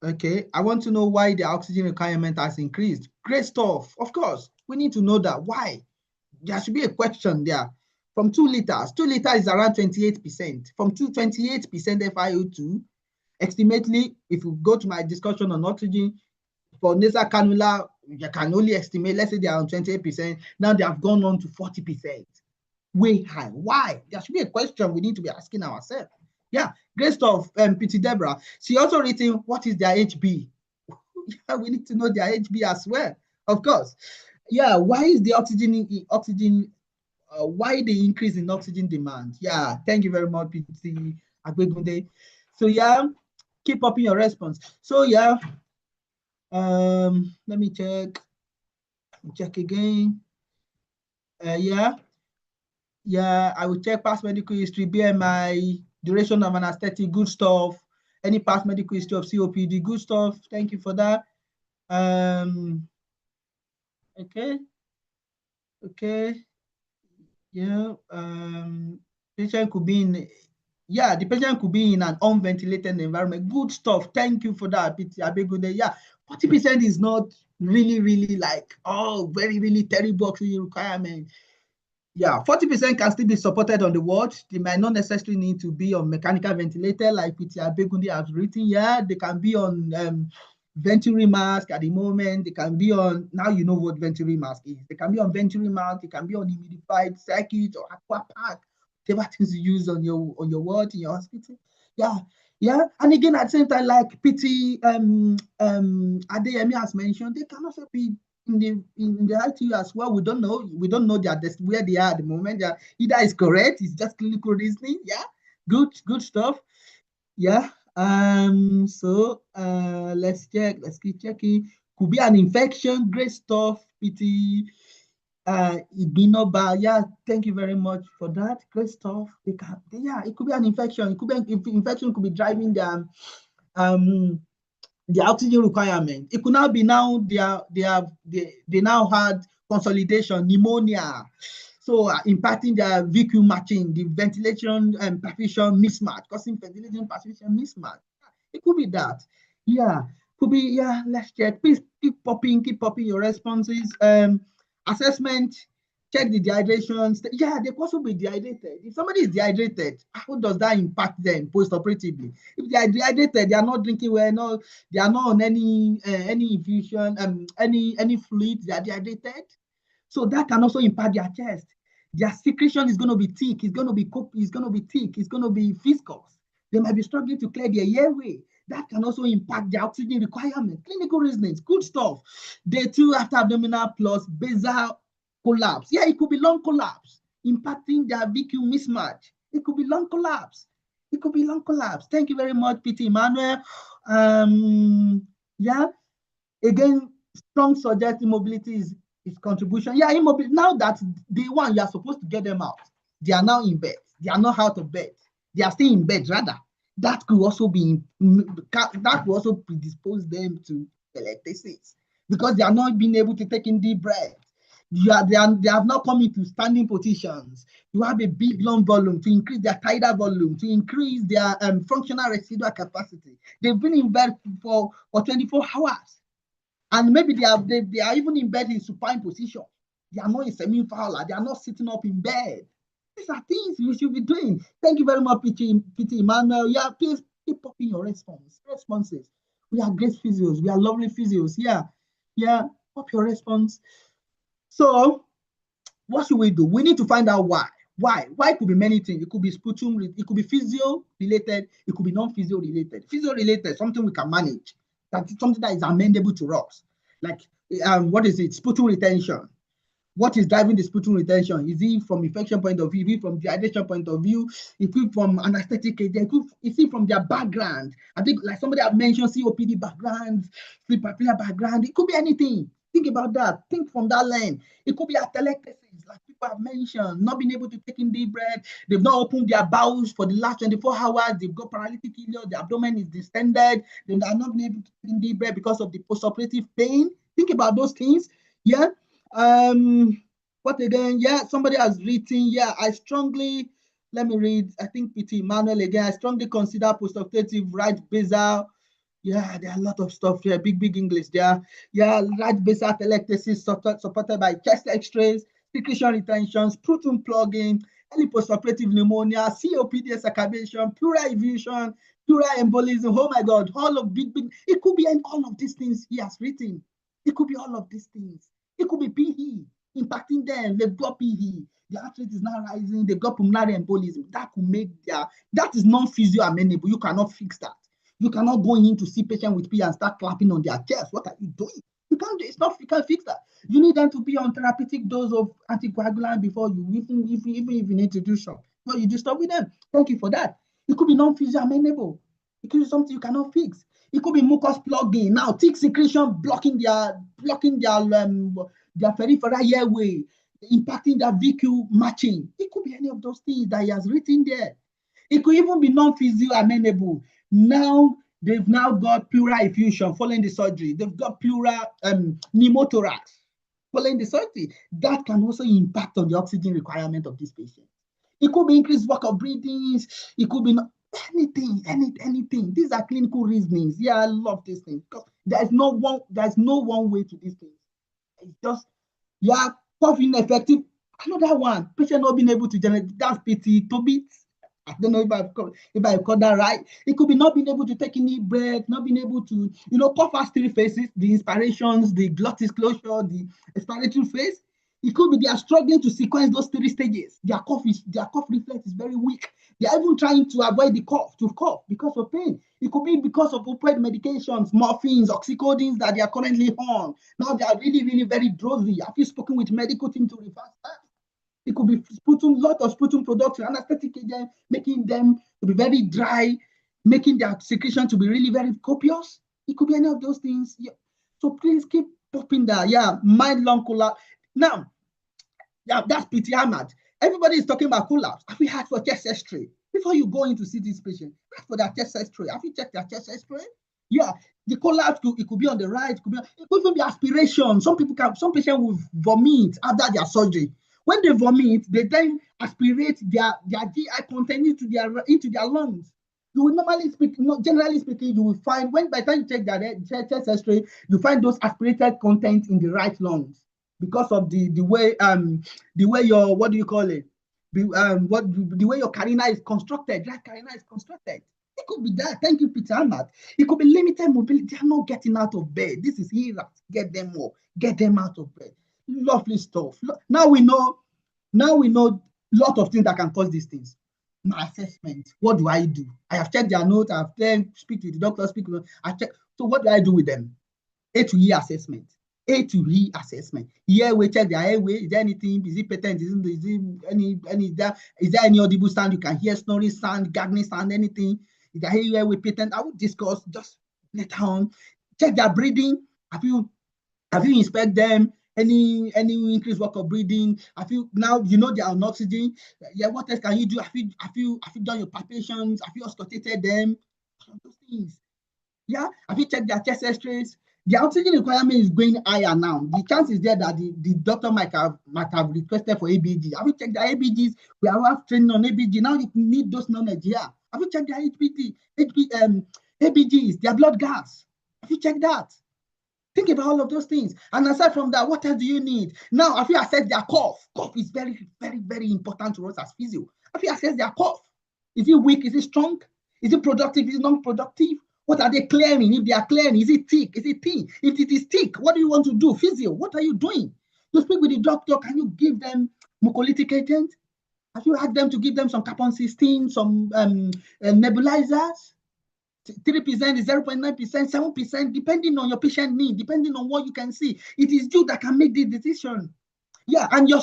Okay, I want to know why the oxygen requirement has increased. Great stuff. Of course, we need to know that. Why? There should be a question there. From 2 liters, 2 liters is around 28%. From 28% FiO2, estimately, if you go to my discussion on oxygen, for nasal cannula, you can only estimate, let's say they are on 28%. Now they have gone on to 40%. Way high. Why? There should be a question we need to be asking ourselves. Yeah, great stuff, PT Deborah. She also written, what is their HB? Yeah, we need to know their HB as well, of course. Yeah, why is the why the increase in oxygen demand? Yeah, thank you very much, PT Agbegunde. So yeah, keep up in your response. So yeah, let me check again. Yeah, I will check past medical history, BMI, duration of anesthetic, good stuff. Any past medical history of COPD, good stuff. Thank you for that. Okay. Yeah. Patient could be in, yeah, the patient could be in an unventilated environment. Good stuff. Thank you for that, PT Abegude. Yeah, 40% is not really like, oh, really terrible oxygen requirement. Yeah, 40% can still be supported on the ward. They might not necessarily need to be on mechanical ventilator like PT Abegundi has written. Yeah, they can be on venturi mask at the moment. They can be on, now you know what venturi mask is. They can be on venturi mask. They can be on humidified circuit or aqua pack, whatever things you use on your ward in your hospital. Yeah. And again, at the same time, like PT Adeyemi has mentioned, they can also be in the ITU as well. We don't know where they are at the moment. Yeah, either is correct, it's just clinical reasoning. Yeah, good stuff. Yeah. So let's keep checking. Could be an infection. Great stuff, PT Ibinoba. Yeah, thank you very much for that. Great stuff. It could be an infection. It could be infection could be driving the oxygen requirement. It could now be they now had consolidation, pneumonia, so impacting their VQ matching, the ventilation and perfusion mismatch, causing ventilation perfusion mismatch. It could be that. Yeah, could be. Yeah, let's check. Please keep popping your responses. Assessment. Check the dehydration. Yeah, they could also be dehydrated. If somebody is dehydrated, how does that impact them post-operatively? If they are dehydrated, they are not drinking well, no, they are not on any infusion, any fluid, they are dehydrated. So that can also impact their chest. Their secretion is going to be thick, it's going to be thick, it's going to be viscous. They might be struggling to clear their airway. That can also impact their oxygen requirement. Clinical reasonings, good stuff. Day 2 after abdominal plus basal collapse. Yeah, it could be lung collapse, impacting their VQ mismatch. It could be lung collapse. Thank you very much, PT Emmanuel. Yeah, again, strong suggest immobility is contribution. Yeah, immobility. Now that the one you are supposed to get them out, they are now in bed. They are not out of bed. They are still in bed, rather. That could also predispose them to electrolysis because they are not being able to take in deep breath. They have not come into standing positions. You have a big lung volume to increase their tidal volume, to increase their functional residual capacity. They've been in bed for 24 hours. And maybe they are even in bed in supine position. They are not in semi-fowler. They are not sitting up in bed. These are things you should be doing. Thank you very much, PT Emmanuel. Yeah, please keep popping your responses. We are great physios. We are lovely physios. Yeah, pop your response. So, what should we do? We need to find out why. Why could be many things. It could be sputum, it could be physio related, it could be non-physio related. Physio related, something we can manage. That's something that is amendable to us. Like what is it? Sputum retention. What is driving the sputum retention? Is it from infection point of view? Is it from dehydration point of view? Is it from anesthetic? Is it from their background? I think like somebody have mentioned COPD background, sleep apnea background. It could be anything. Think about that. Think from that lane. It could be atelectasis, like people have mentioned, not being able to take in deep breath. They've not opened their bowels for the last 24 hours. They've got paralytic ileus. The abdomen is distended. They are not being able to take in deep breath because of the postoperative pain. Think about those things. Yeah. What again? Yeah, somebody has written. Yeah, let me read. I think PT Emmanuel again. I strongly consider postoperative right basal. Yeah, there are a lot of stuff here. Big English. There, yeah, large basal atelectasis supported by chest X-rays, secretion retention, sputum plugging, early postoperative pneumonia, COPD exacerbation, pleural effusion, pleural embolism. Oh my God, all of big. It could be all of these things he has written. It could be all of these things. It could be PE impacting them. They've got PE. The heart rate is now rising. They've got pulmonary embolism. That could make that is non-physio amenable. You cannot fix that. You cannot go in to see patient with P and start clapping on their chest. What are you doing? You can't do it's not you can't fix that. You need them to be on therapeutic dose of anticoagulant before you even if you need to do so. Well, you do stop with them. Thank you for that. It could be non-physio amenable. It could be something you cannot fix. It could be mucus plugging. Now, thick secretion blocking their peripheral airway, impacting their VQ matching. It could be any of those things that he has written there. It could even be non-physio amenable. Now, they've now got pleural effusion following the surgery. They've got pleural pneumothorax following the surgery. That can also impact on the oxygen requirement of this patient. It could be increased work of breathing. It could be anything. These are clinical reasonings. Yeah, I love these things. There's no one way to these things. It's just, yeah, cough ineffective. Another one, patient not being able to generate, that's PT, Toby. I don't know if I call that right. It could be not being able to take any breath, not being able to, cough has three phases, the inspirations, the glottis closure, the expiratory phase. It could be they are struggling to sequence those three stages. Their cough reflex is very weak. They are even trying to avoid the cough because of pain. It could be because of opioid medications, morphines, oxycodines that they are currently on. Now they are really, really very drowsy. Have you spoken with medical team to reverse that? It could be lot of sputum production, anesthetic agent, making them to be very dry, making their secretion to be really very copious. It could be any of those things. Yeah. So please keep popping that. Yeah, mind lung collapse. Now, yeah, that's PT Ahmad. Everybody is talking about collapse. Have you had for chest X-ray? Before you go in to see this patient, ask for their chest X-ray. Have you checked their chest X-ray? Yeah, the collapse it could be on the right, it could even be aspiration. Some patients will vomit after their surgery. When they vomit, they then aspirate their GI content into their lungs. You will generally speaking, you will find by the time you check their chest X-ray, you find those aspirated content in the right lungs because of the way your what do you call it? The way your carina is constructed, right carina is constructed. It could be that. Thank you, Peter Ahmad. It could be limited mobility. They are not getting out of bed. This is ERAS. Get them more. Get them out of bed. Lovely stuff. Now we know a lot of things that can cause these things. My assessment. What do I do? I have checked their notes. I have then speak to the doctor. I check. So what do I do with them? A to E assessment. A to E assessment. Here we check their airway. Is there anything? Is it patent? Is there any audible sound? You can hear snoring sound, gagging sound, anything. Is there any airway patent? I will discuss just later on. Check their breathing. Have you inspect them? Any increased work of breathing? Now they are on oxygen. Yeah, what else can you do? Have you done your palpations? Have you auscultated them? All of those things. Yeah, have you checked their chest X-rays? The oxygen requirement is going higher now. The chance is there that the doctor might have requested for ABG. Have you checked their ABGs? We are training on ABG. Now you need those knowledge here. Have you checked their ABGs, their blood gas? Have you checked that? Think about all of those things. And aside from that, what else do you need? Now, have you assessed their cough? Cough is very, very, very important to us as physio. Have you assessed their cough? Is it weak? Is it strong? Is it productive? Is it non-productive? What are they clearing? If they are clearing, is it thick? Is it thin? If it is thick, what do you want to do? Physio, what are you doing? You speak with the doctor. Can you give them mucolytic agent? Have you asked them to give them some carbon 16, some nebulizers? 3% is 0.9%, 7%, depending on your patient need, depending on what you can see. It is you that can make the decision. Yeah, and your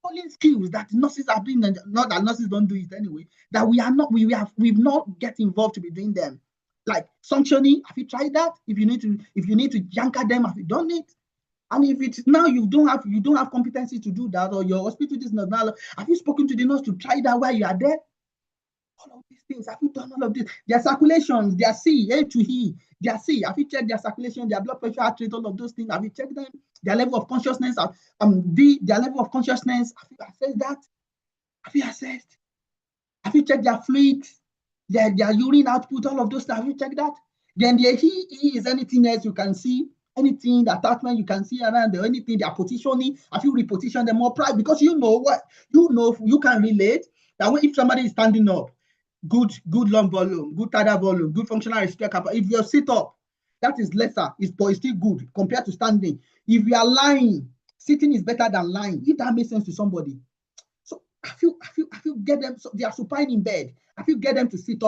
calling skills that nurses are doing, not that nurses don't do it anyway, that we've not get involved to be doing them. Like suctioning, have you tried that? If you need to yanker them, have you done it? And if it's now you don't have competency to do that, or your hospital is not now, have you spoken to the nurse to try that while you are there? All of these things, have you done all of this? Their circulations, their C, A to E, their C, have you checked their circulation, their blood pressure, heart rate, all of those things? Have you checked them? Their level of consciousness, their level of consciousness, have you assessed that? Have you assessed? Have you checked their fluids, their urine output, all of those things? Have you checked that? Then the he is anything else you can see, anything, the attachment you can see around, or anything they are positioning. Have you reposition them more pride? Because you know what, you can relate that if somebody is standing up, good lung volume, good tidal volume, good functional respiratory capacity. If you sit up, that is lesser, but it's still good compared to standing. If you are lying, sitting is better than lying. If that makes sense to somebody. So I feel get them, so they are supine in bed. I feel get them to sit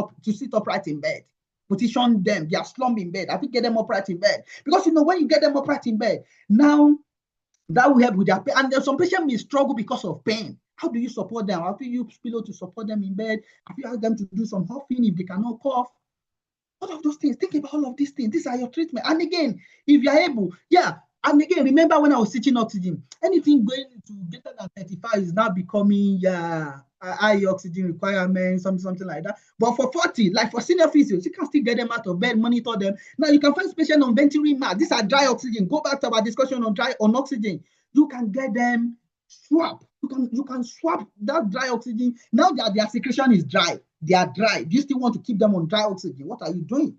upright in bed. Position them, they are slump in bed. I feel get them upright in bed. Because when you get them upright in bed, now that will help with their pain. And then some patients may struggle because of pain. How do you support them? How do you use pillow to support them in bed? Have you asked them to do some huffing if they cannot cough? All of those things. Think about all of these things. These are your treatment. And again, if you're able, and again, remember when I was teaching oxygen, anything going to greater than 35 is now becoming high oxygen requirements, something like that. But for 40, like for senior physios, you can still get them out of bed, monitor them. Now you can find patients on ventilating mat. These are dry oxygen. Go back to our discussion on oxygen. You can get them swap. You can swap that dry oxygen. Now that their secretion is dry, they are dry. Do you still want to keep them on dry oxygen? What are you doing?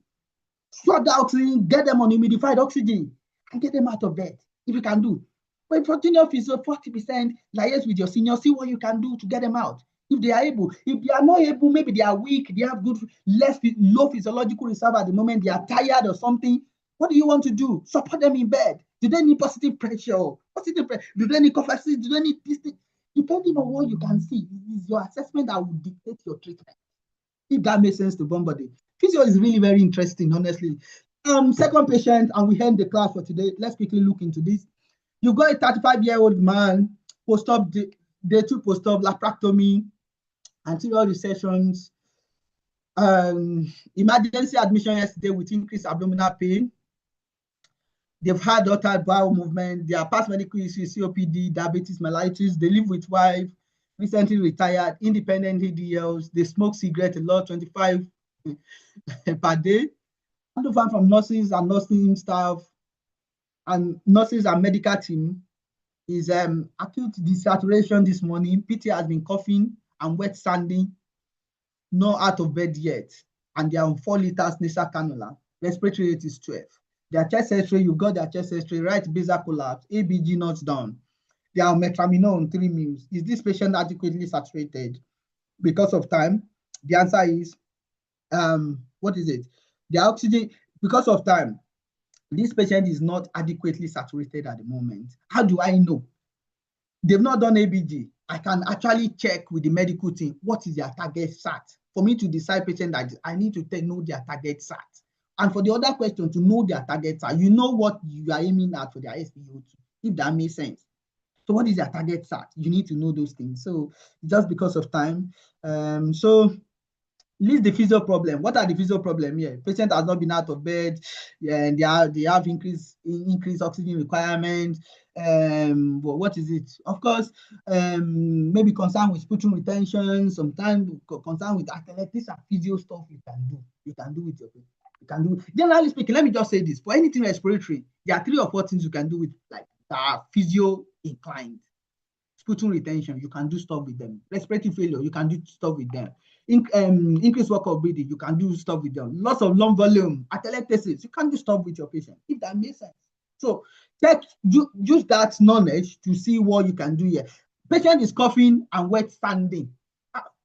Swap the oxygen, get them on humidified oxygen, and get them out of bed if you can do. But for junior physio, 40%, liaise with your senior, see what you can do to get them out. If they are able, if they are not able, maybe they are weak, they have low physiological reserve at the moment, they are tired or something. What do you want to do? Support them in bed. Do they need positive pressure? Do they need cough assist? Do they need this thing? Depending on what you can see, it is your assessment that will dictate your treatment. If that makes sense to somebody. Physio is really very interesting, honestly. Second patient, and we end the class for today. Let's quickly look into this. You've got a 35-year-old man, post-op, day 2 post-op, laparectomy, anterior recessions, emergency admission yesterday with increased abdominal pain. They've had altered bowel movement. Their past medical issues, COPD, diabetes mellitus. They live with wife, recently retired, independent ADLs. They smoke cigarette a lot, 25 per day. Handover from nurses and nursing staff and nurses and medical team is acute desaturation this morning. PT has been coughing and wet standing, not out of bed yet, and they are on 4 liters nasal cannula. Respiratory rate is 12. Their chest X-ray, you got their chest X-ray, right basal collapse, ABG not down. They are on metramino on 3 mils. Is this patient adequately saturated? Because of time, the answer is, what is it? The oxygen, because of time, this patient is not adequately saturated at the moment. How do I know? They've not done ABG. I can actually check with the medical team what is their target SAT. For me to decide patient that I need to know their target SAT. And for the other question, to know their target SAT, you know what you are aiming at for their SpO2, if that makes sense. So what is their target SAT? You need to know those things. So just because of time. So list the physio problem. What are the physio problem here? Patient has not been out of bed, and they have increased oxygen requirement. What is it? Of course, maybe concern with sputum retention, sometimes concern with athletics. These are physio stuff you can do. You can do with your patient. You can do. Generally speaking, let me just say this: for anything respiratory, there are 3 or 4 things you can do with physio inclined. Sputum retention, you can do stuff with them. Respiratory failure, you can do stuff with them. Increased work of breathing, you can do stuff with them. Loss of lung volume, atelectasis, you can do stuff with your patient, if that makes sense. So use that knowledge to see what you can do here. Patient is coughing and wet standing.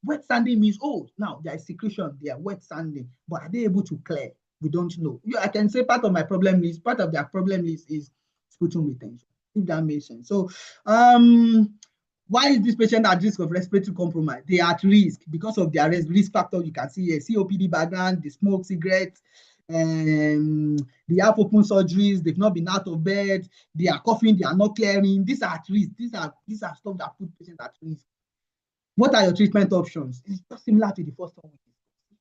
Wet standing means, now there is secretion, they are wet standing, but are they able to clear? We don't know. I can say part of their problem list is sputum retention, if that makes sense. So why is this patient at risk of respiratory compromise? They are at risk because of their risk factor. You can see here, COPD background, they smoke cigarettes, they have open surgeries, they've not been out of bed, they are coughing, they are not clearing. These are at risk. These are stuff that put patients at risk. What are your treatment options? It's just similar to the first one.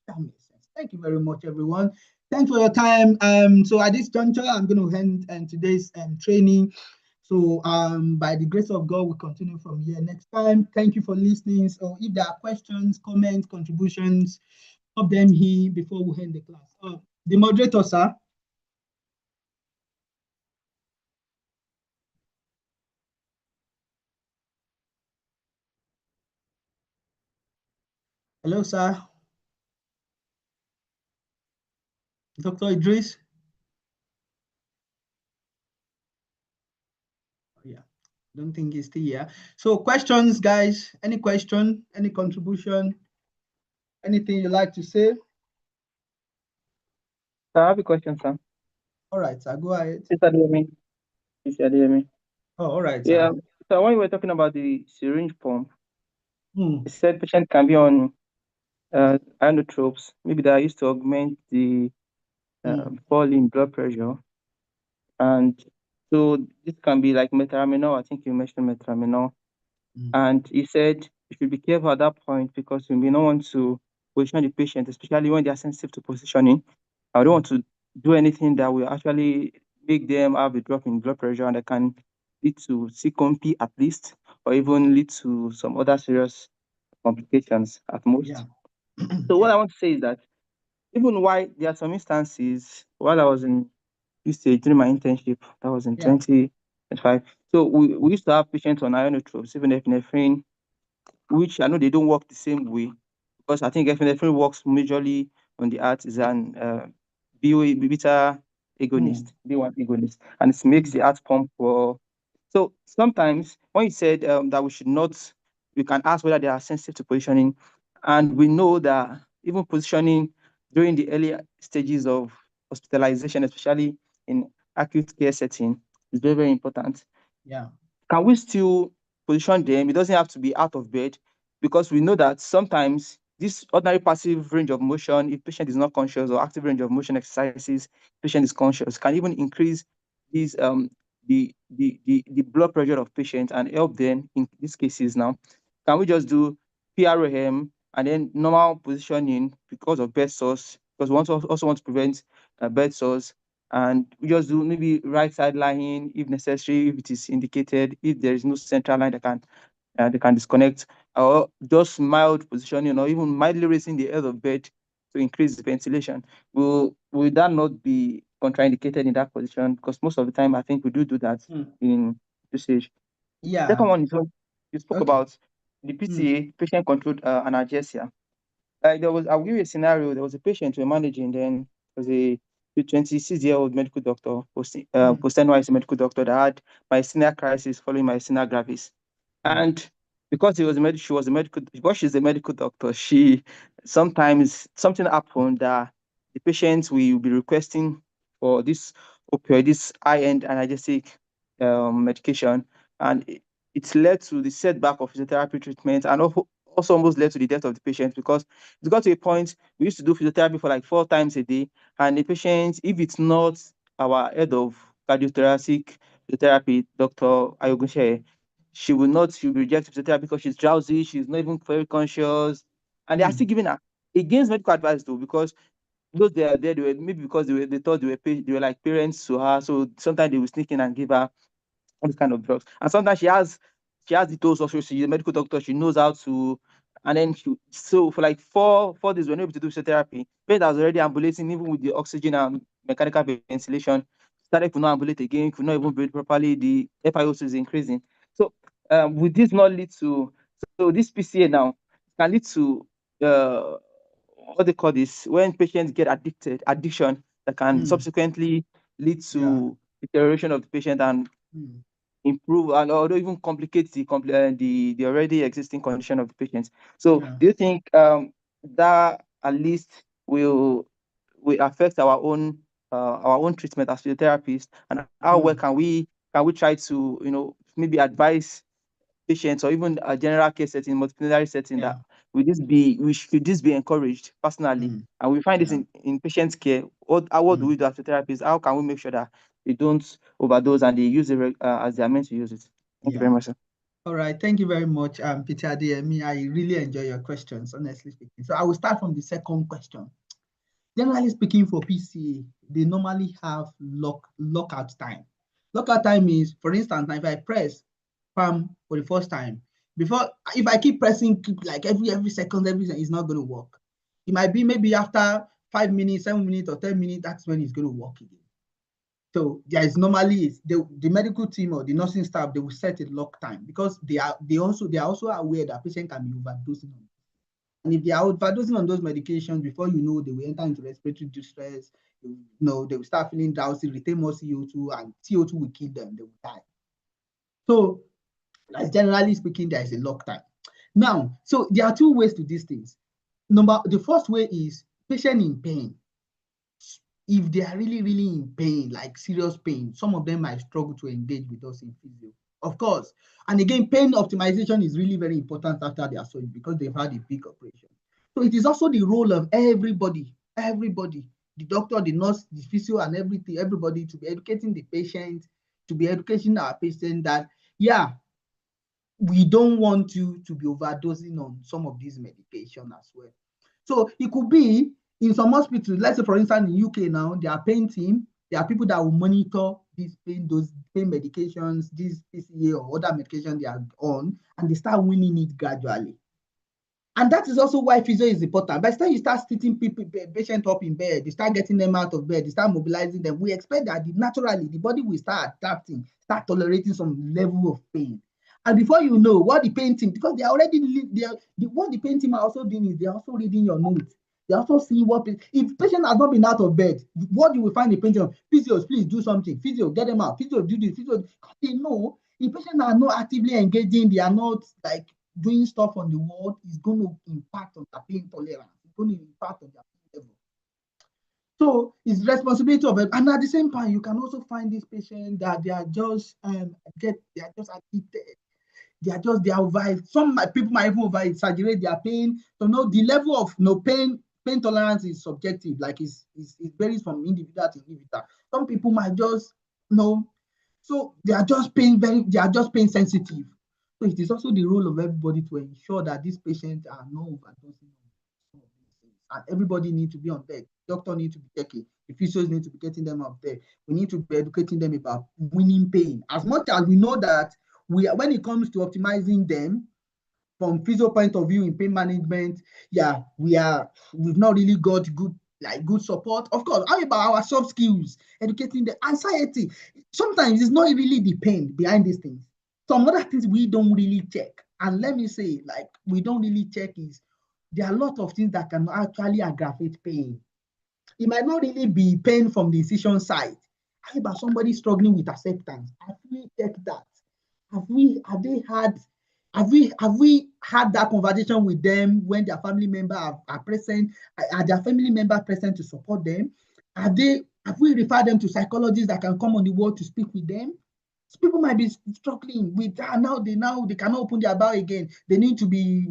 That makes sense. Thank you very much, everyone. Thanks for your time. So at this juncture, I'm going to end today's training. So by the grace of God, we'll continue from here next time. Thank you for listening. So if there are questions, comments, contributions, pop them here before we end the class. The moderator, sir. Hello, sir. Dr. Idris? Yeah, don't think he's still here. So questions, guys, any question, any contribution, anything you like to say? I have a question, sir. All right, sir, go ahead. Please, Adeyemi. Please, Adeyemi. Oh, all right, Yeah. sir. So when we were talking about the syringe pump, Hmm. it said patient can be on inotropes, maybe that used to augment the fall in blood pressure. And so this can be like methaminol. I think you mentioned methaminol. And he said you should be careful at that point because you may not want to position the patient, especially when they are sensitive to positioning. I don't want to do anything that will actually make them have a drop in blood pressure and that can lead to CCOMP at least, or even lead to some other serious complications at most. Yeah. So what I want to say is that even while there are some instances while I was in UCH during my internship, that was in 2025. So we used to have patients on ionotropes, even epinephrine, which I know they don't work the same way because I think epinephrine works majorly on the heart is an BOA beta agonist, B1 agonist, and it makes the heart pump. So sometimes when you said that we should not, we can ask whether they are sensitive to positioning, and we know that even positioning during the early stages of hospitalization, especially in acute care setting, is very, very important. Yeah. Can we still position them? It doesn't have to be out of bed because we know that sometimes this ordinary passive range of motion, if patient is not conscious, or active range of motion exercises, patient is conscious, can even increase these the blood pressure of patients and help them in these cases now. Can we just do PROM and then normal positioning because of bed sores? Because we also want to prevent bed sores, and we just do maybe right side lying if necessary, if it is indicated, if there is no central line that can they can disconnect, or just mild positioning, or even mildly raising the head of bed to increase the ventilation. Will that not be contraindicated in that position? Because most of the time I think we do that in usage. Yeah. Second one is when you spoke about the Hmm. PTA, patient controlled analgesia. I'll give you a scenario. There was a patient we were managing, then there was a 26-year-old medical doctor, post NYC medical doctor that had myasthenia crisis following myasthenia gravis. And because she's a medical doctor, she sometimes something happened that the patient will be requesting for this opioid, this high-end analgesic medication, and it's led to the setback of physiotherapy treatment, and also almost led to the death of the patient because it got to a point we used to do physiotherapy for like 4 times a day, and the patient, if it's not our head of cardiothoracic physiotherapy, Dr. Ayogunse, she'll be rejected physiotherapy because she's drowsy, she's not even very conscious, and they are still giving her against medical advice though, because those they are there, they were maybe because they thought they were like parents to her, so sometimes they will sneak in and give her all these kind of drugs. And sometimes she has the tools also. She's a medical doctor. She knows how to. And then so for like four days, we were not able to do physiotherapy. Patient was already ambulating, even with the oxygen and mechanical ventilation. Started to not ambulate again. Could not even breathe properly. The FiO2 is increasing. So with this not lead to this PCA now can lead to what they call this, when patients get addiction that can subsequently lead to deterioration of the patient and improve and or even complicate the already existing condition of the patient. So do you think that at least will affect our own treatment as physiotherapists, and how well can we try to maybe advise patients, or even a general care setting, multidisciplinary setting, that should this be encouraged personally? And we find this in patient care. What do we do as therapists? How can we make sure that they don't overdose and they use it as they are meant to use it? Thank you very much, sir. All right, thank you very much, Peter Adeyemi. I really enjoy your questions, honestly speaking. So I will start from the second question. Generally speaking, for PCA, they normally have lockout time. Lockout time is, for instance, if I press palm for the first time, if I keep pressing like every second, it's not going to work. It might be maybe after 5 minutes, 7 minutes, or 10 minutes, that's when it's going to work again. So there is normally the medical team or the nursing staff, they will set a lock time because they are also aware that patient can be overdosing on. And if they are overdosing on those medications, before you know, they will enter into respiratory distress, They will start feeling drowsy, retain more CO2, and CO2 will kill them. They will die. So, like, generally speaking, there is a lock time. Now, so there are two ways to these things. The first way is patient in pain. If they are really, really in pain, like serious pain, some of them might struggle to engage with us in physio, of course. And again, pain optimization is really very important after their surgery because they've had a big operation. So it is also the role of everybody, the doctor, the nurse, the physio, and everybody to be educating the patient, to be educating our patient that, yeah, we don't want you to be overdosing on some of these medication as well. So it could be in some hospitals, let's say for instance in UK now, there are pain team, there are people that will monitor those pain medications, these PCA or other medication they are on, and they start weaning it gradually. And that is also why physio is important. By the time you start sitting patient up in bed, you start getting them out of bed, you start mobilizing them, we expect that naturally the body will start adapting, start tolerating some level of pain. And before you know, what the pain team, because they are already, what the pain team are also doing is they're also reading your notes. They're also seeing if patient has not been out of bed, what you will find the pain team, physios, please do something. Physio, get them out. Physio, do this. Physio, they know if patients are not actively engaging, they are not like doing stuff on the ward, is going to impact on their pain tolerance. It's going to impact on their pain level. So it's responsibility of it. And at the same time, you can also find this patient that they are just addicted. They are over. Some people might even over exaggerate their pain. So the level of pain tolerance is subjective. Like it varies from individual to individual. Some people might just so they are just pain sensitive. So it is also the role of everybody to ensure that these patients are not overdosing on some of these things. And everybody needs to be on deck. Doctor needs to be checking. The physios need to be getting them up there. We need to be educating them about winning pain. As much as we know that when it comes to optimizing them from physio point of view in pain management, we've not really got good support. Of course, how about our soft skills, educating the anxiety? Sometimes it's not really the pain behind these things. Some other things we don't really check. And let me say, we don't really check is there are a lot of things that can actually aggravate pain. It might not really be pain from the incision side. How about somebody struggling with acceptance? Have we checked that? Have we had that conversation with them when their family members are present? Are their family members present to support them? Have we referred them to psychologists that can come on the ward to speak with them? So people might be struggling with now they cannot open their bowel again. They need to be,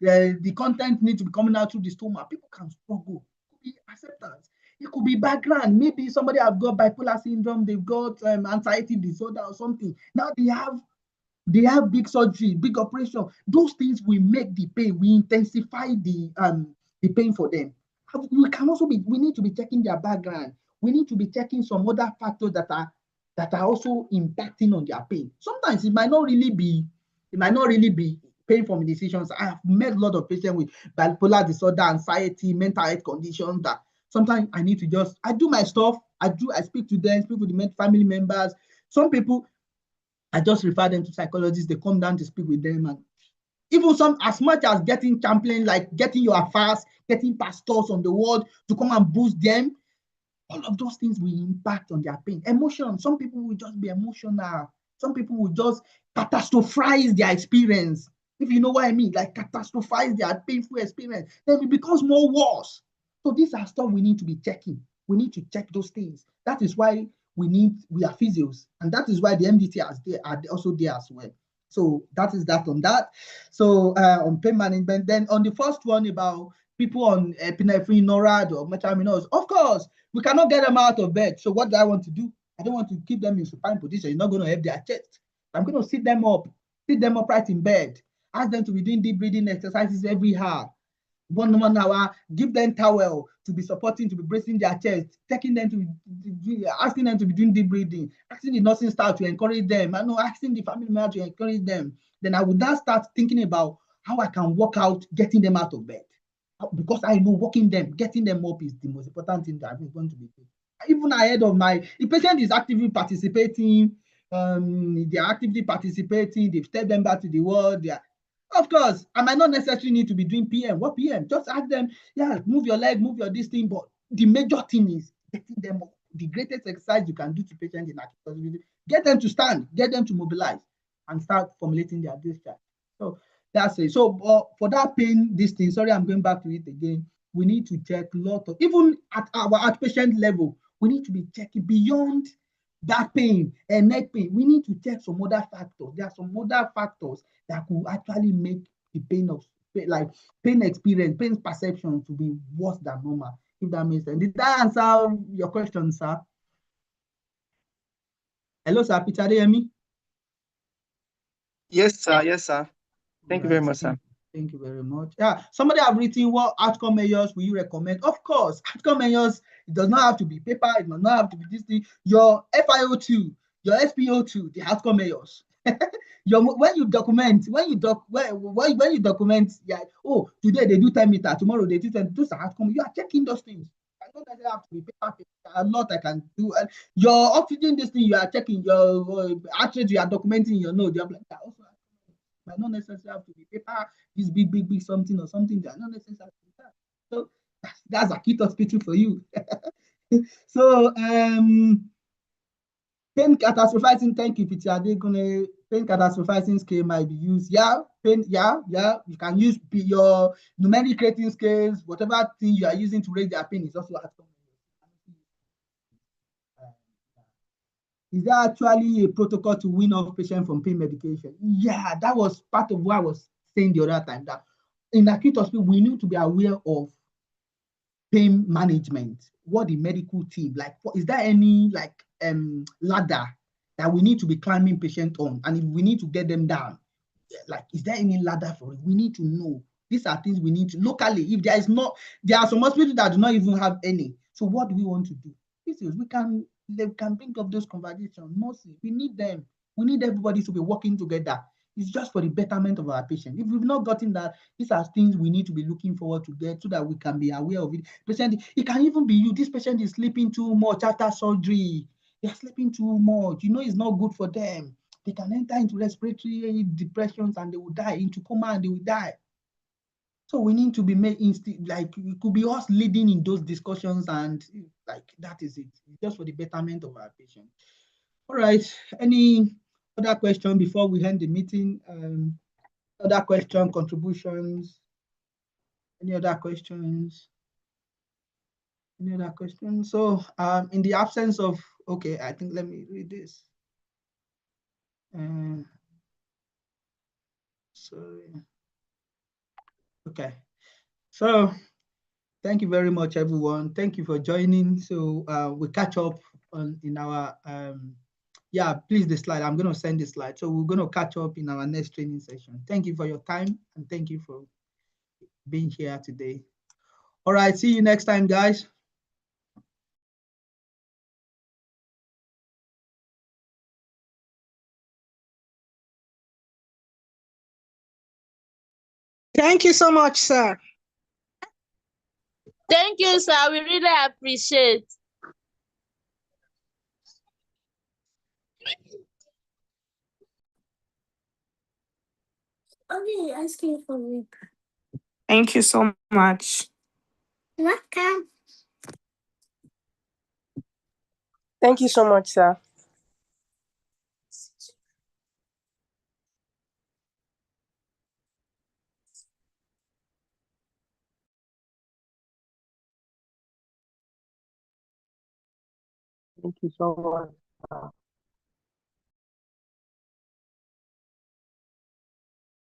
the content needs to be coming out through the stomach. People can struggle. It could be acceptance. It could be background. Maybe somebody have got bipolar syndrome, they've got anxiety disorder or something. Now they have big surgery, big operation. Those things will make the pain. We intensify the pain for them. We need to be checking their background. We need to be checking some other factors that are also impacting on their pain. Sometimes it might not really be pain from decisions. I have met a lot of patients with bipolar disorder, anxiety, mental health conditions that sometimes I need to I do my stuff. I speak to them, speak with the family members. Some people, I just refer them to psychologists. They come down to speak with them, and even some as much as getting champion, like getting your affairs, getting pastors on the ward to come and boost them. All of those things will impact on their pain. Emotion. Some people will just be emotional. Some people will just catastrophize their experience. If you know what I mean, like catastrophize their painful experience, then it becomes more worse. So these are stuff we need to be checking. We need to check those things. That is why we are physios, and that is why the MDT are also there as well. So that is that on that. So on pain management, then on the first one about people on epinephrine, NORAD, or methamphetamine, of course, we cannot get them out of bed. So what do I want to do? I don't want to keep them in supine position. It's not going to help their chest. I'm going to sit them upright in bed. Ask them to be doing deep breathing exercises every hour. 1 hour, give them towel to be supporting, to be bracing their chest, asking them to be doing deep breathing, asking the nursing staff to encourage them, asking the family member to encourage them. Then I would now start thinking about how I can work out getting them out of bed. Because I know getting them up is the most important thing that I'm going to be doing. Even ahead of the patient is actively participating, they're actively participating, they've stepped them back to the ward, of course, I might not necessarily need to be doing PM. What PM? Just ask them, move your leg, move your this thing. But the major thing is getting them up. The greatest exercise you can do to patients in acute hospital, get them to stand, get them to mobilize, and start formulating their discharge. So that's it. So for that pain, this thing, sorry, I'm going back to it again. We need to check a lot of, even at our outpatient level, we need to be checking beyond back pain and neck pain. We need to check some other factors. There are some other factors that could actually make the pain of like pain experience, pain perception to be worse than normal, if that makes sense. Did that answer your question, sir? Hello, sir. Peter, do you hear me? Yes, sir. Yes, sir. Thank you very much, sir. Thank you very much. Yeah, somebody have written what outcome measures will you recommend? Of course, outcome measures, it does not have to be paper, it does not have to be this thing. Your FiO2, your SpO2, the outcome measures. When you document, yeah, oh, today they do 10 meters, tomorrow they do 10, those are outcome. You are checking those things. I don't necessarily have to be paper, a lot I can do. Your oxygen, this thing you are checking, your heart rate you are documenting your node, you're like that also. Might not necessarily have to be paper, this big something or something. They are not necessarily that. So that's acute hospital for you. So pain catastrophizing, thank you, Peter. Are they gonna pain catastrophizing scale might be used? Yeah, pain, yeah. You can use your numeric rating scales, whatever thing you are using to rate their pain is also outcome. Is there actually a protocol to wean off patient from pain medication? Yeah, that was part of what I was saying the other time, that in acute hospital, we need to be aware of pain management. What the medical team, like, is there any like ladder that we need to be climbing patient on? And if we need to get them down, like, is there any ladder for it? We need to know. These are things we need to locally. If there is not, there are some hospitals that do not even have any. So what do we want to do? They can bring up those conversations. Mostly, we need them. We need everybody to be working together. It's just for the betterment of our patient. If we've not gotten that, these are things we need to be looking forward to get so that we can be aware of it. Patient, it can even be you. This patient is sleeping too much after surgery. They're sleeping too much. You know, it's not good for them. They can enter into respiratory depressions and they will die, into coma and they will die. So we need to be made like it could be us leading in those discussions, and like that is it. It's just for the betterment of our patient. All right. Any other question before we end the meeting? Other question, contributions? Any other questions? Any other questions? So in the absence of, okay, I think let me read this. Sorry. Okay. So thank you very much, everyone. Thank you for joining. So we'll catch up in our, yeah, please the slide. I'm going to send the slide. So we're going to catch up in our next training session. Thank you for your time and thank you for being here today. All right, see you next time, guys. Thank you so much, sir. Thank you, sir. We really appreciate. Okay, asking for me. Thank you so much. Welcome. Thank you so much, sir. Thank you so much.